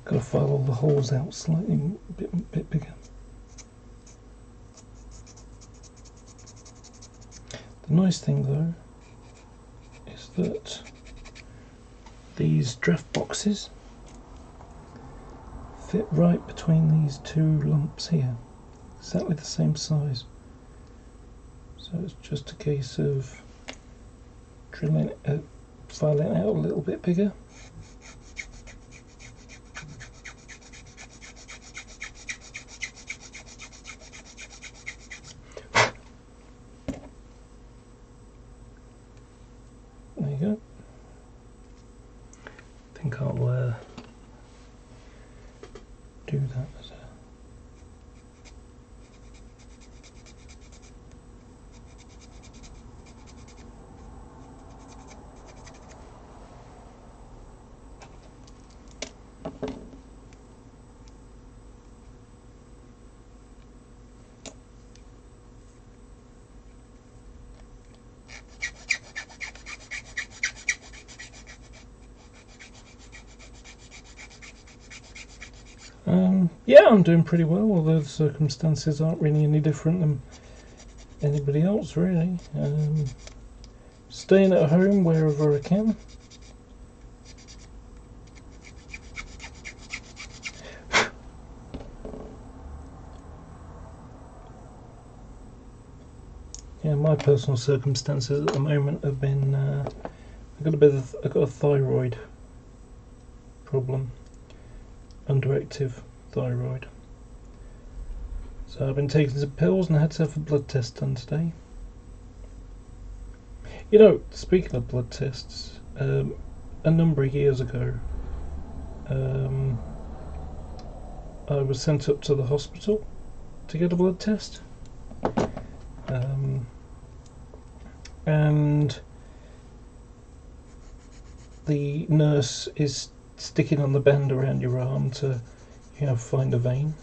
Got to file all the holes out slightly, bit bigger. The nice thing though is that these draft boxes fit right between these two lumps here, exactly the same size. So it's just a case of filing it out a little bit bigger. There you go. I think I'll do that as a yeah, I'm doing pretty well, although the circumstances aren't really any different than anybody else, really. Staying at home wherever I can. Yeah, my personal circumstances at the moment have been I've got a thyroid problem, underactive thyroid. So I've been taking some pills and I had to have a blood test done today. You know, speaking of blood tests, a number of years ago, I was sent up to the hospital to get a blood test. And the nurse is sticking on the band around your arm to, find a vein.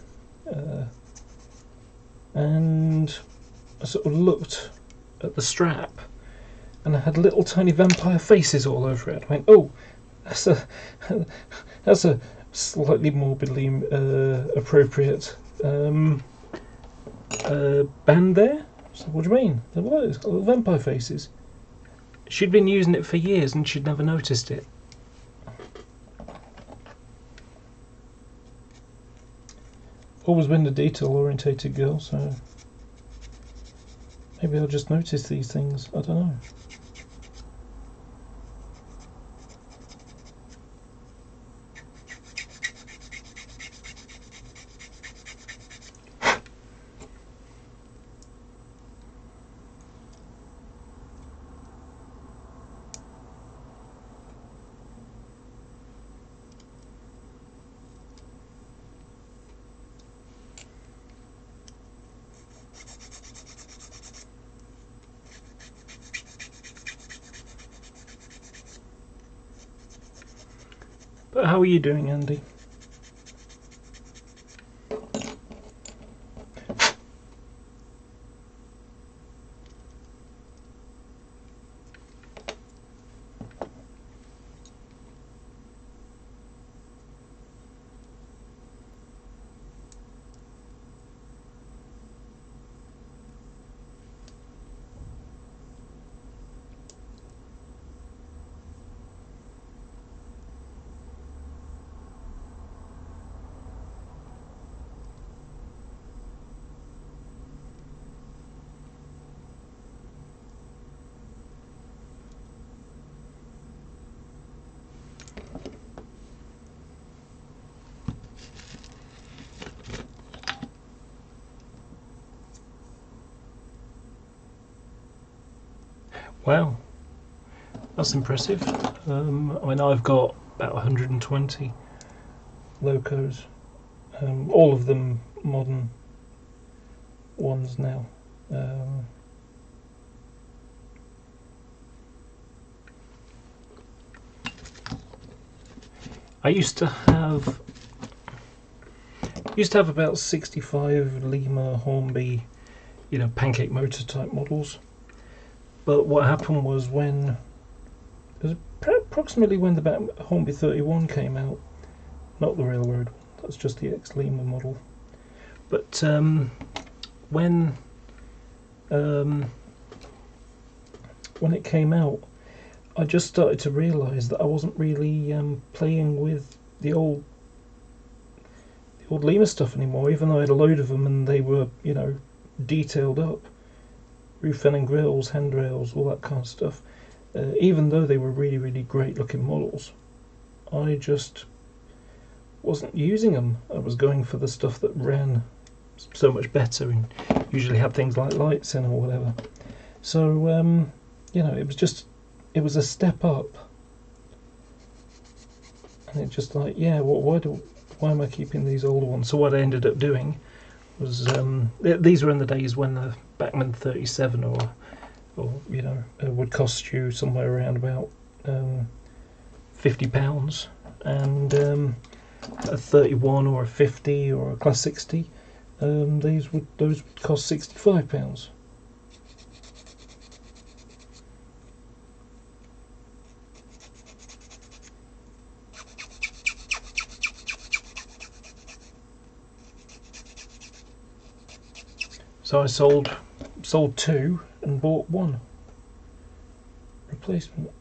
And I sort of looked at the strap, and I had little tiny vampire faces all over it. I went, "Oh, that's a slightly morbidly appropriate band there." So what do you mean? Well, it's got little vampire faces. She'd been using it for years and she'd never noticed it. Always been a detail-orientated girl, so maybe I'll just notice these things. I don't know. But how are you doing, Andy? Wow, that's impressive. I mean, I've got about 120 locos, all of them modern ones now. I used to have about 65 Lima Hornby, pancake motor type models. But what happened was when it was approximately when the Hornby 31 came out, not the railroad one, that's just the ex Lima model. But when it came out, I just started to realise that I wasn't really playing with the old Lima stuff anymore, even though I had a load of them and they were, detailed up. Roof and grills, handrails, all that kind of stuff. Even though they were really, really great looking models, I just wasn't using them. I was going for the stuff that ran so much better and usually had things like lights in or whatever. So, it was a step up. And it just like, yeah, why am I keeping these older ones? So what I ended up doing was, these were in the days when the Bachmann 37 or would cost you somewhere around about £50, and a 31 or a 50 or a class 60, those would cost £65. So I sold two and bought one replacement.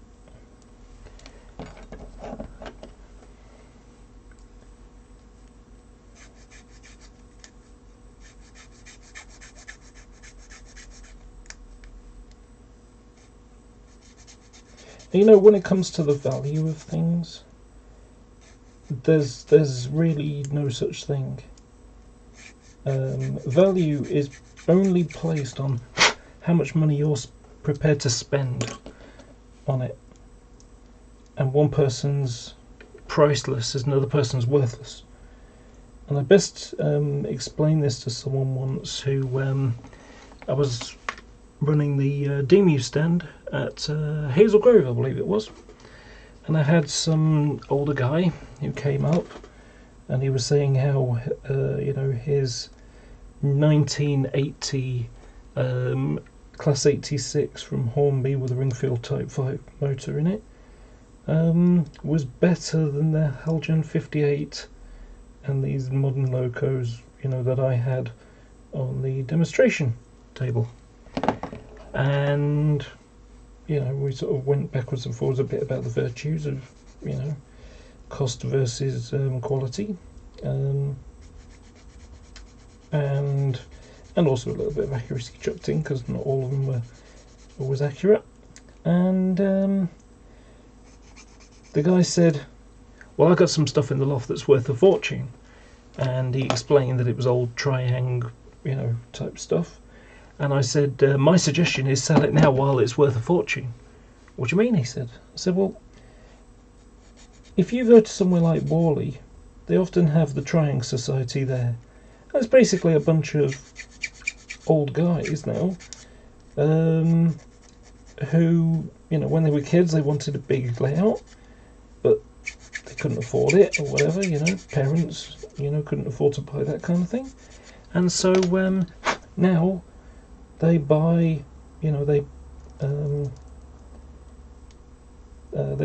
When it comes to the value of things, there's really no such thing. Value is only placed on how much money you're prepared to spend on it, and one person's priceless is another person's worthless. And I best explained this to someone once who I was running the Demu stand at Hazel Grove, I believe it was, and I had some older guy who came up and he was saying how his 1980 Class 86 from Hornby with a Ringfield Type 5 motor in it was better than the Haljan 58 and these modern locos, that I had on the demonstration table. And we sort of went backwards and forwards a bit about the virtues of cost versus quality, and also a little bit of accuracy chucked in, because not all of them were always accurate. And the guy said, well, I got some stuff in the loft that's worth a fortune, and he explained that it was old Triang type stuff. And I said, my suggestion is sell it now while it's worth a fortune. What do you mean? He said. I said, well, if you go to somewhere like Worley, they often have the Triang Society there. That's basically a bunch of old guys now who, when they were kids, they wanted a big layout, but they couldn't afford it or whatever, parents, couldn't afford to buy that kind of thing. And so now they buy, they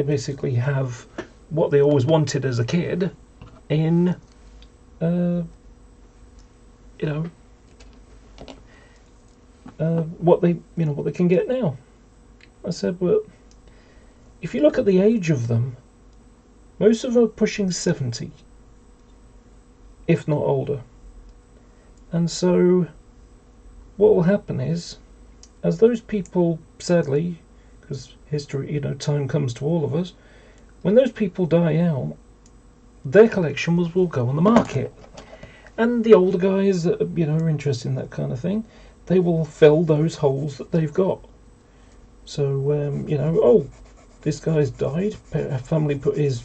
basically have what they always wanted as a kid in, what they can get now. I said, well, if you look at the age of them, most of them are pushing 70, if not older. And so what will happen is, as those people, sadly, because history, time comes to all of us, when those people die out, their collections will go on the market. And the older guys that are interested in that kind of thing, they will fill those holes that they've got. So, this guy's died. Family put his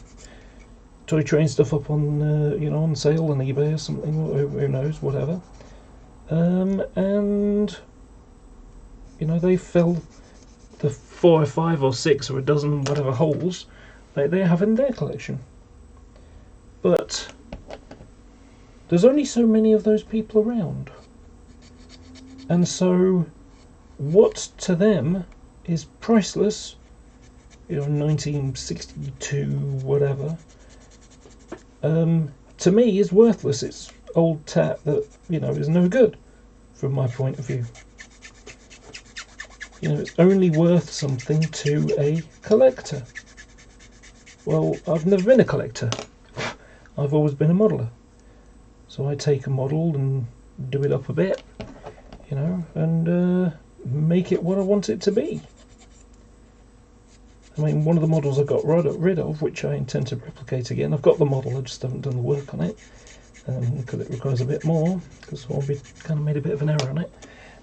toy train stuff up on, on sale on eBay or something. Who knows, whatever. And they fill the 4 or 5 or 6 or a dozen whatever holes that they have in their collection. But there's only so many of those people around. And so what to them is priceless, 1962 whatever, to me is worthless. It's old tat that is no good from my point of view. It's only worth something to a collector. Well, I've never been a collector. I've always been a modeler. So I take a model and do it up a bit, and make it what I want it to be. I mean, one of the models I got rid of, which I intend to replicate again. I've got the model, I just haven't done the work on it, because it requires a bit more, because I'll be kind of made a bit of an error on it.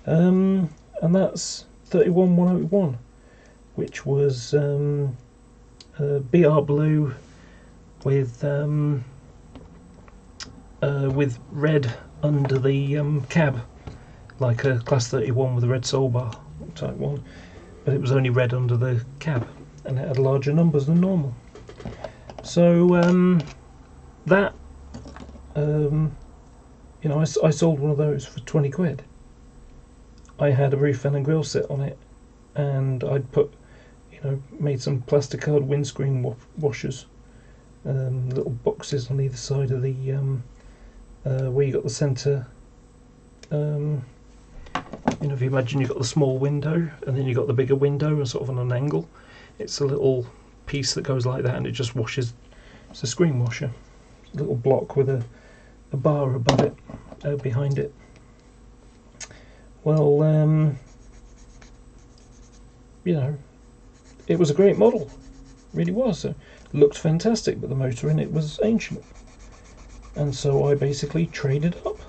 And that's 31101, which was BR blue with red under the cab, like a Class 31 with a red soul bar type one, but it was only red under the cab, and it had larger numbers than normal. So that I sold one of those for 20 quid. I had a roof and grill set on it, and I'd put, made some plastic card windscreen washers, little boxes on either side of the where you got the centre. If you imagine you've got the small window and then you've got the bigger window, sort of on an angle. It's a little piece that goes like that, and it just washes. It's a screen washer, a little block with a bar above it, behind it. Well, it was a great model, really was. It looked fantastic, but the motor in it was ancient, and so I basically traded up.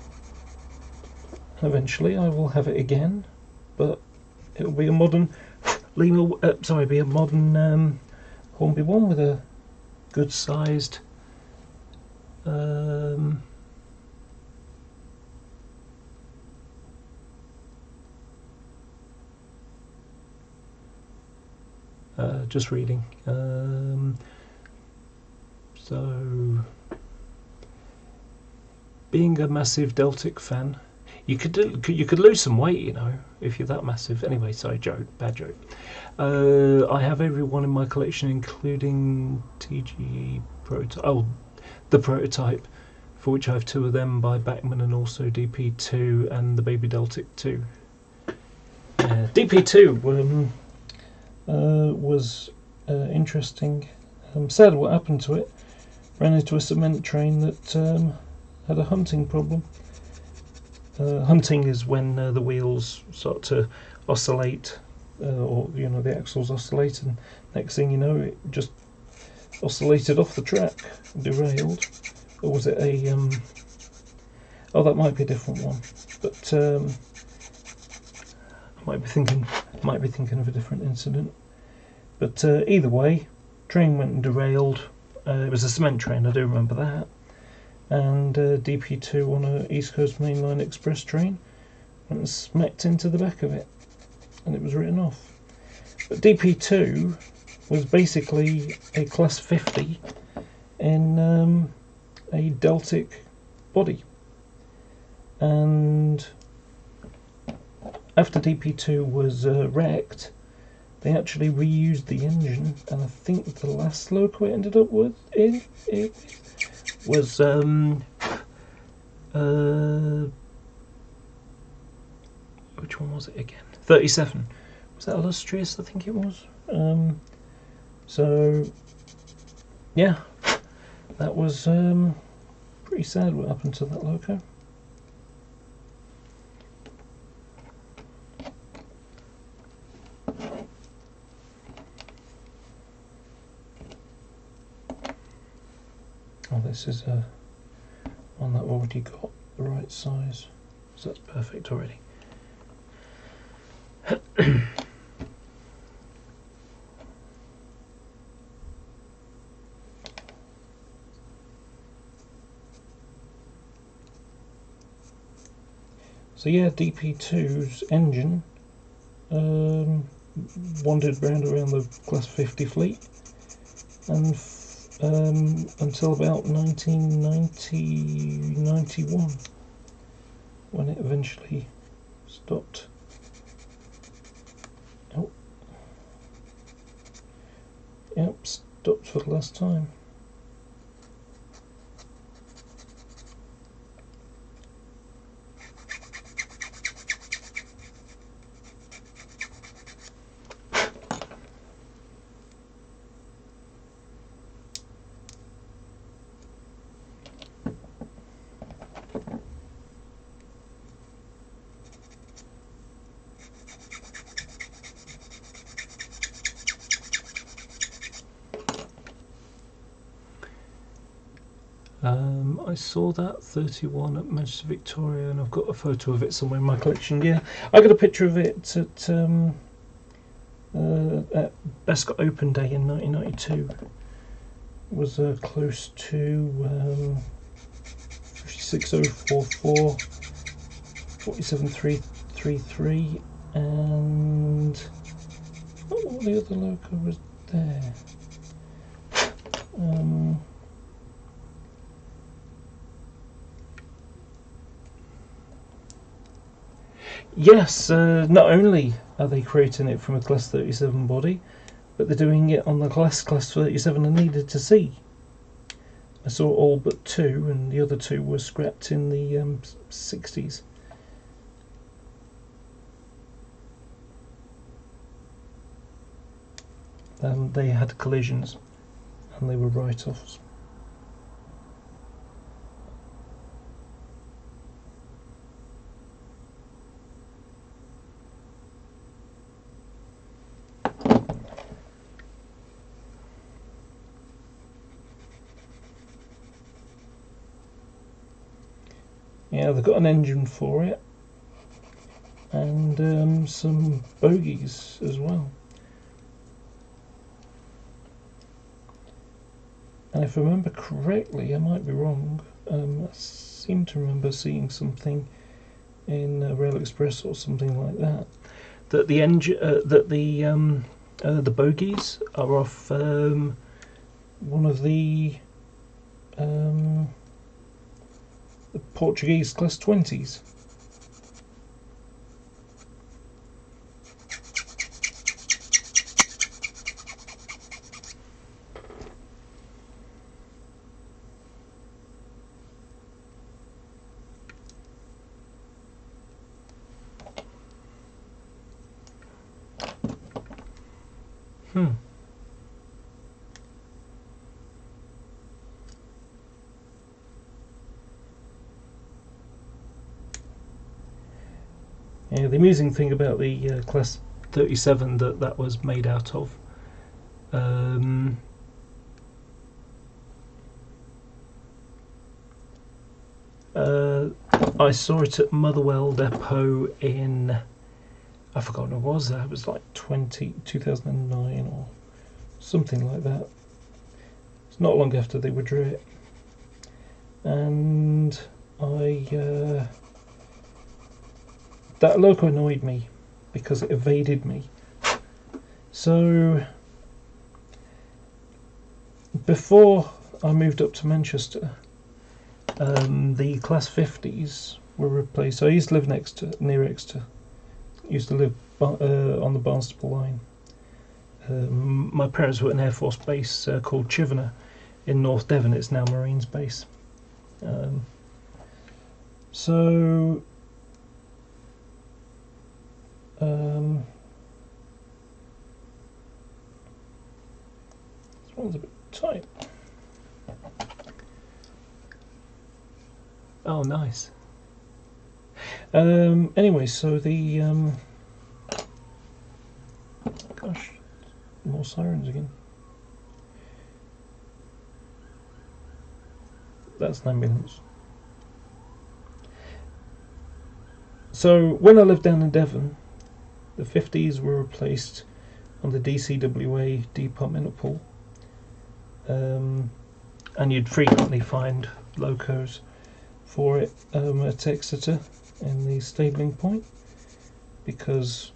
Eventually, I will have it again, but it will be a modern be a modern Hornby one with a good-sized just reading. So, being a massive Deltic fan, you could lose some weight, if you're that massive. Anyway, sorry, bad joke. I have everyone in my collection, including TGE prototype. Oh, the prototype, for which I have 2 of them by Bachmann, and also DP2 and the Baby Deltic 2. DP2 was interesting. Sad what happened to it. Ran into a cement train that had a hunting problem. Hunting is when the wheels start to oscillate, or the axles oscillate, and next thing you know, it just oscillated off the track, derailed. Or was it a? Oh, that might be a different one, but I might be thinking of a different incident. But either way, train went and derailed. It was a cement train, I do remember that. And DP2 on a East Coast Mainline Express train went and smacked into the back of it, and it was written off. But DP2 was basically a Class 50 in a Deltic body. And after DP2 was wrecked, they actually reused the engine, and I think the last loco it ended up with it was which one was it again? 37. Was that Illustrious? I think it was. So yeah, that was pretty sad what happened to that loco. Oh, this is one that already got the right size, so that's perfect already. So yeah, DP2's engine wandered around the Class 50 fleet, and until about 1990-91, when it eventually stopped. Oh, yep, stopped for the last time. I saw that 31 at Manchester Victoria, and I've got a photo of it somewhere in my collection. Yeah, I got a picture of it at Bescott Open Day in 1992. It was close to 56044, 47333, and what the other loco was there? Yes, not only are they creating it from a Class 37 body, but they're doing it on the Class 37 I needed to see. I saw all but two, and the other two were scrapped in the 60s. They had collisions, and they were write-offs. Yeah, they've got an engine for it, and some bogies as well. And if I remember correctly, I might be wrong, I seem to remember seeing something in Rail Express or something like that, that the engine, the bogies are off one of the Portuguese Class 20s. Yeah, the amusing thing about the Class 37 that was made out of, I saw it at Motherwell Depot in, I've forgotten what it was, it was like 2009 or something like that. It's not long after they withdrew it, and that loco annoyed me because it evaded me. So before I moved up to Manchester, the Class 50s were replaced. I used to live near Exeter. Used to live on the Barnstaple line. My parents were at an Air Force base called Chivener in North Devon. It's now Marines base. So this one's a bit tight. Oh, nice. Anyway, so the gosh, more sirens again. That's an ambulance. So when I lived down in Devon, the 50s were replaced on the DCWA departmental pool, and you'd frequently find locos for it at Exeter in the stabling point, because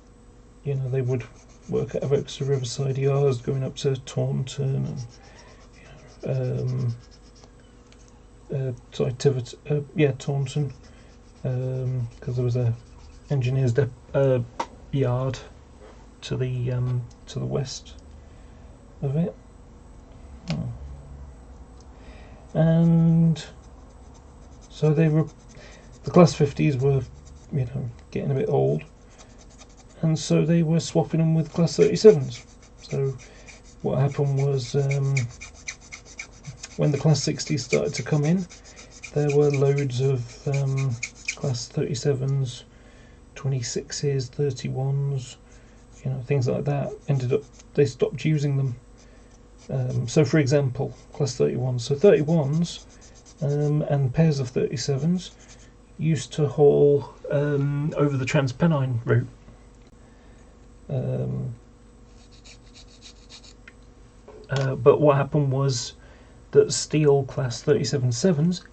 you know they would work out of Exeter Riverside Yards going up to Taunton and Taunton, because there was a engineers yard to the west of it, and so the Class 50s were, you know, getting a bit old, and so they were swapping them with Class 37s. So what happened was, when the Class 60s started to come in, there were loads of Class 37s, 26s, 31s, you know, things like that. They stopped using them. So for example, Class 31s. So 31s and pairs of 37s used to haul over the Transpennine route. But what happened was that steel Class 37-7s,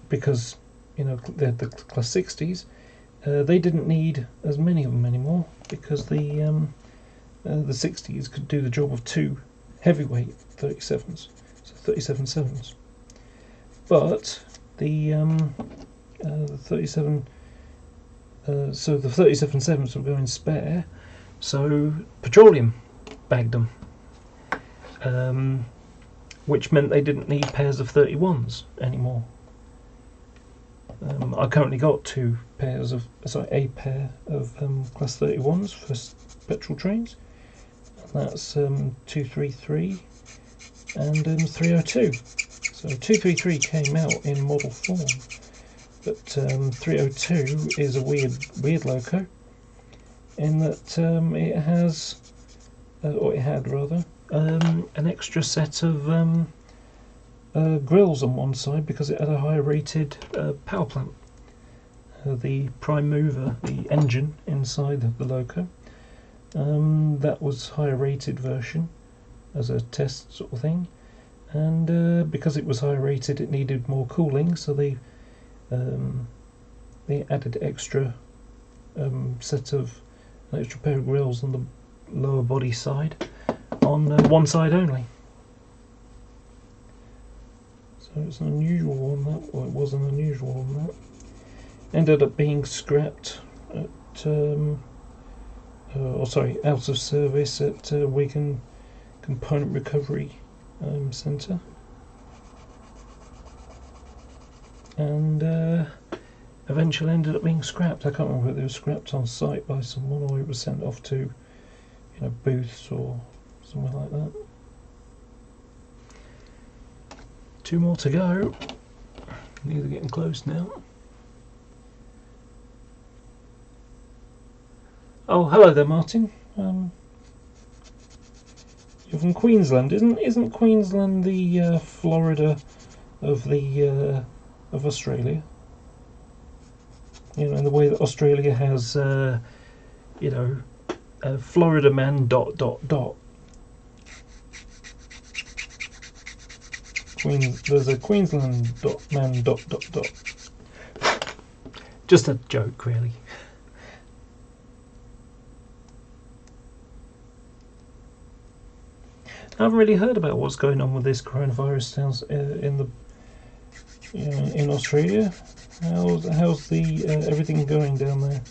because you know they're the Class 60s, they didn't need as many of them anymore, because the 60s could do the job of two heavyweight 37s, so 37-7s. But the 37, so the 37-7s were going spare, so petroleum bagged them, which meant they didn't need pairs of 31s anymore. I currently got a pair of Class 31s for petrol trains, and that's 233 and 302. So 233 came out in model form, but 302 is a weird loco, in that it has, or it had rather, an extra set of grills on one side, because it had a higher rated power plant. The prime mover, the engine inside of the loco, that was higher rated version as a test sort of thing, and because it was higher rated it needed more cooling, so they added an extra pair of grills on the lower body side, on one side only. So it's an unusual one, that, or it was an unusual one, that ended up being scrapped at out of service at Wigan Component Recovery Centre, and eventually ended up being scrapped. I can't remember whether it was scrapped on site by someone or it was sent off to, you know, booths or somewhere like that. Two more to go. These are getting close now. Oh, hello there, Martin. You're from Queensland, isn't Queensland the Florida of Australia? You know, in the way that Australia has, you know, Florida man ... There's a Queensland man ... Just a joke, really. I haven't really heard about what's going on with this coronavirus in the in Australia. How's the everything going down there?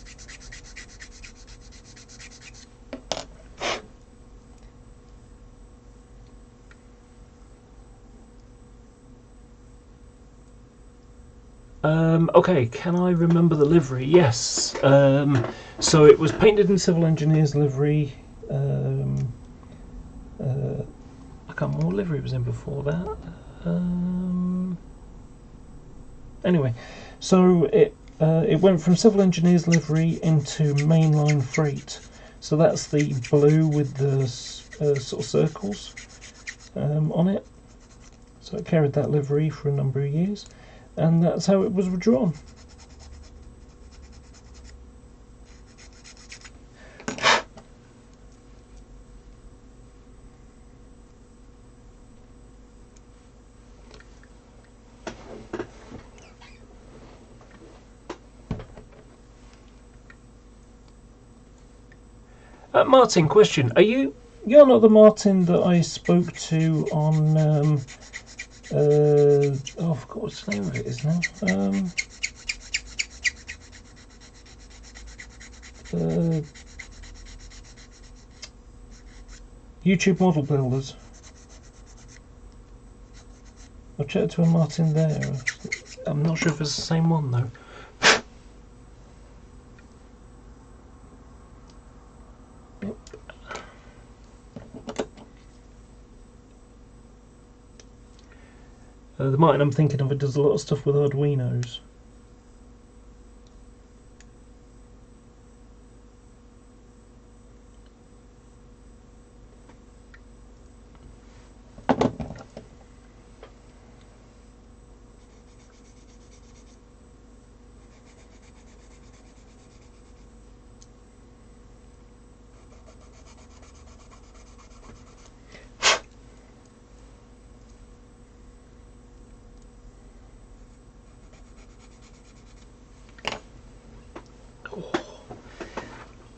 Okay, can I remember the livery? Yes. So it was painted in civil engineer's livery. I can't remember what livery it was in before that. Anyway, so it went from civil engineer's livery into mainline freight. So that's the blue with the sort of circles on it. So it carried that livery for a number of years, and that's how it was withdrawn. Martin, question: You're not the Martin that I spoke to on? I forgot what the name of it is now. YouTube Model Builders. I chatted to a Martin there. I'm not sure if it's the same one though. The Martin I'm thinking of, it does a lot of stuff with Arduinos.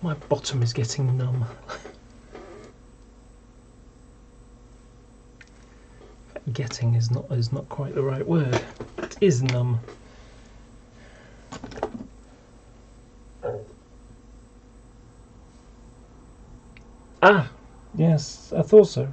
My bottom is getting numb. Getting is not quite the right word. It is numb. Ah, yes, I thought so.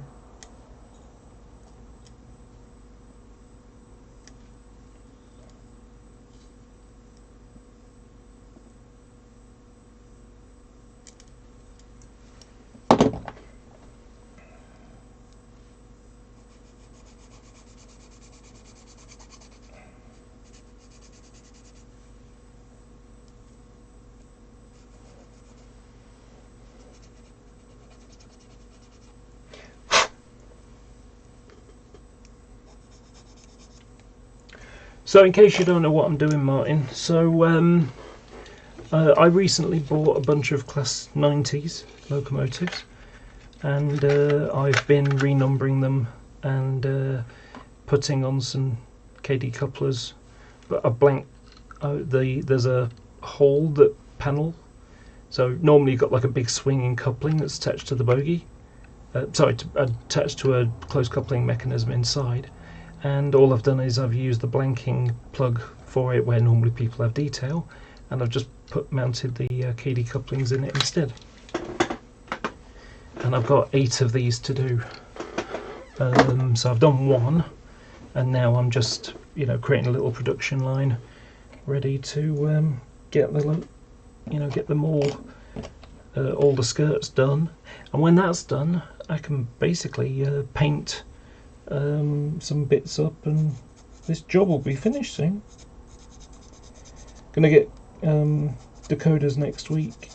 So in case you don't know what I'm doing, Martin, so I recently bought a bunch of Class 90s locomotives, and I've been renumbering them and putting on some KD couplers, but a blank, there's a hole that panel, so normally you've got like a big swinging coupling that's attached to the bogie, attached to a close coupling mechanism inside. And all I've done is I've used the blanking plug for it where normally people have detail, and I've just mounted the KD couplings in it instead. And I've got 8 of these to do. So I've done one, and now I'm just creating a little production line, ready to get them all the skirts done. And when that's done, I can basically paint some bits up, and this job will be finished soon. Gonna get decoders next week.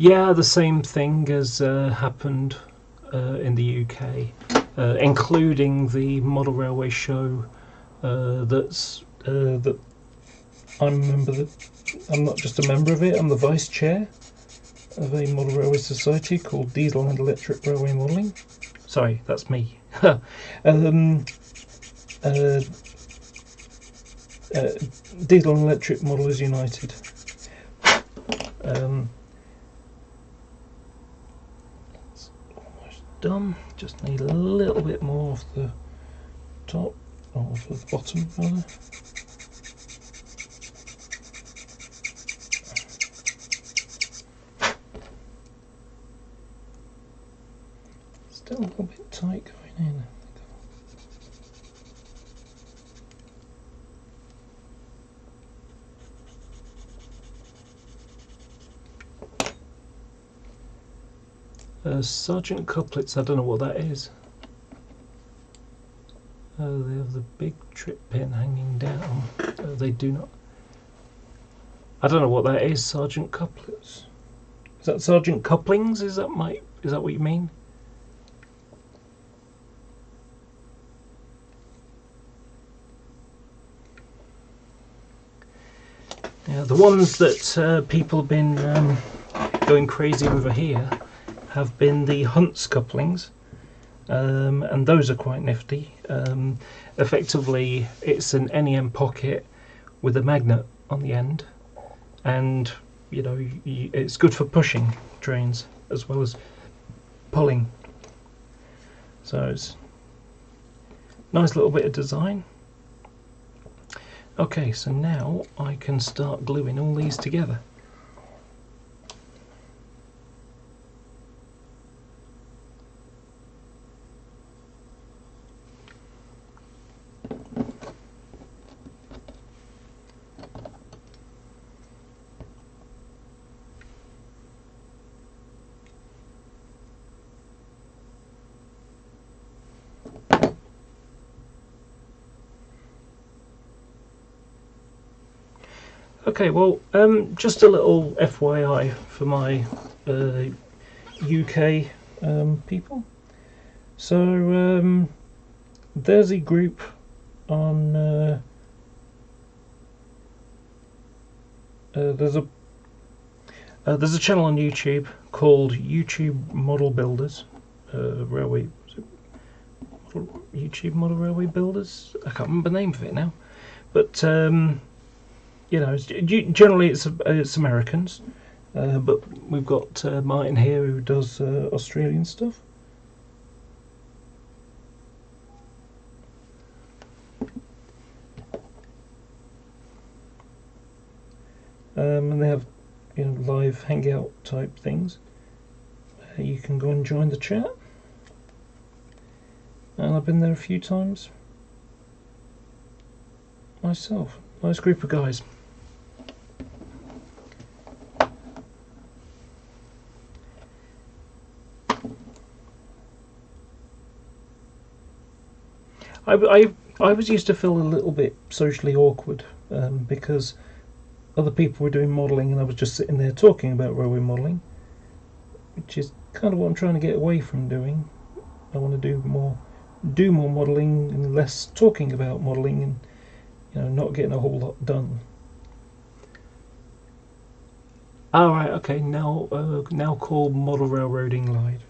Yeah, the same thing has happened in the UK, including the model railway show. That I'm a member. I'm not just a member of it. I'm the vice chair of a model railway society called Diesel and Electric Railway Modelling. Sorry, that's me. um, uh, Diesel and Electric Modelers United. It's almost done. Just need a little bit more off the top, or off the bottom, rather. Still a little bit tight going in. Sergeant couplets, I don't know what that is. They have the big trip pin hanging down. They do not. I don't know what that is. Sergeant couplets. Is that sergeant couplings? Is that what you mean? Yeah, the ones that people have been going crazy over here have been the Hunts couplings, and those are quite nifty. Effectively, it's an NEM pocket with a magnet on the end, and you know it's good for pushing trains as well as pulling. So it's a nice little bit of design. Okay, so now I can start gluing all these together. Okay, well, just a little FYI for my UK people. So there's a group on there's a channel on YouTube called YouTube Model Builders, YouTube Model Railway Builders. I can't remember the name of it now, but you know, generally it's Americans, but we've got Martin here who does Australian stuff. And they have, you know, live hangout type things. You can go and join the chat, and I've been there a few times myself. Nice group of guys. I was used to feel a little bit socially awkward because other people were doing modelling and I was just sitting there talking about railway modelling, which is kind of what I'm trying to get away from doing. I want to do more modelling and less talking about modelling, and you know, not getting a whole lot done. Alright, okay, now called Model Railroading Live.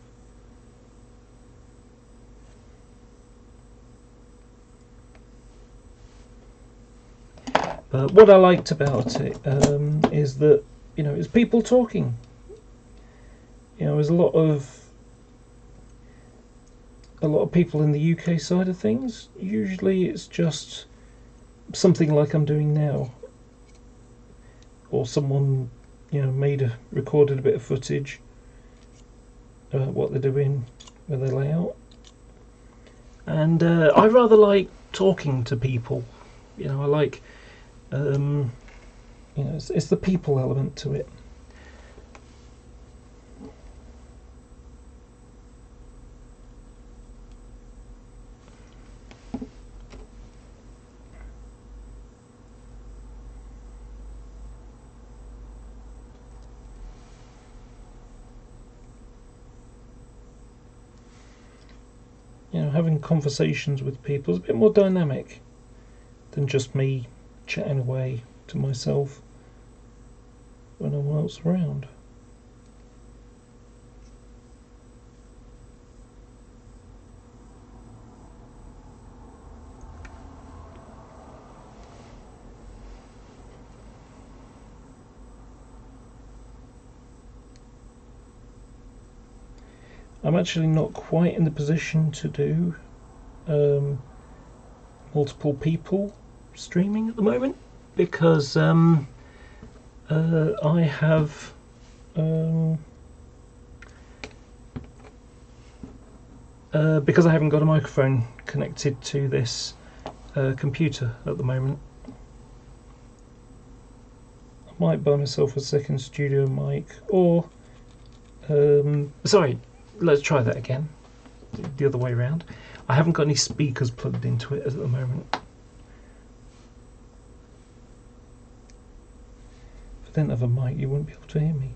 But what I liked about it is that, you know, it's people talking. You know, there's a lot of people in the UK side of things. Usually it's just something like I'm doing now, or someone, you know, recorded a bit of footage about what they're doing with their layout. And I rather like talking to people. You know, I like you know, it's the people element to it. you know, having conversations with people is a bit more dynamic than just me chatting away to myself when no one else around. I'm actually not quite in the position to do multiple people streaming at the moment because I have because I haven't got a microphone connected to this computer at the moment. I might buy myself a second studio mic, or sorry, let's try that again, the other way around. I haven't got any speakers plugged into it at the moment. If I didn't have a mic, you wouldn't be able to hear me.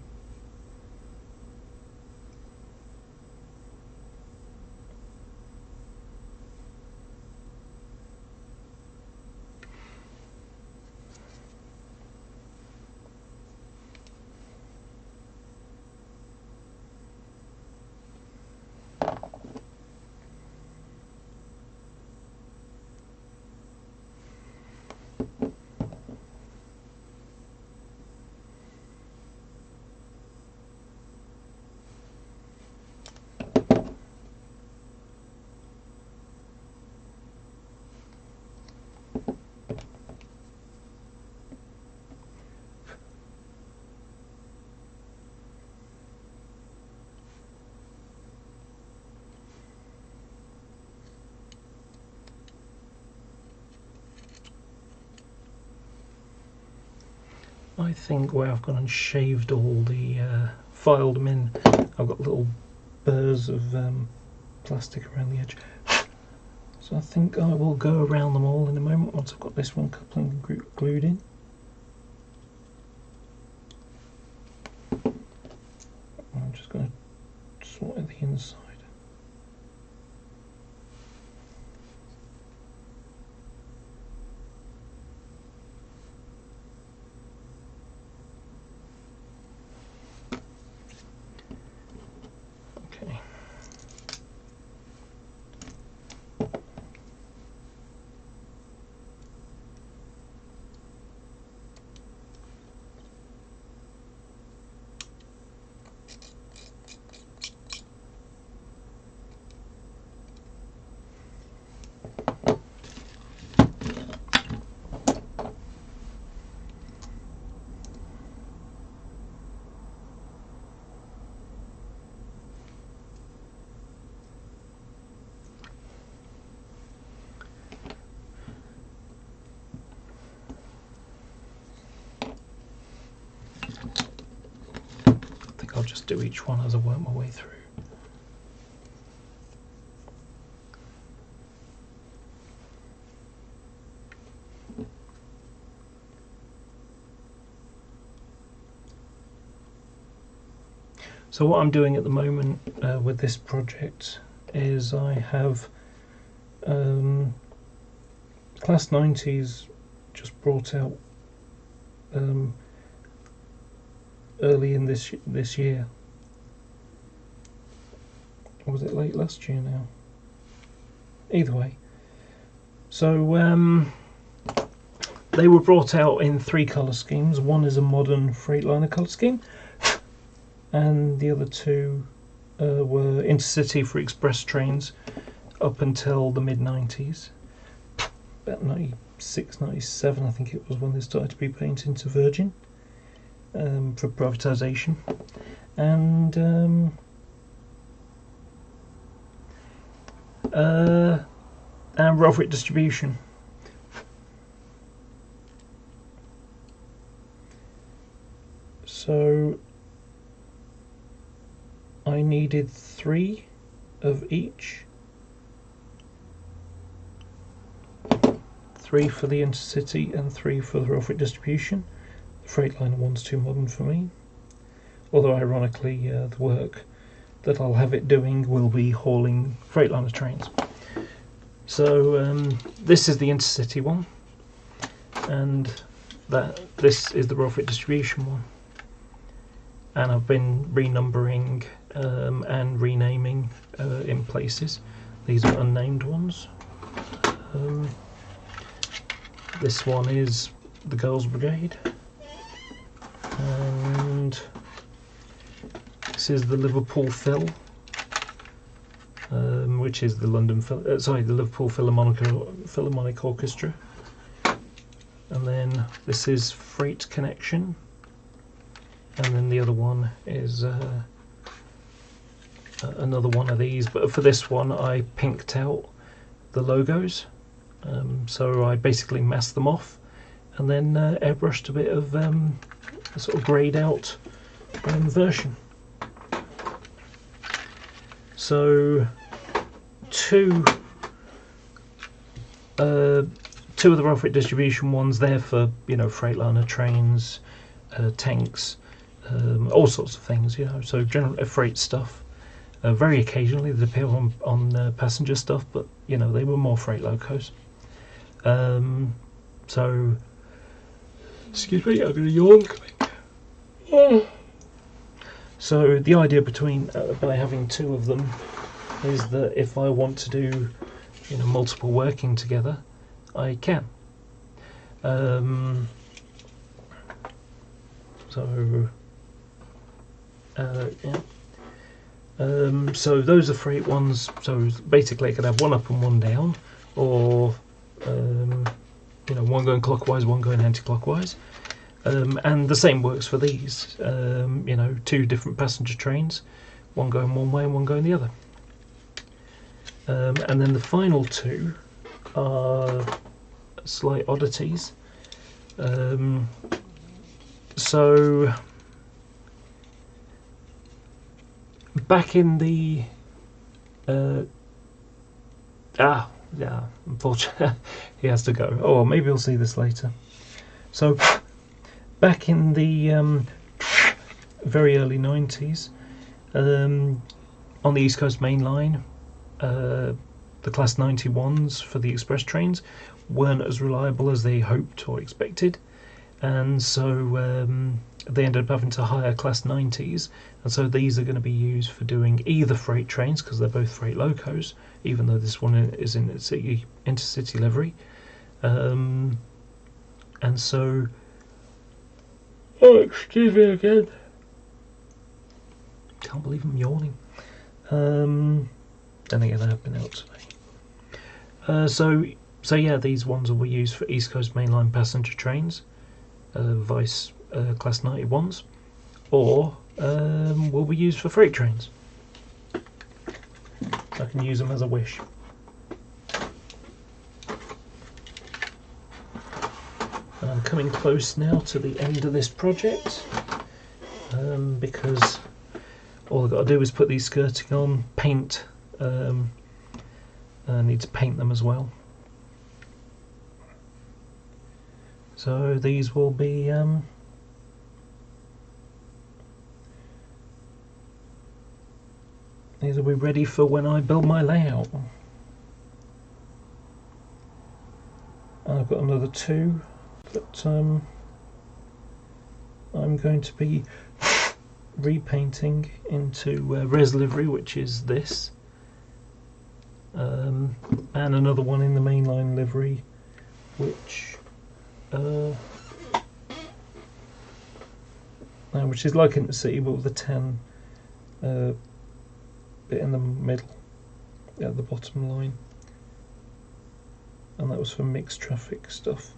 I think where I've gone and shaved all the, filed them in, I've got little burrs of plastic around the edge. So I think I will go around them all in a moment once I've got this one coupling glued in. I'm just going to sort out the inside. Okay. I'll just do each one as I work my way through. So what I'm doing at the moment with this project is I have Class 90s just brought out early in this year, or was it late last year now? Either way, so they were brought out in 3 colour schemes. One is a modern Freightliner colour scheme, and the other 2 were intercity for express trains up until the mid-90s, about 96, 97 I think it was when they started to be painted into Virgin. For privatisation, and Rotherhithe distribution. So I needed 3 of each. 3 for the intercity and 3 for the Rotherhithe distribution. The Freightliner one's too modern for me, although ironically the work that I'll have it doing will be hauling Freightliner trains. So this is the intercity one, and this is the raw freight distribution one. And I've been renumbering and renaming in places. These are unnamed ones. This one is the Girls Brigade, and this is the Liverpool Phil, which is the the Liverpool Philharmonic Orchestra. And then this is Freight Connection, and then the other one is another one of these, but for this one I pinked out the logos, so I basically masked them off and then airbrushed a bit of a sort of greyed out version. So two of the rail freight distribution ones there for, you know, Freightliner trains, tanks, all sorts of things, you know, so general freight stuff. Very occasionally they appear on passenger stuff, but you know, they were more freight locos. So, excuse me, I'm going to yawn. So the idea by having two of them is that if I want to do, you know, multiple working together, I can. Yeah. So those are freight ones. So basically, I could have one up and one down, or you know, one going clockwise, one going anti-clockwise. And the same works for these. You know, two different passenger trains, one going one way and one going the other. And then the final two are slight oddities. So back in the yeah, unfortunately he has to go. Oh, well, maybe we'll see this later. So back in the very early 90s, on the East Coast Main Line, the Class 91s for the express trains weren't as reliable as they hoped or expected, and so they ended up having to hire Class 90s, and so these are going to be used for doing either freight trains, because they're both freight locos, even though this one is in its intercity livery. And so, oh, excuse me again, can't believe I'm yawning. Then again, I have been out today. So yeah, these ones will be used for East Coast mainline passenger trains, vice Class 91s, or will be used for freight trains. I can use them as I wish. And I'm coming close now to the end of this project, because all I've got to do is put these skirting on, paint. I need to paint them as well. So these will be ready for when I build my layout. And I've got another two that I'm going to be repainting into res livery, which is this, and another one in the mainline livery, which is like intercity but with a tan bit in the middle at the bottom line, and that was for mixed traffic stuff.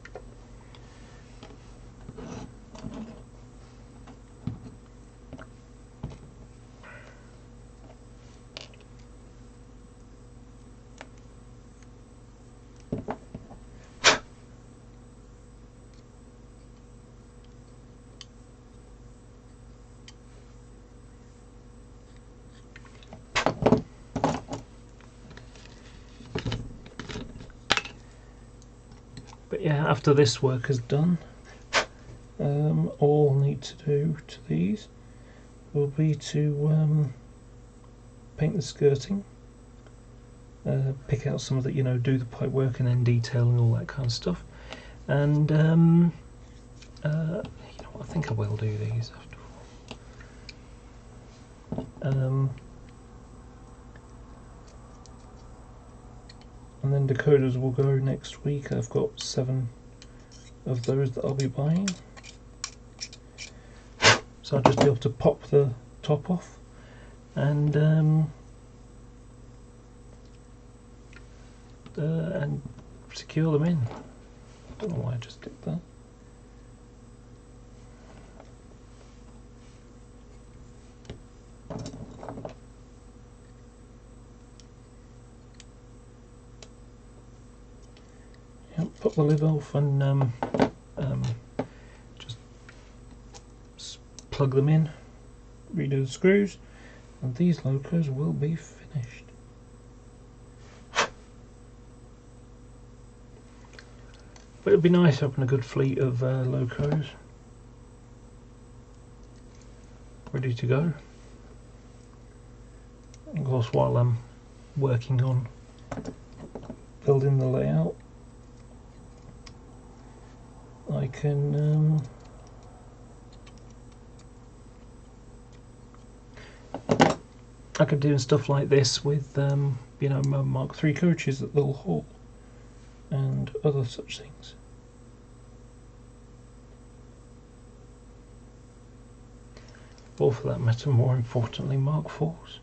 But yeah, after this work is done, all I need to do to these will be to paint the skirting, pick out some of the, do the pipe work and then detail and all that kind of stuff. And I think I will do these after all. And then decoders will go next week. I've got 7 of those that I'll be buying. So I'll just be able to pop the top off and secure them in. I don't know why I just did that. Yep, pop the lid off and just plug them in, redo the screws, and these locos will be finished. But it'd be nice having a good fleet of locos ready to go. Of course, while I'm working on building the layout, I can do stuff like this with my Mark III coaches that they'll haul and other such things. Or for that matter, more importantly, Mark IVs.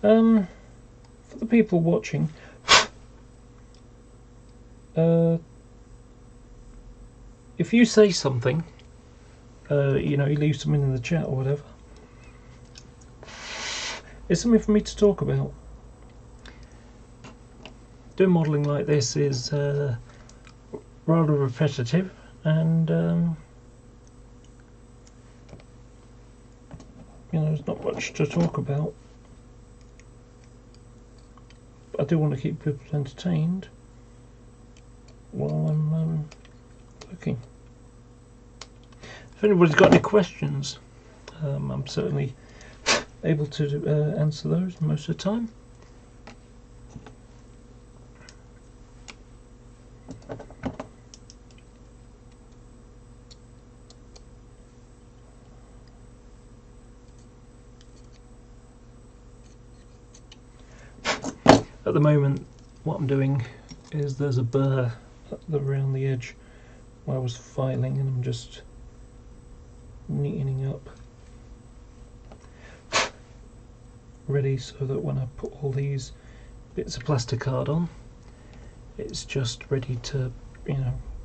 For the people watching, if you say something, you leave something in the chat or whatever, it's something for me to talk about. Doing modelling like this is rather repetitive, and there's not much to talk about. I do want to keep people entertained while I'm looking. If anybody's got any questions, I'm certainly able to answer those most of the time. At the moment, what I'm doing is there's a burr around the edge where I was filing, and I'm just neatening up, ready so that when I put all these bits of plastic card on, it's just ready to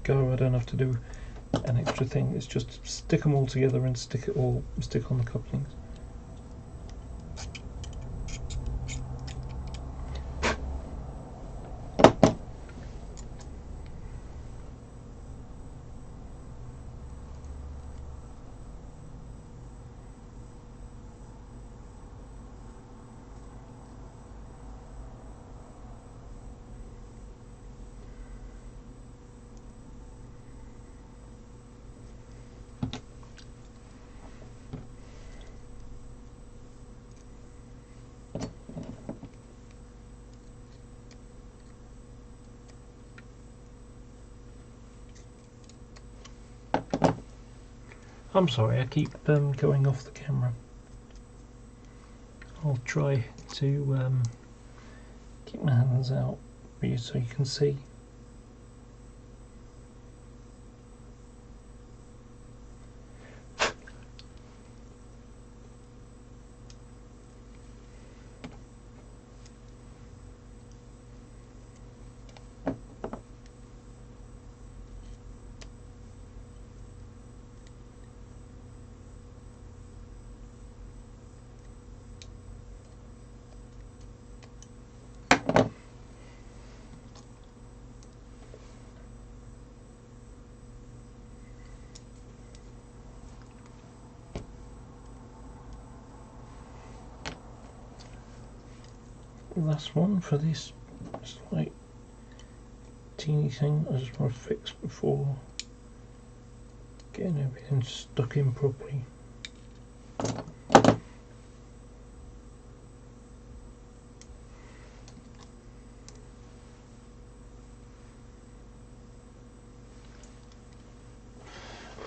go. I don't have to do an extra thing. It's just stick them all together and stick on the couplings. I'm sorry, I keep going off the camera. I'll try to keep my hands out for you so you can see. last one for this slight teeny thing I just want to fix before getting everything stuck in properly.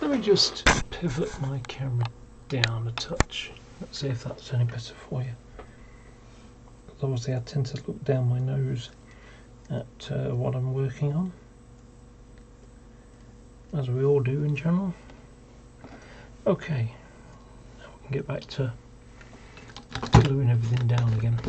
Let me just pivot my camera down a touch. Let's see if that's any better for you. Because obviously I tend to look down my nose at what I'm working on, as we all do in general. Okay, now we can get back to gluing everything down again.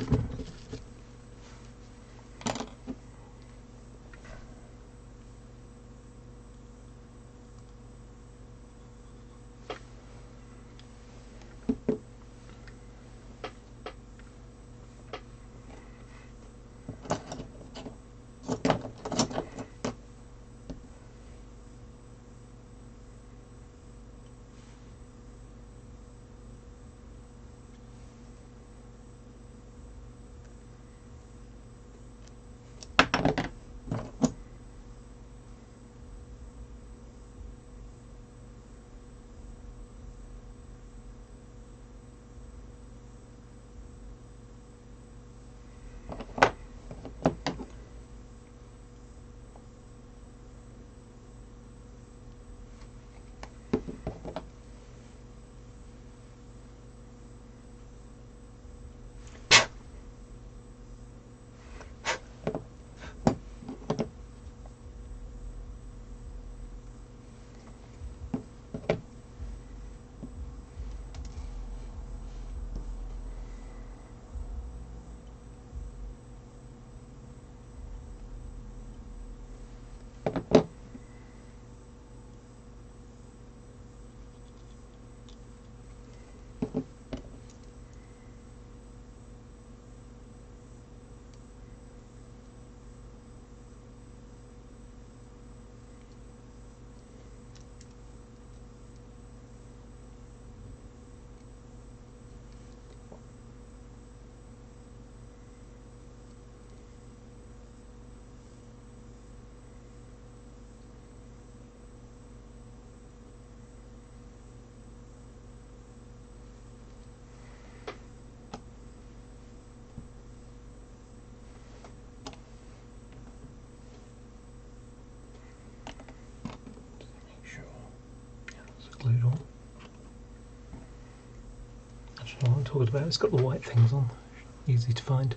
Glued on. Actually, what I'm talking about, it's got the white things on, easy to find.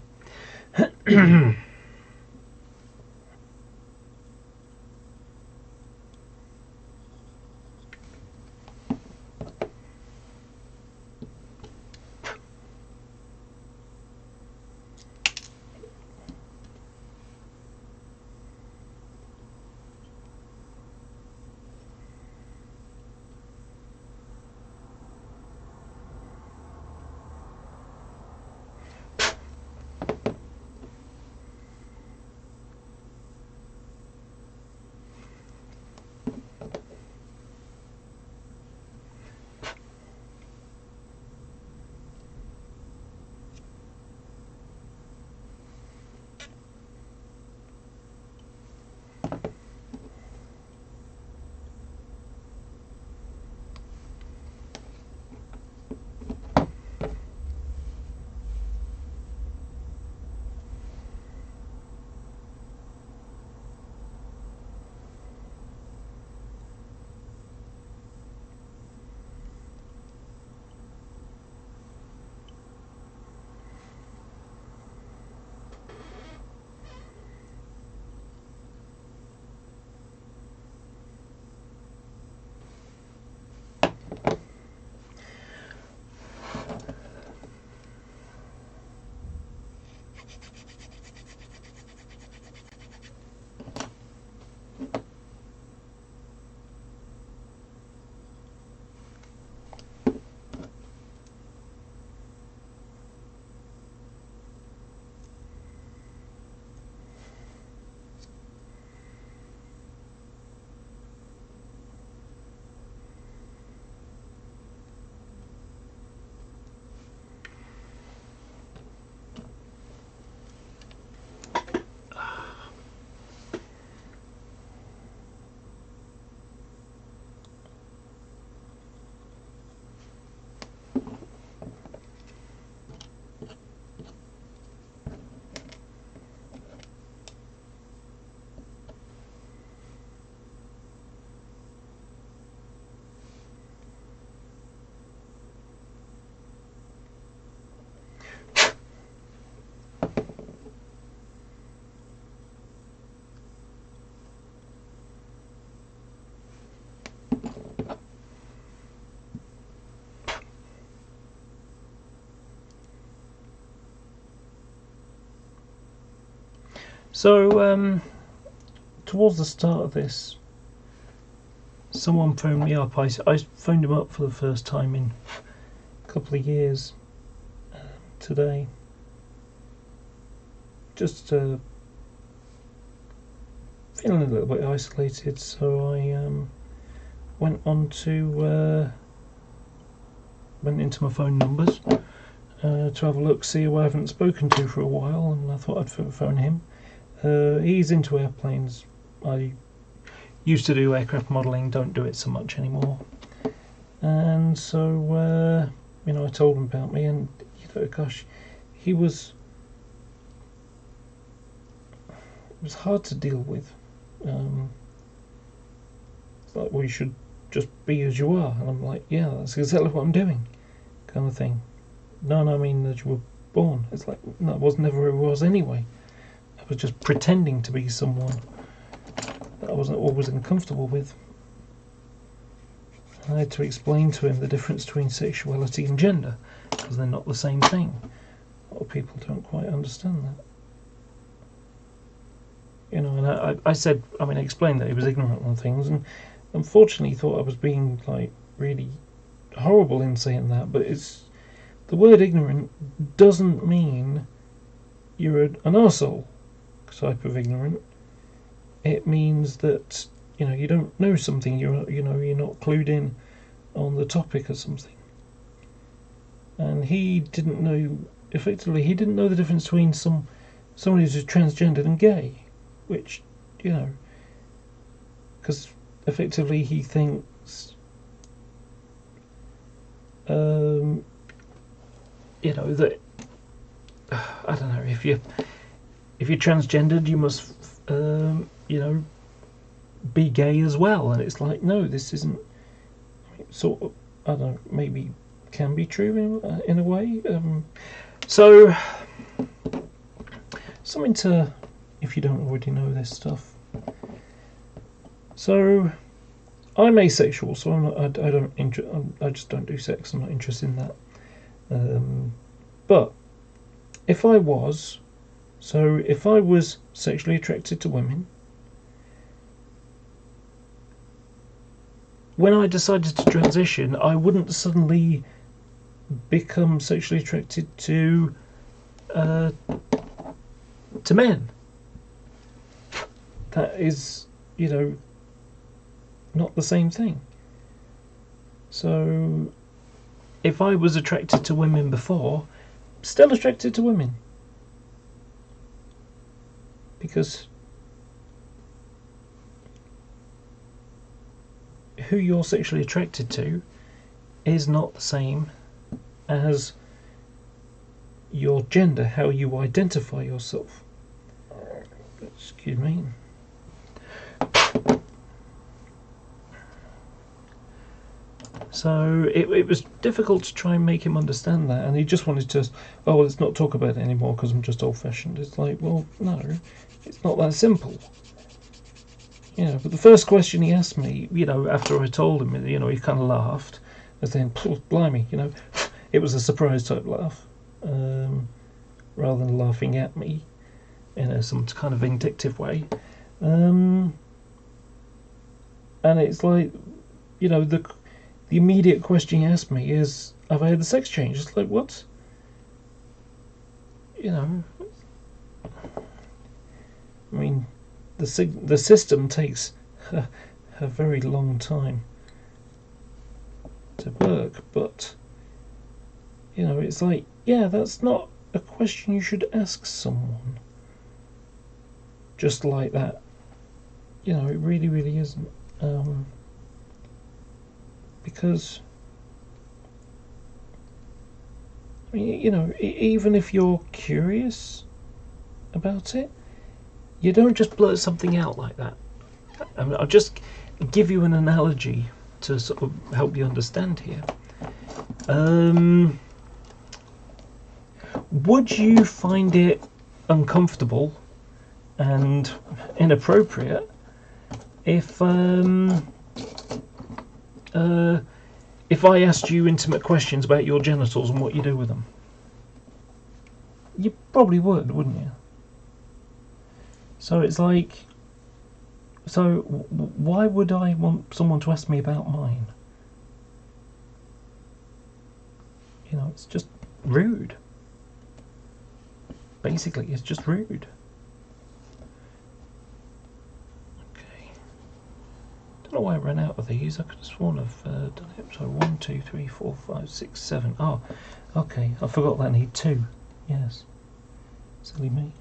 So, towards the start of this, someone phoned me up. I phoned him up for the first time in a couple of years today. Just feeling a little bit isolated, so I went into my phone numbers to have a look, see who I haven't spoken to for a while, and I thought I'd phone him. He's into airplanes. I used to do aircraft modelling, don't do it so much anymore. And so, I told him about me, and gosh, it was hard to deal with. It's like, well, you should just be as you are, and I'm like, yeah, that's exactly what I'm doing, kind of thing. No, I mean that you were born. It's like, no, I was never who I was anyway. I was just pretending to be someone that I wasn't always uncomfortable with. I had to explain to him the difference between sexuality and gender, because they're not the same thing. A lot of people don't quite understand that. And I explained that he was ignorant on things, and unfortunately he thought I was being like really horrible in saying that, but the word ignorant doesn't mean you're an arsehole type of ignorant. It means that you don't know something, you're not clued in on the topic or something. And he didn't know the difference between somebody who's transgendered and gay, which because effectively he thinks that I don't know, if you're transgendered you must be gay as well, and it's like, no, this isn't. Sort of, I don't know, maybe can be true in a way. So something to, if you don't already know this stuff. So I'm asexual, so I'm not. I just don't do sex. I'm not interested in that. But if I was sexually attracted to women, when I decided to transition, I wouldn't suddenly become sexually attracted to men. That is, not the same thing. So, if I was attracted to women before, still attracted to women. Because who you're sexually attracted to is not the same as your gender, how you identify yourself. Excuse me. So it was difficult to try and make him understand that, and he just wanted to, let's not talk about it anymore because I'm just old-fashioned. It's like, well, no, it's not that simple. But the first question he asked me, after I told him, he kind of laughed, as then, blimey, it was a surprise type laugh, rather than laughing at me in some kind of vindictive way. And it's like, the immediate question he asked me is, have I had the sex change? It's like, what? I mean, the system takes a very long time to work, but it's like, yeah, that's not a question you should ask someone just like that. It really, really isn't. Because even if you're curious about it, you don't just blurt something out like that. I'll just give you an analogy to sort of help you understand here. Would you find it uncomfortable and inappropriate if I asked you intimate questions about your genitals and what you do with them? You probably would, wouldn't you? So it's like, so why would I want someone to ask me about mine? You know, it's just rude. Basically, it's just rude. Okay. Don't know why I ran out of these. I could have sworn I've done it. So 1, 2, 3, 4, 5, 6, 7. Oh, okay. I forgot that I need 2. Yes. Silly me.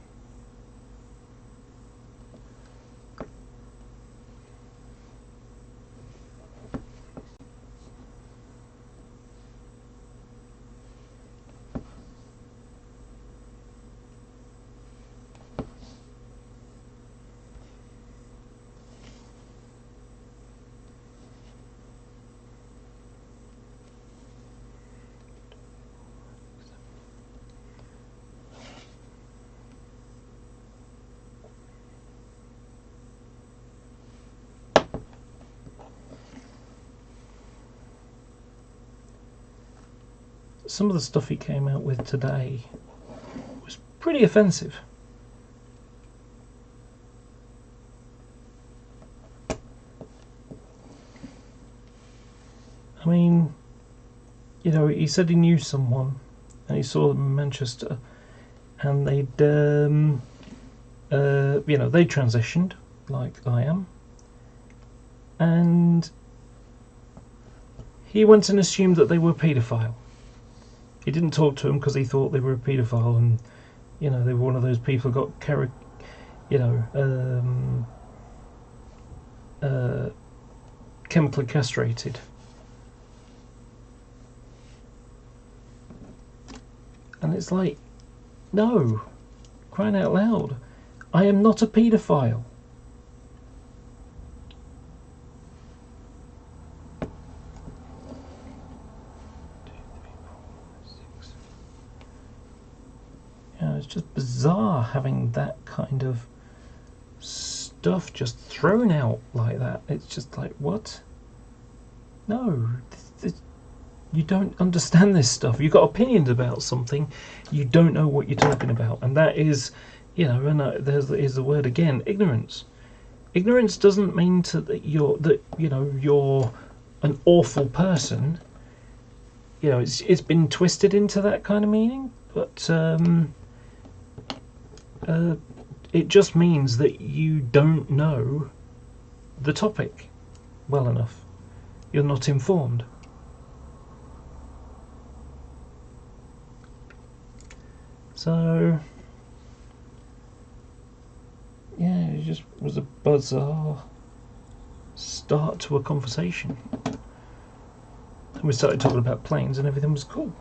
Some of the stuff he came out with today was pretty offensive. I mean, you know, he said he knew someone and he saw them in Manchester and they'd, you know, they transitioned like I am. And he went and assumed that they were a paedophile. He didn't talk to them because he thought they were a paedophile, and you know they were one of those people who got chemically castrated. And it's like, no, crying out loud, I am not a paedophile. It's just bizarre having that kind of stuff just thrown out like that. It's just like, what? No, you don't understand this stuff. You've got opinions about something, you don't know what you're talking about, and that is, you know, and there's the word again, ignorance. Ignorance doesn't mean that you're an awful person. You know, it's been twisted into that kind of meaning, but it just means that you don't know the topic well enough. You're not informed. So, yeah, it just was a bizarre start to a conversation. And we started talking about planes and everything was cool.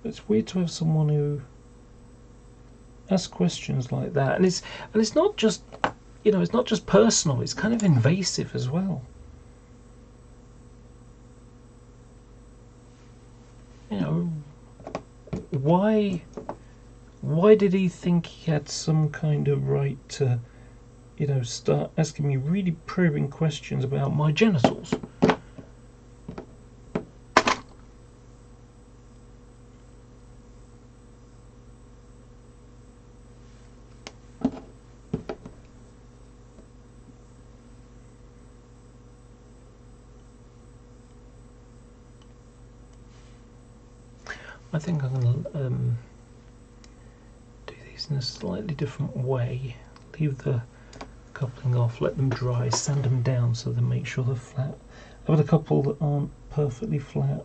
It's weird to have someone who asks questions like that, and it's not just, you know, it's not just personal. It's kind of invasive as well. You know, why did he think he had some kind of right to, you know, start asking me really probing questions about my genitals? I think I'm going to do these in a slightly different way. Leave the coupling off, let them dry, sand them down so they make sure they're flat. I've got a couple that aren't perfectly flat.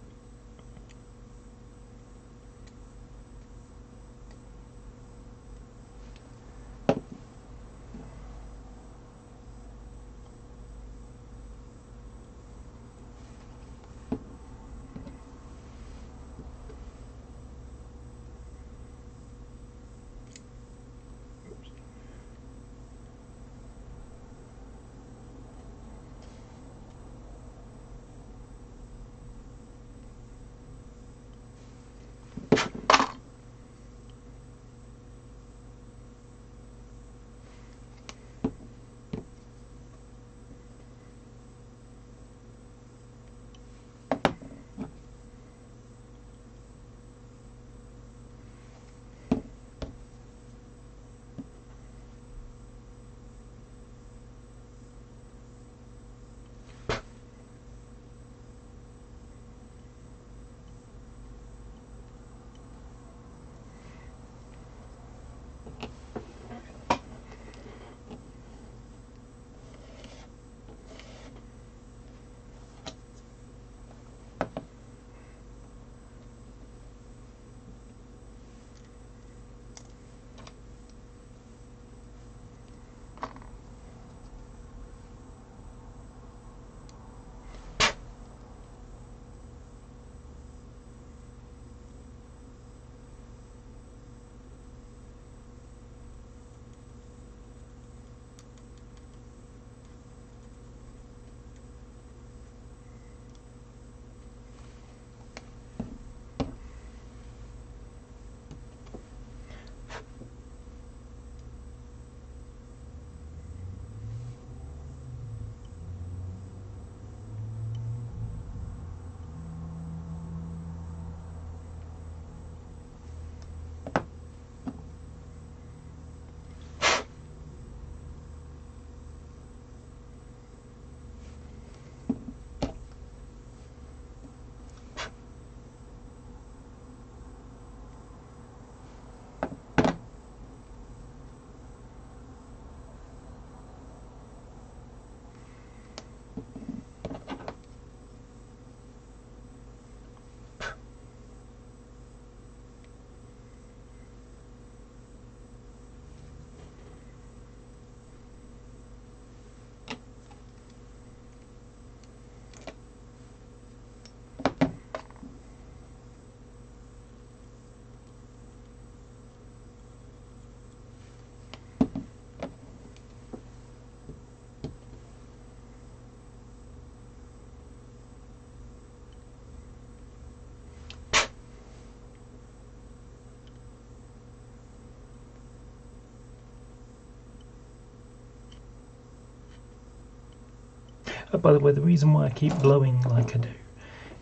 by the way, the reason why I keep blowing like I do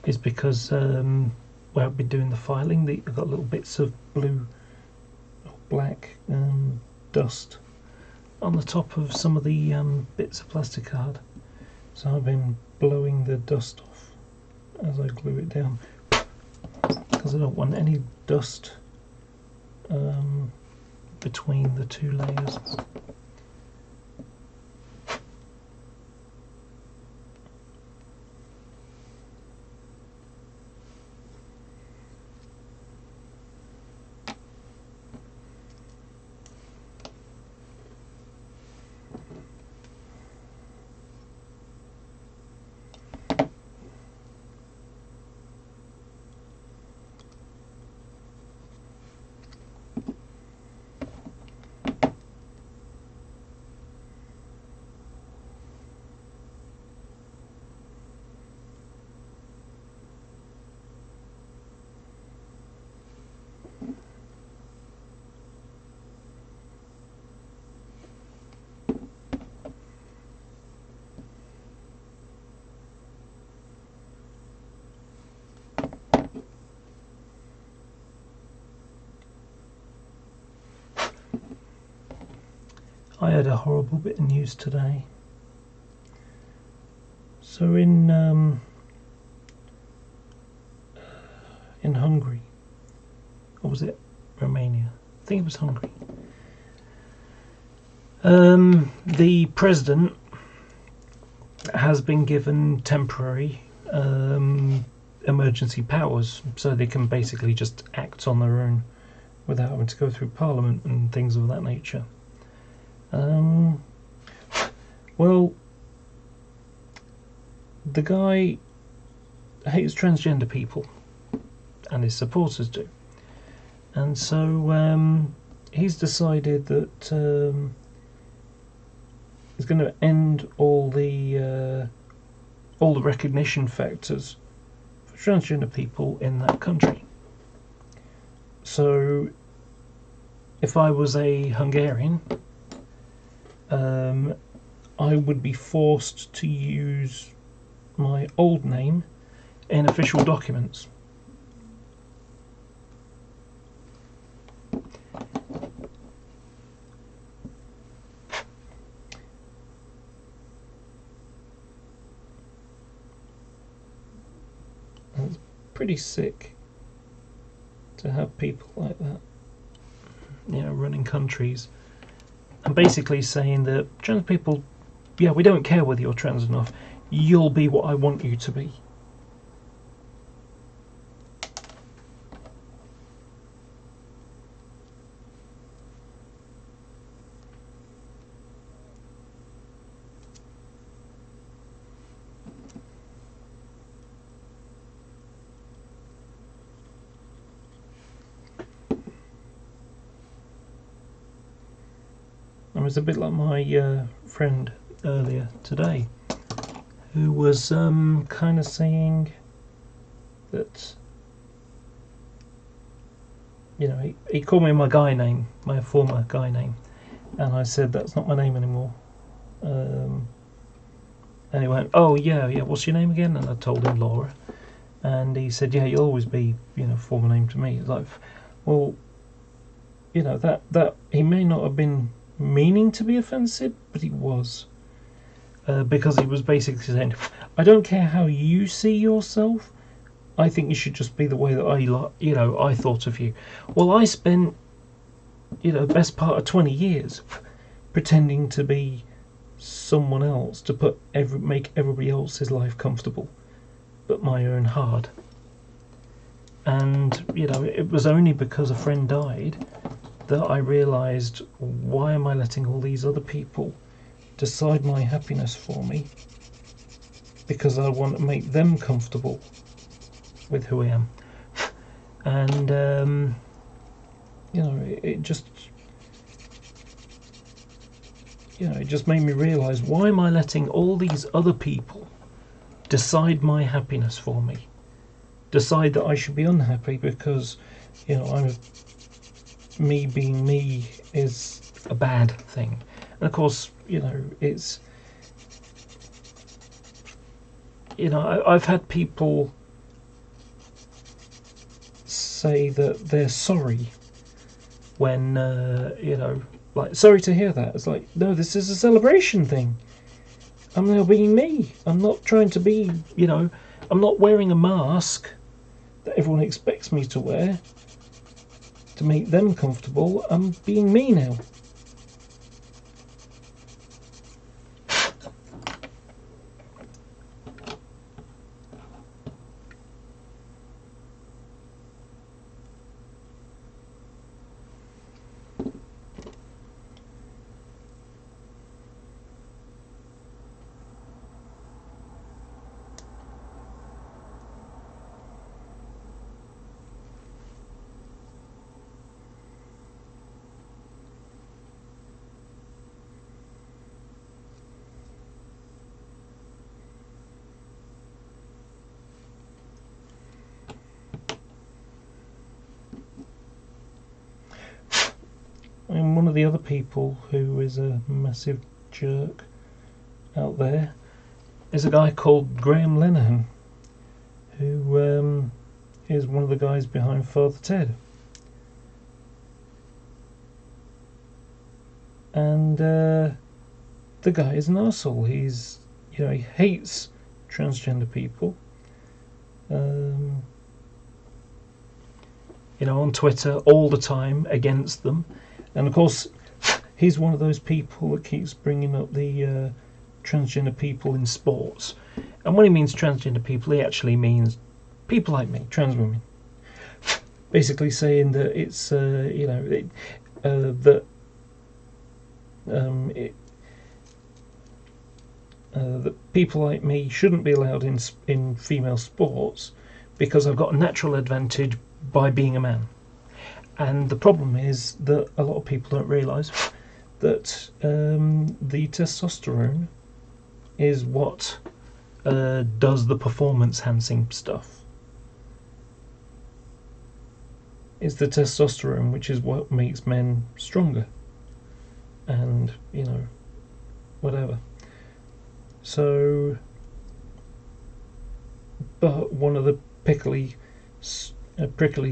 is because where I've been doing the filing, I've got little bits of blue or black dust on the top of some of the bits of plastic card. So I've been blowing the dust off as I glue it down, because I don't want any dust between the two layers. I had a horrible bit of news today. So in Hungary, or was it Romania? I think it was Hungary. The president has been given temporary emergency powers, so they can basically just act on their own without having to go through Parliament and things of that nature. Well, the guy hates transgender people, and his supporters do, and so he's decided that he's going to end all the recognition factors for transgender people in that country. So, if I was a Hungarian, I would be forced to use my old name in official documents. It's pretty sick to have people like that, running countries and basically saying that trans people, yeah, we don't care whether you're trans enough, you'll be what I want you to be. I was a bit like my friend earlier today, who was kind of saying that, he called me my guy name, my former guy name, and I said that's not my name anymore. And he went, "Oh yeah, what's your name again?" And I told him Laura, and he said, "Yeah, you'll always be, former name to me." It's like, well, that he may not have been meaning to be offensive, but he was, because he was basically saying, I don't care how you see yourself, I think you should just be the way that I thought of you. Well, I spent the best part of 20 years pretending to be someone else to make everybody else's life comfortable but my own hard. And it was only because a friend died that I realised, why am I letting all these other people decide my happiness for me, because I want to make them comfortable with who I am. And it just made me realise, why am I letting all these other people decide my happiness for me, decide that I should be unhappy because me being me is a bad thing. And of course, it's you know, I've had people say that they're sorry when, you know, like, sorry to hear that. It's like, no, this is a celebration thing. I'm now being me. I'm not trying to be, you know, I'm not wearing a mask that everyone expects me to wear to make them comfortable. I'm being me now. And one of the other people who is a massive jerk out there is a guy called Graham Linehan, who is one of the guys behind Father Ted. And the guy is an arsehole. He's, you know, he hates transgender people. You know, on Twitter all the time against them. And of course, he's one of those people that keeps bringing up the transgender people in sports. And when he means transgender people, he actually means people like me, trans women. Basically saying that it's, you know, that people like me shouldn't be allowed in female sports because I've got a natural advantage by being a man. And the problem is that a lot of people don't realise that the testosterone is what does the performance-enhancing stuff. It's the testosterone which is what makes men stronger. And, you know, whatever. So, but one of the prickly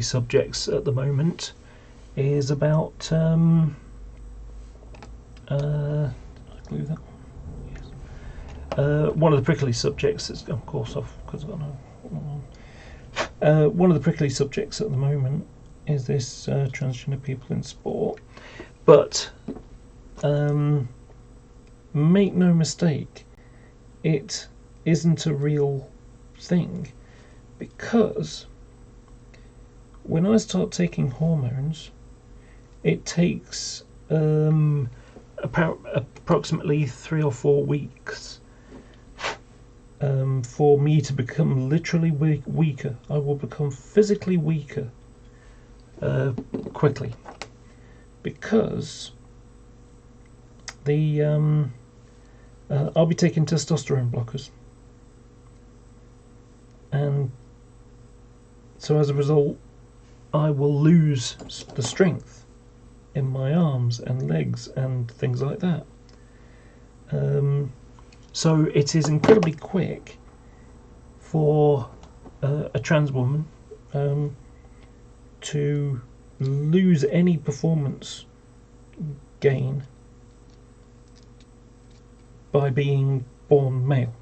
subjects at the moment is about did I glue that one? Yes. One of the prickly subjects is, of course, off because I've got no. One of the prickly subjects at the moment is this transgender people in sport, but make no mistake, it isn't a real thing, because when I start taking hormones, it takes approximately 3 or 4 weeks for me to become literally weaker. I will become physically weaker quickly, because the I'll be taking testosterone blockers, and so as a result I will lose the strength in my arms and legs and things like that. So it is incredibly quick for a trans woman to lose any performance gain by being born male,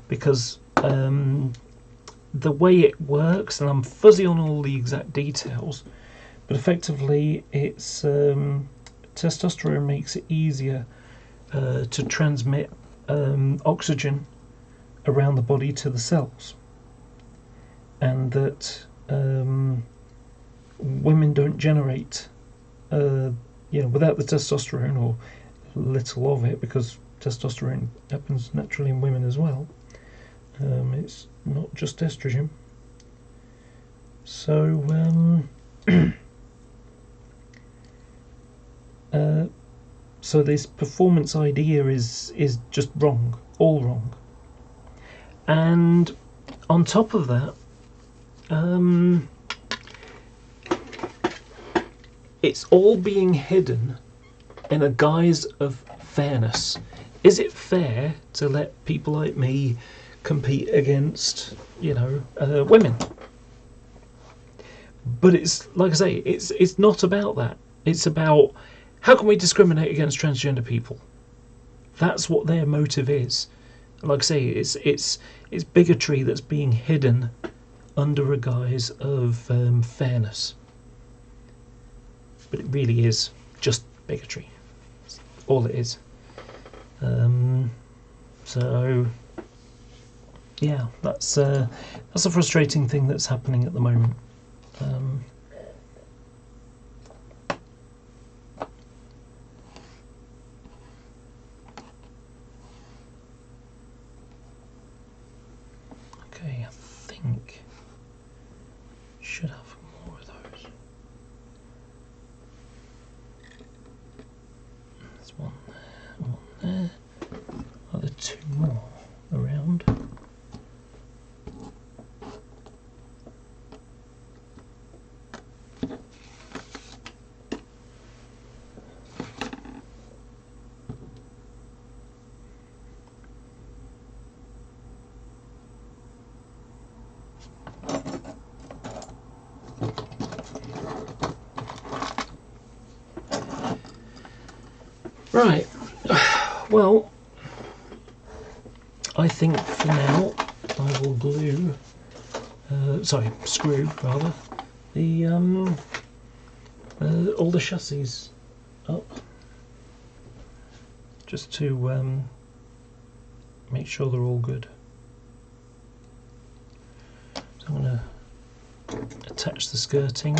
because the way it works, and I'm fuzzy on all the exact details, but effectively it's testosterone makes it easier to transmit oxygen around the body to the cells, and that women don't generate, you know, without the testosterone, or little of it, because testosterone happens naturally in women as well. It's not just estrogen. So so this performance idea is just wrong, all wrong. And on top of that, it's all being hidden in a guise of fairness. Is it fair to let people like me compete against, women? But it's like I say, it's not about that. It's about how can we discriminate against transgender people? That's what their motive is. Like I say, it's bigotry that's being hidden under a guise of fairness. But it really is just bigotry. That's all it is. So yeah, that's a frustrating thing that's happening at the moment. Okay, I think should have more of those. There's one there. Are there two more around? Right, well, I think for now I will screw rather, the all the chassis up, just to make sure they're all good. So I'm going to attach the skirting.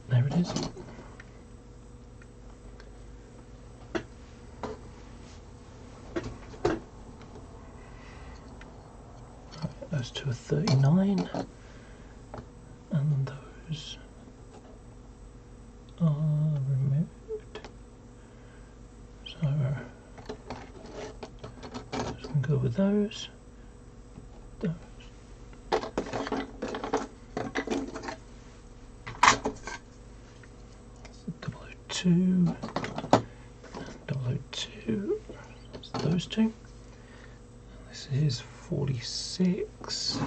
There it is. Right, those two are 39, and those are removed. So just going to go with those. 002, 002, that's those two. This is 46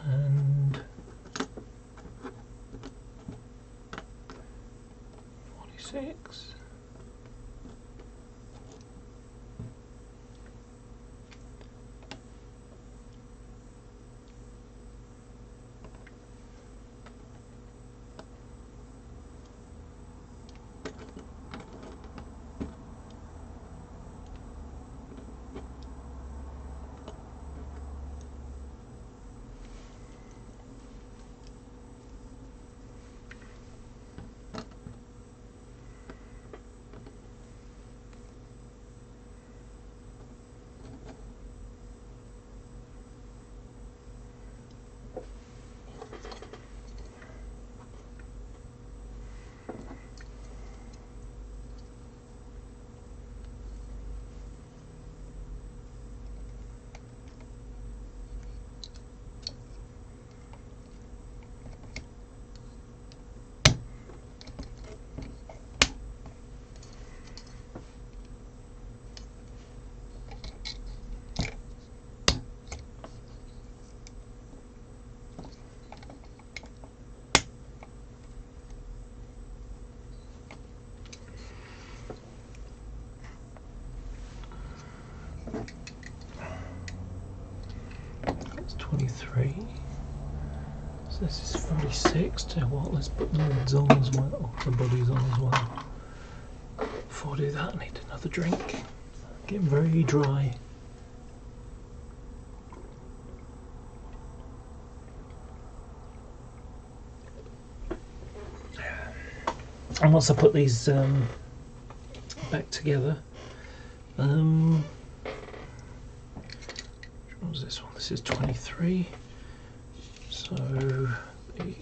and 46. That's 23. So this is 46. Tell you what, let's put the lids on as well, the bodies on as well. Before I do that, I need another drink. Getting very dry. And once I put these back together, what was this one? This is 23. So the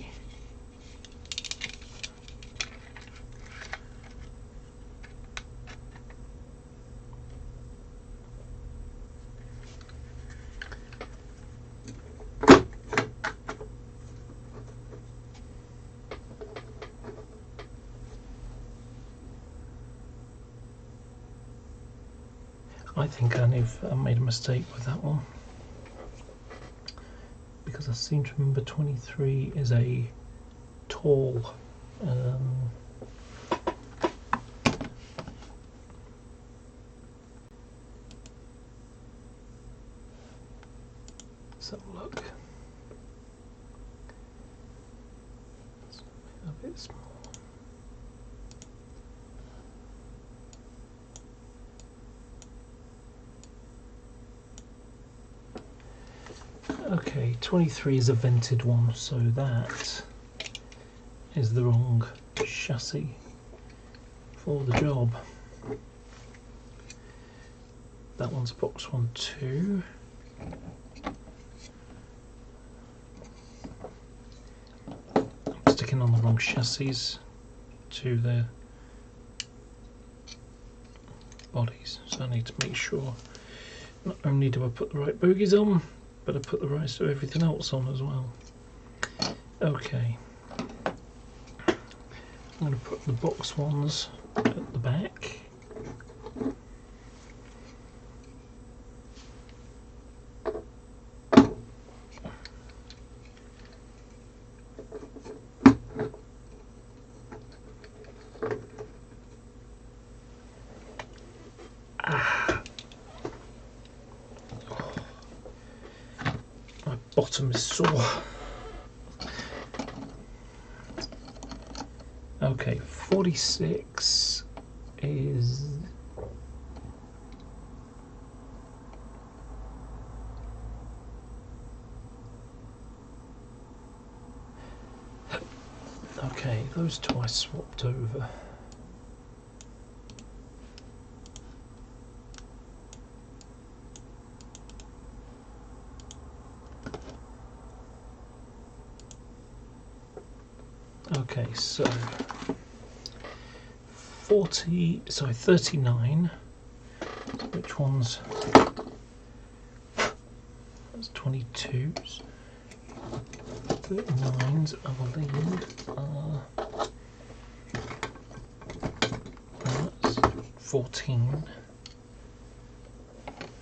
I think I made a mistake with that one, because I seem to remember 23 is a tall let's have a look. It's a bit small. Okay, 23 is a vented one, so that is the wrong chassis for the job. That one's box 1, 2. I'm sticking on the wrong chassis to the bodies, so I need to make sure not only do I put the right bogies on, but I put the rest of everything else on as well. Okay, I'm going to put the box ones at the back. Bottom is sore. Okay, 46 is okay, those two I swapped over. Okay, so 39. Which ones? That's 22s. 39s, I believe, are 14.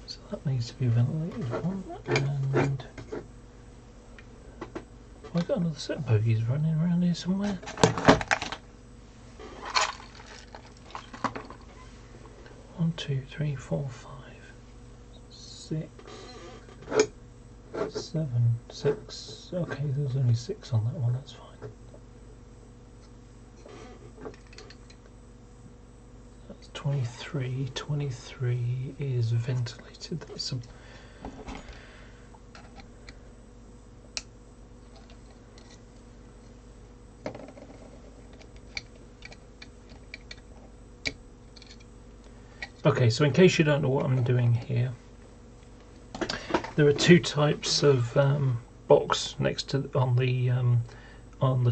So that needs to be ventilated one. And I've got another set of bogies running around here somewhere. 1, 2, 3, 4, 5, 6, 7, 6. Okay, there's only 6 on that one, that's fine. That's 23. 23 is ventilated. That's a Okay, so in case you don't know what I'm doing here, there are two types of box next to on the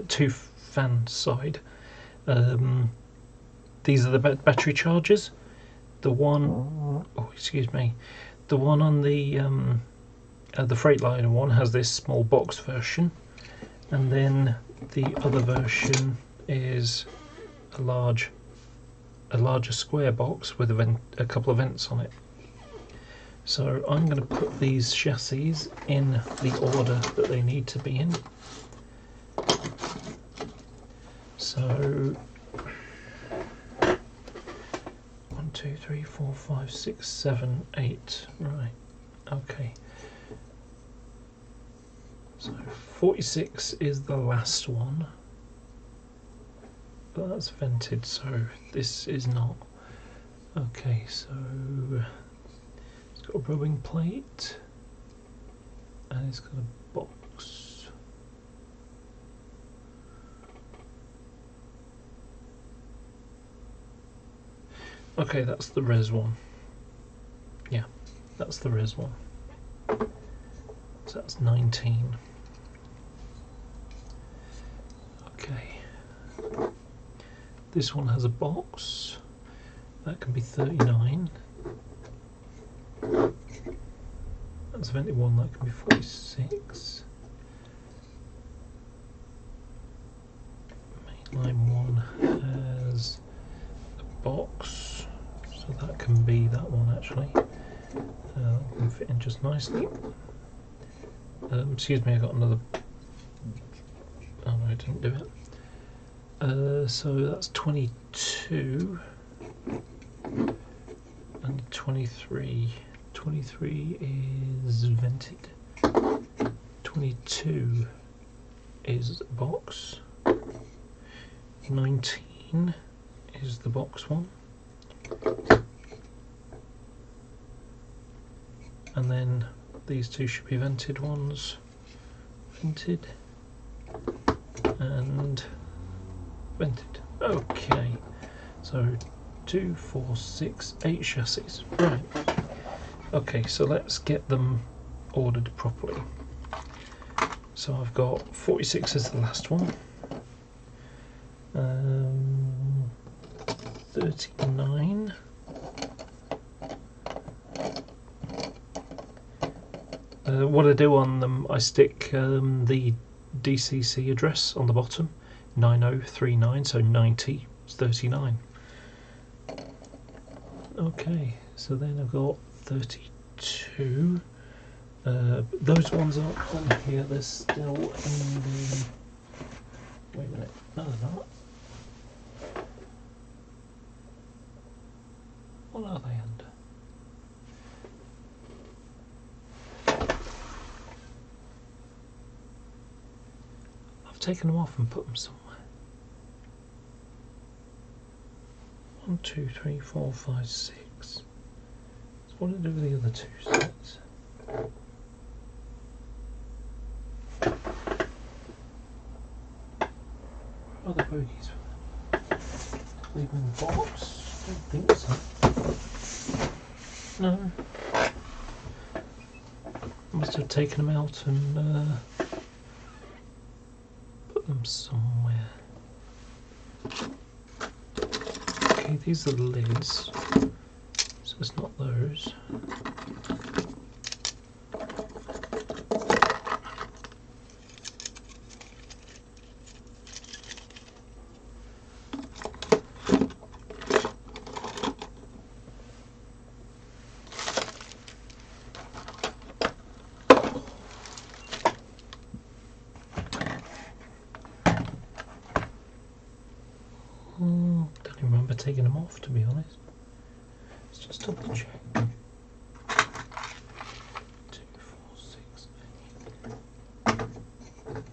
two fan side. These are the battery chargers. The one, the one on the Freightliner one has this small box version, and then the other version is a larger square box with a couple of vents on it. So I'm going to put these chassis in the order that they need to be in. So 1, 2, 3, 4, 5, 6, 7, 8. Right. Okay. So 46 is the last one. But that's vented, so this is not. Okay, so it's got a rowing plate and it's got a box. Okay, that's the res one. Yeah, that's the res one. So that's 19. Okay. This one has a box, that can be 39. That's a vented one, that can be 46. Mainline one has a box, so that can be that one actually. That can fit in just nicely. Excuse me, I got another. Oh no, I didn't do it. So that's 22 and 23. 23 is vented. 22 is box. 19 is the box one. And then these two should be vented ones. Vented and vented. Okay, so 2, 4, 6, 8 chassis. Right. Okay, so let's get them ordered properly. So I've got 46 as the last one. 39. What I do on them, I stick the DCC address on the bottom, 9039, so 90 is 39. Okay, so then I've got 32. Those ones aren't on here, they're still in the... Wait a minute, no they're not. What are they under? I've taken them off and put them somewhere. 1, 2, 3, 4, 5, 6. So what did I do with the other two sets? Where are the bogies for them? Leave them in the box? I don't think so. No. I must have taken them out and put them somewhere. Okay, these are the lids, so it's not those. taking them off, to be honest. Let's just double check. 2, 4, 6.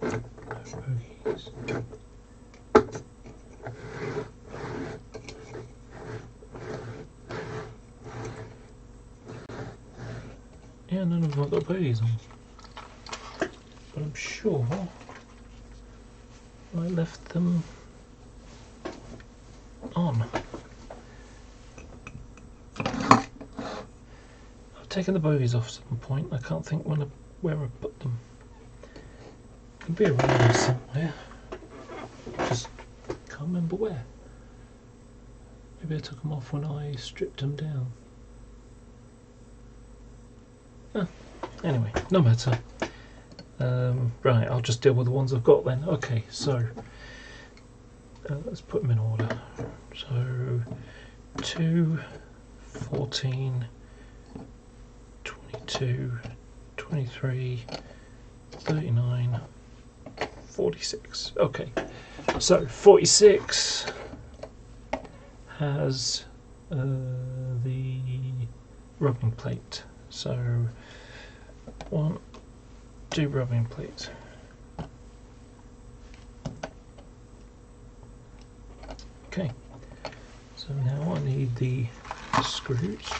No bogies. Yeah, none of them have got bogies on. But I'm sure I left them on. I've taken the bogies off at some point. I can't think where I put them. Could be around somewhere. Just can't remember where. Maybe I took them off when I stripped them down. Anyway, no matter. Right, I'll just deal with the ones I've got then. Okay, so let's put them in order. So 2, 14, 22, 23, 39, 46. Okay, so 46 has the rubbing plate. So 1, 2 rubbing plates. Okay, so now I need the screws.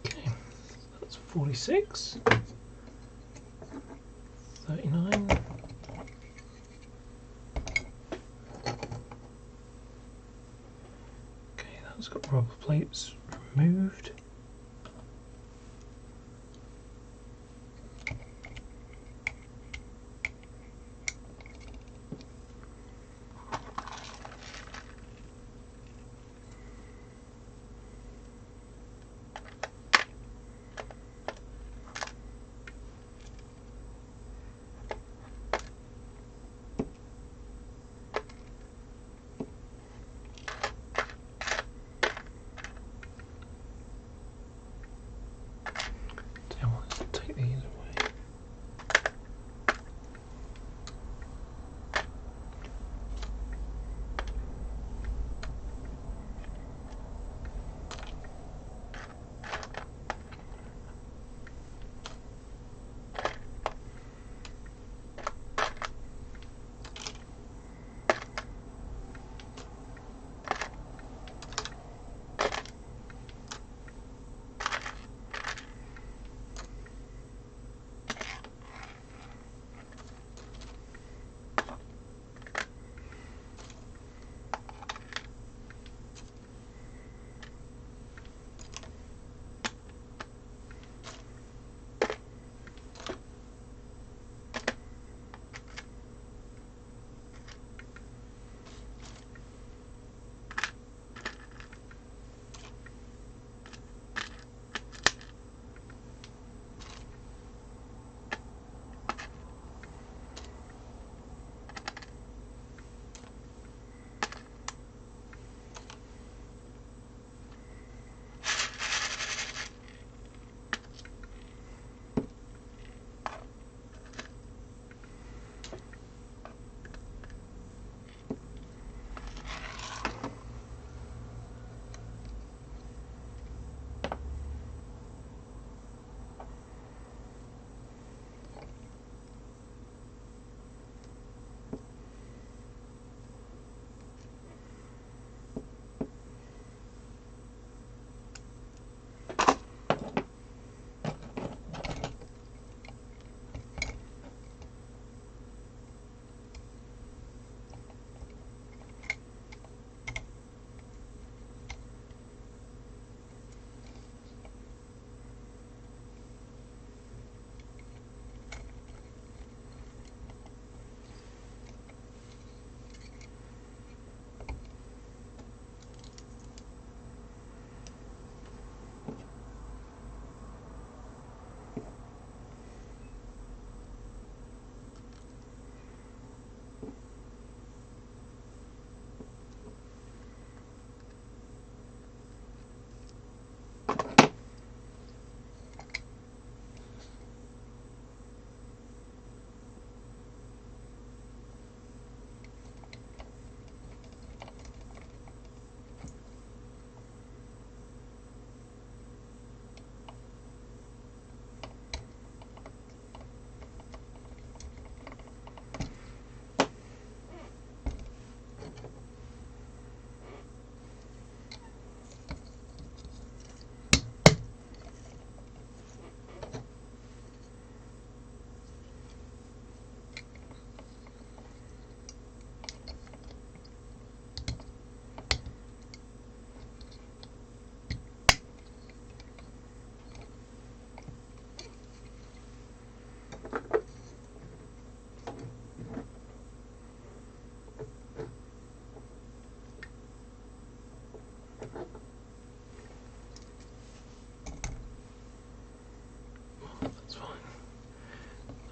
Okay, that's 46, 39. Okay, that's got rubber plates removed.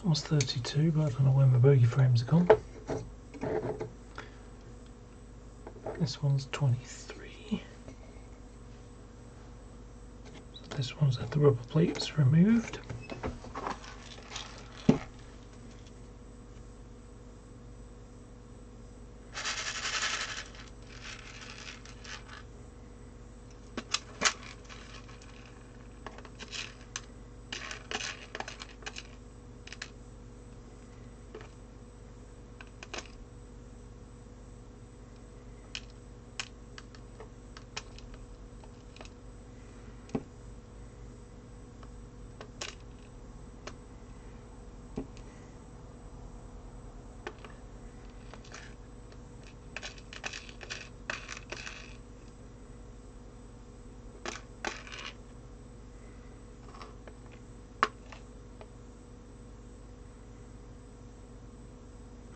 That was 32, but I don't know where my bogey frames are gone. This one's 23. So this one's had the rubber plates removed.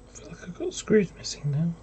I feel like I've got screws missing now.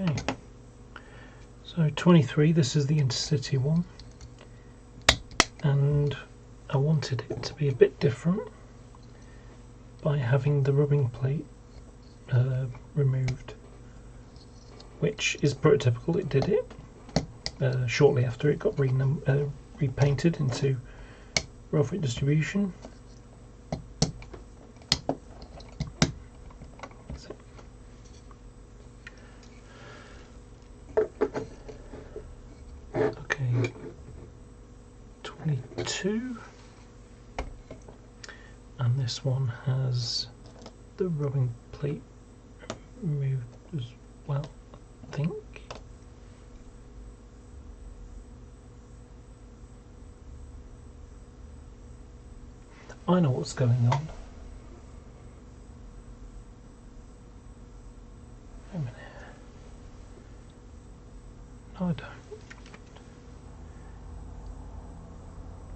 Okay, so 23, this is the intercity one, and I wanted it to be a bit different by having the rubbing plate removed, which is prototypical. It did it shortly after it got repainted into Rotherham distribution. Okay, 22, and this one has the rubbing plate removed as well, I think. I know what's going on. Wait a minute. No, I don't.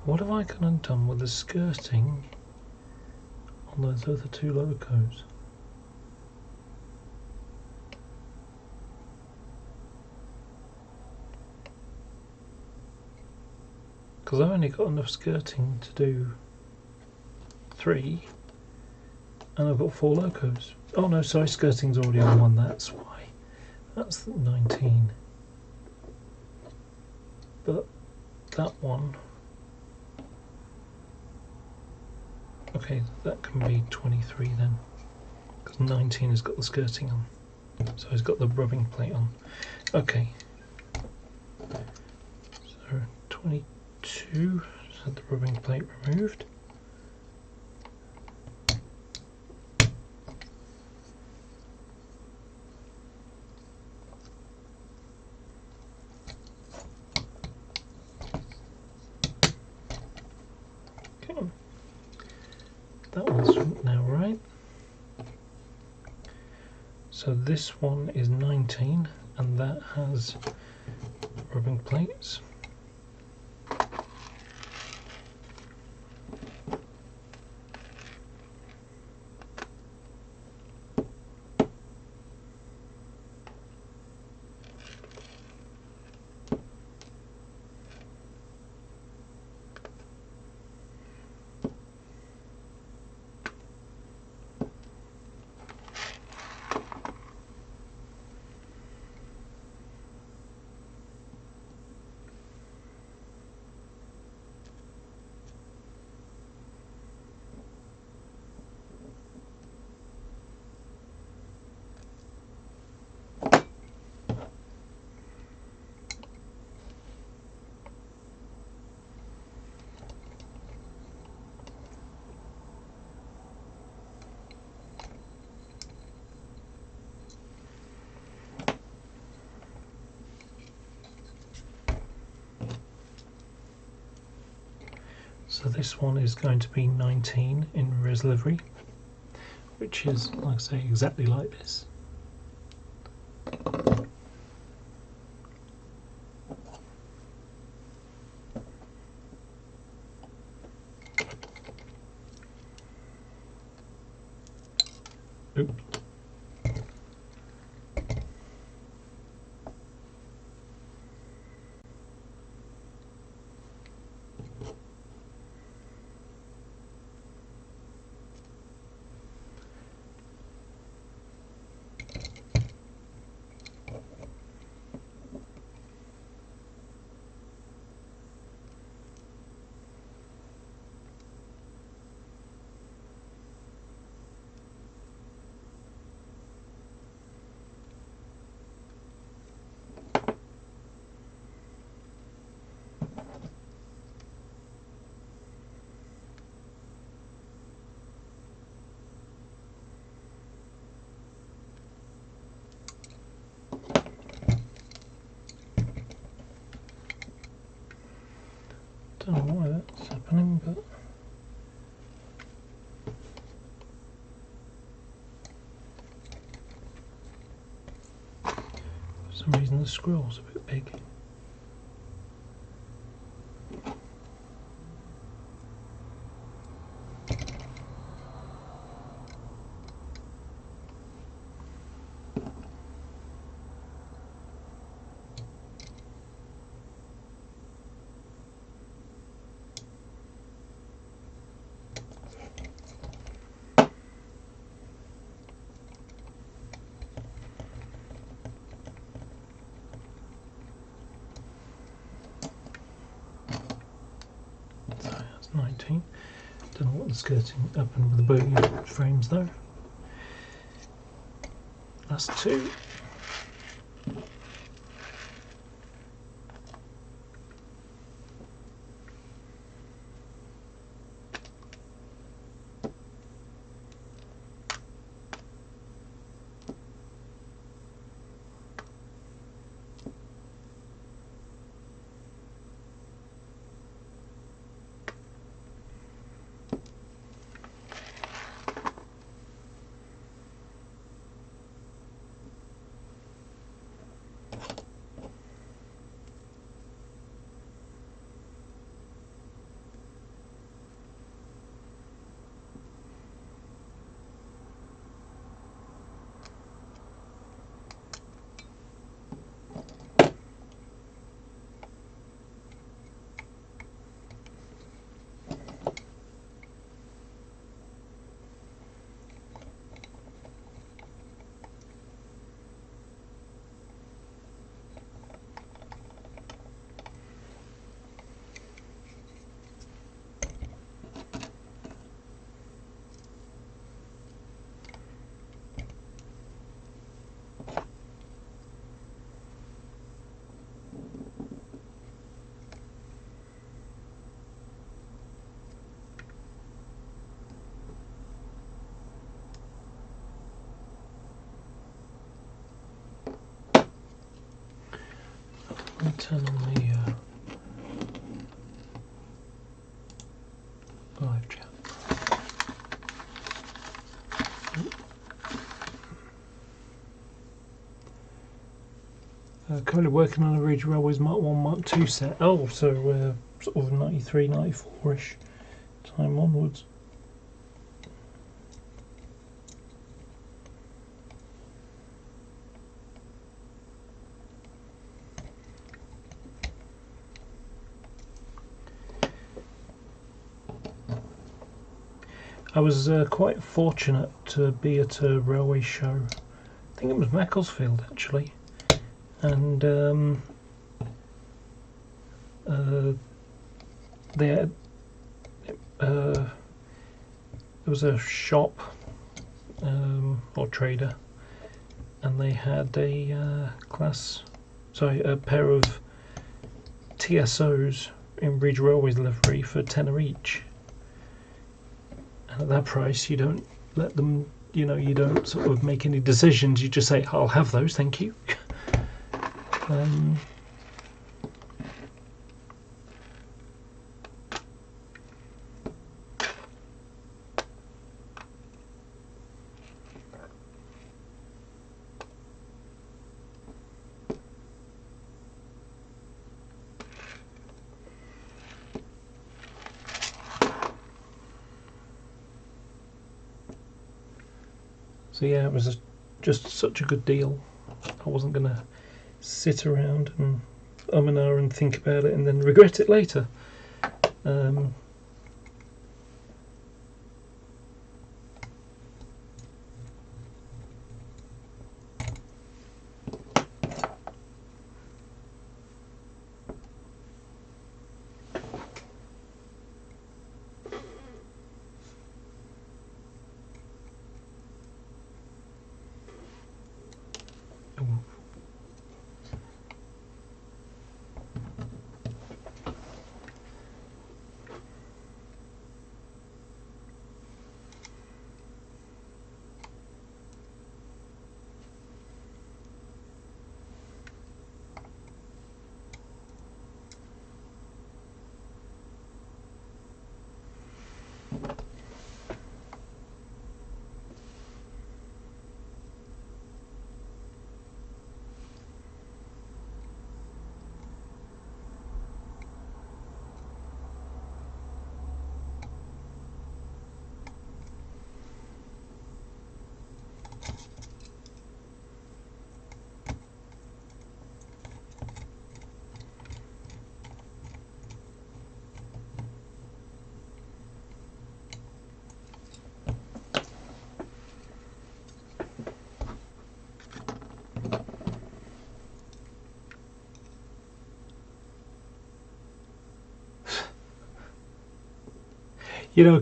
What have I gone and done with the skirting on those other two logos? Because I've only got enough skirting to do 3, and I've got 4 logos. Oh no, sorry, skirting's already on one, that's why. That's the 19. But that one, okay, that can be 23 then, because 19 has got the skirting on, so it's got the rubbing plate on. Okay, so 22 just had the rubbing plate removed. Okay, that one's now right. So this one is 19 and that has rubbing plates. So this one is going to be 19 in res livery, which is, like I say, exactly like this. Oops. Don't know why that's happening, but for some reason the scroll's a bit big. So that's 19. Don't know what the skirting happened with the bogey frames though. That's 2. Let me turn on the live chat. Currently working on a Ridge Railways Mark 1, Mark 2 set. Oh, so sort of 93, 94-ish time onwards. I was quite fortunate to be at a railway show. I think it was Macclesfield actually, and there was a shop or trader, and they had a pair of TSOs in Ridge Railways livery for tenner each. And at that price, you don't let them, you don't sort of make any decisions. You just say, "I'll have those, thank you." So yeah, it was just such a good deal. I wasn't going to sit around and and ah and think about it and then regret it later.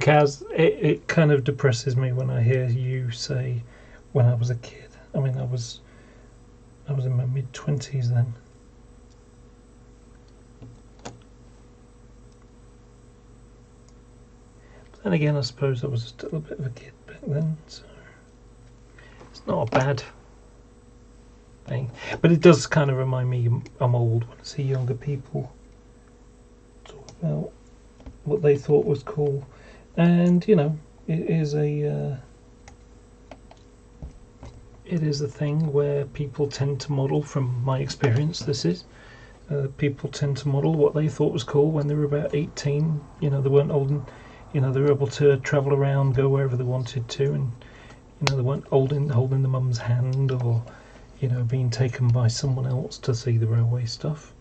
Kaz, it kind of depresses me when I hear you say, "When I was a kid." I mean, I was in my mid-20s then. But then again, I suppose I was still a bit of a kid back then, so it's not a bad thing. But it does kind of remind me I'm old when I see younger people talk about what they thought was cool. And it is a thing where people tend to model. From my experience, this is people tend to model what they thought was cool when they were about 18. They weren't old, and they were able to travel around, go wherever they wanted to, and they weren't holding the mum's hand, or being taken by someone else to see the railway stuff.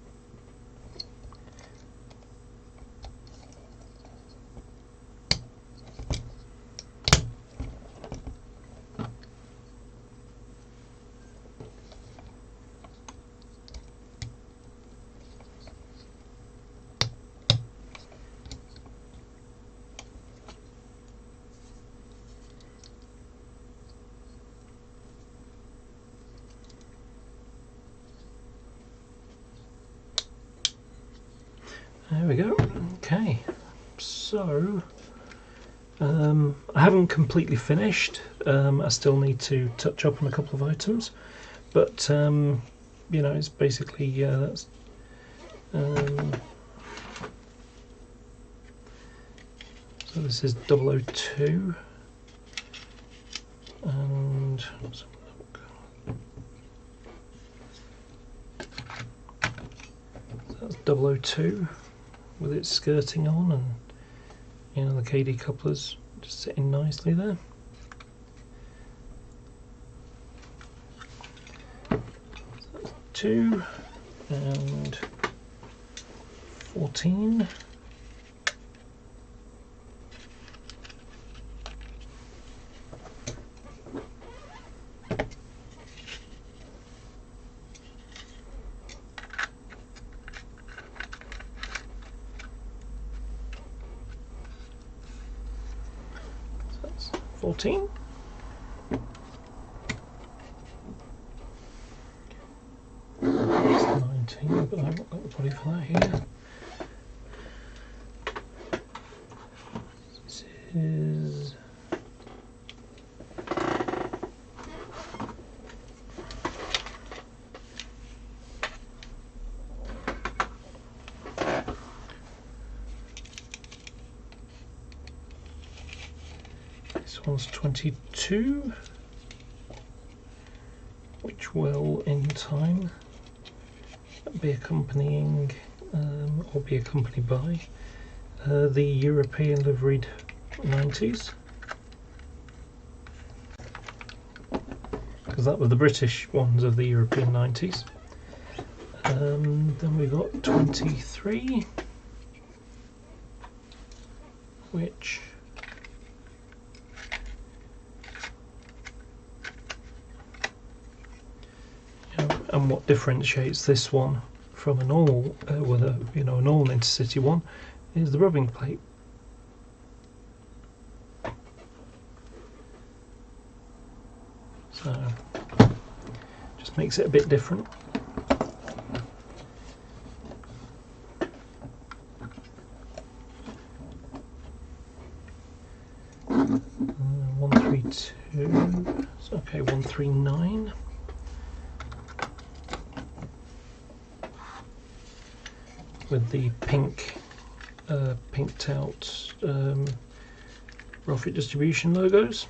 There we go. Okay, so I haven't completely finished. I still need to touch up on a couple of items, but it's basically that's. So this is 002, and 002 with its skirting on, and you know, the KD couplers just sitting nicely there. So that's 2 and 14. So that's 14. That's 19, but I haven't got the body for that here. This is this one's 22, which will in time be accompanying or be accompanied by the European liveried 90s, because that were the British ones of the European 90s. Then we got 23, which and what differentiates this one from an all with a an all intercity one is the rubbing plate. So just makes it a bit different. Uh, 132. Okay, 139. With the pinked out Profit Distribution logos.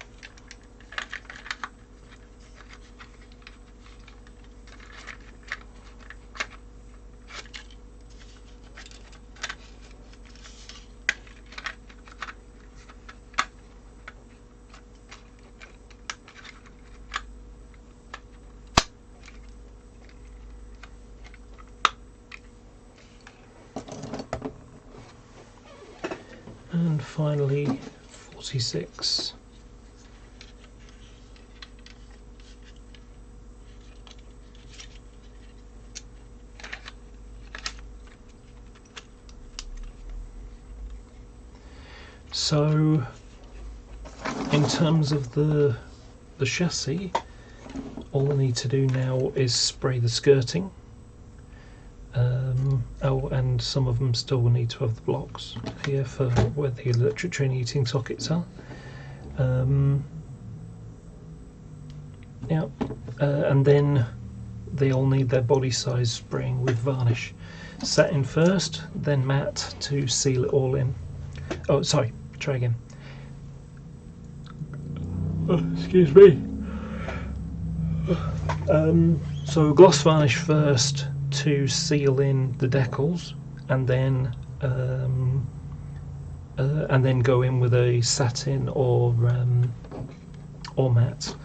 And finally 46. So in terms of the chassis, all I need to do now is spray the skirting. Oh, and some of them still will need to have the blocks here for where the electric train heating sockets are. Yeah, and then they all need their body size spraying with varnish. Satin first, then matte to seal it all in. Oh, sorry, try again. Oh, excuse me. So gloss varnish first to seal in the decals, and then go in with a satin or matte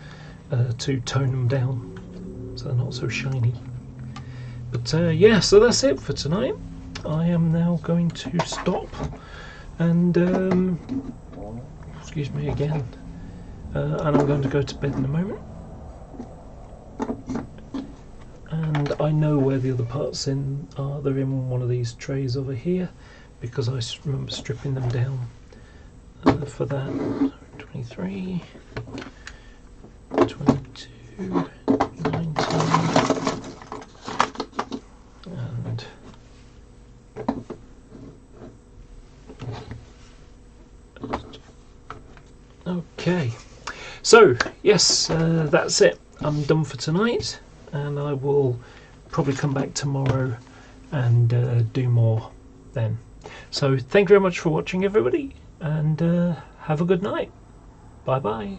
to tone them down so they're not so shiny. But yeah, so that's it for tonight. I am now going to stop and excuse me again, and I'm going to go to bed in a moment. And I know where the other parts are. They're in one of these trays over here, because I remember stripping them down for that. 23, 22, 19, and okay. So yes, that's it. I'm done for tonight, and I will probably come back tomorrow and do more then. So thank you very much for watching, everybody, and have a good night. Bye bye.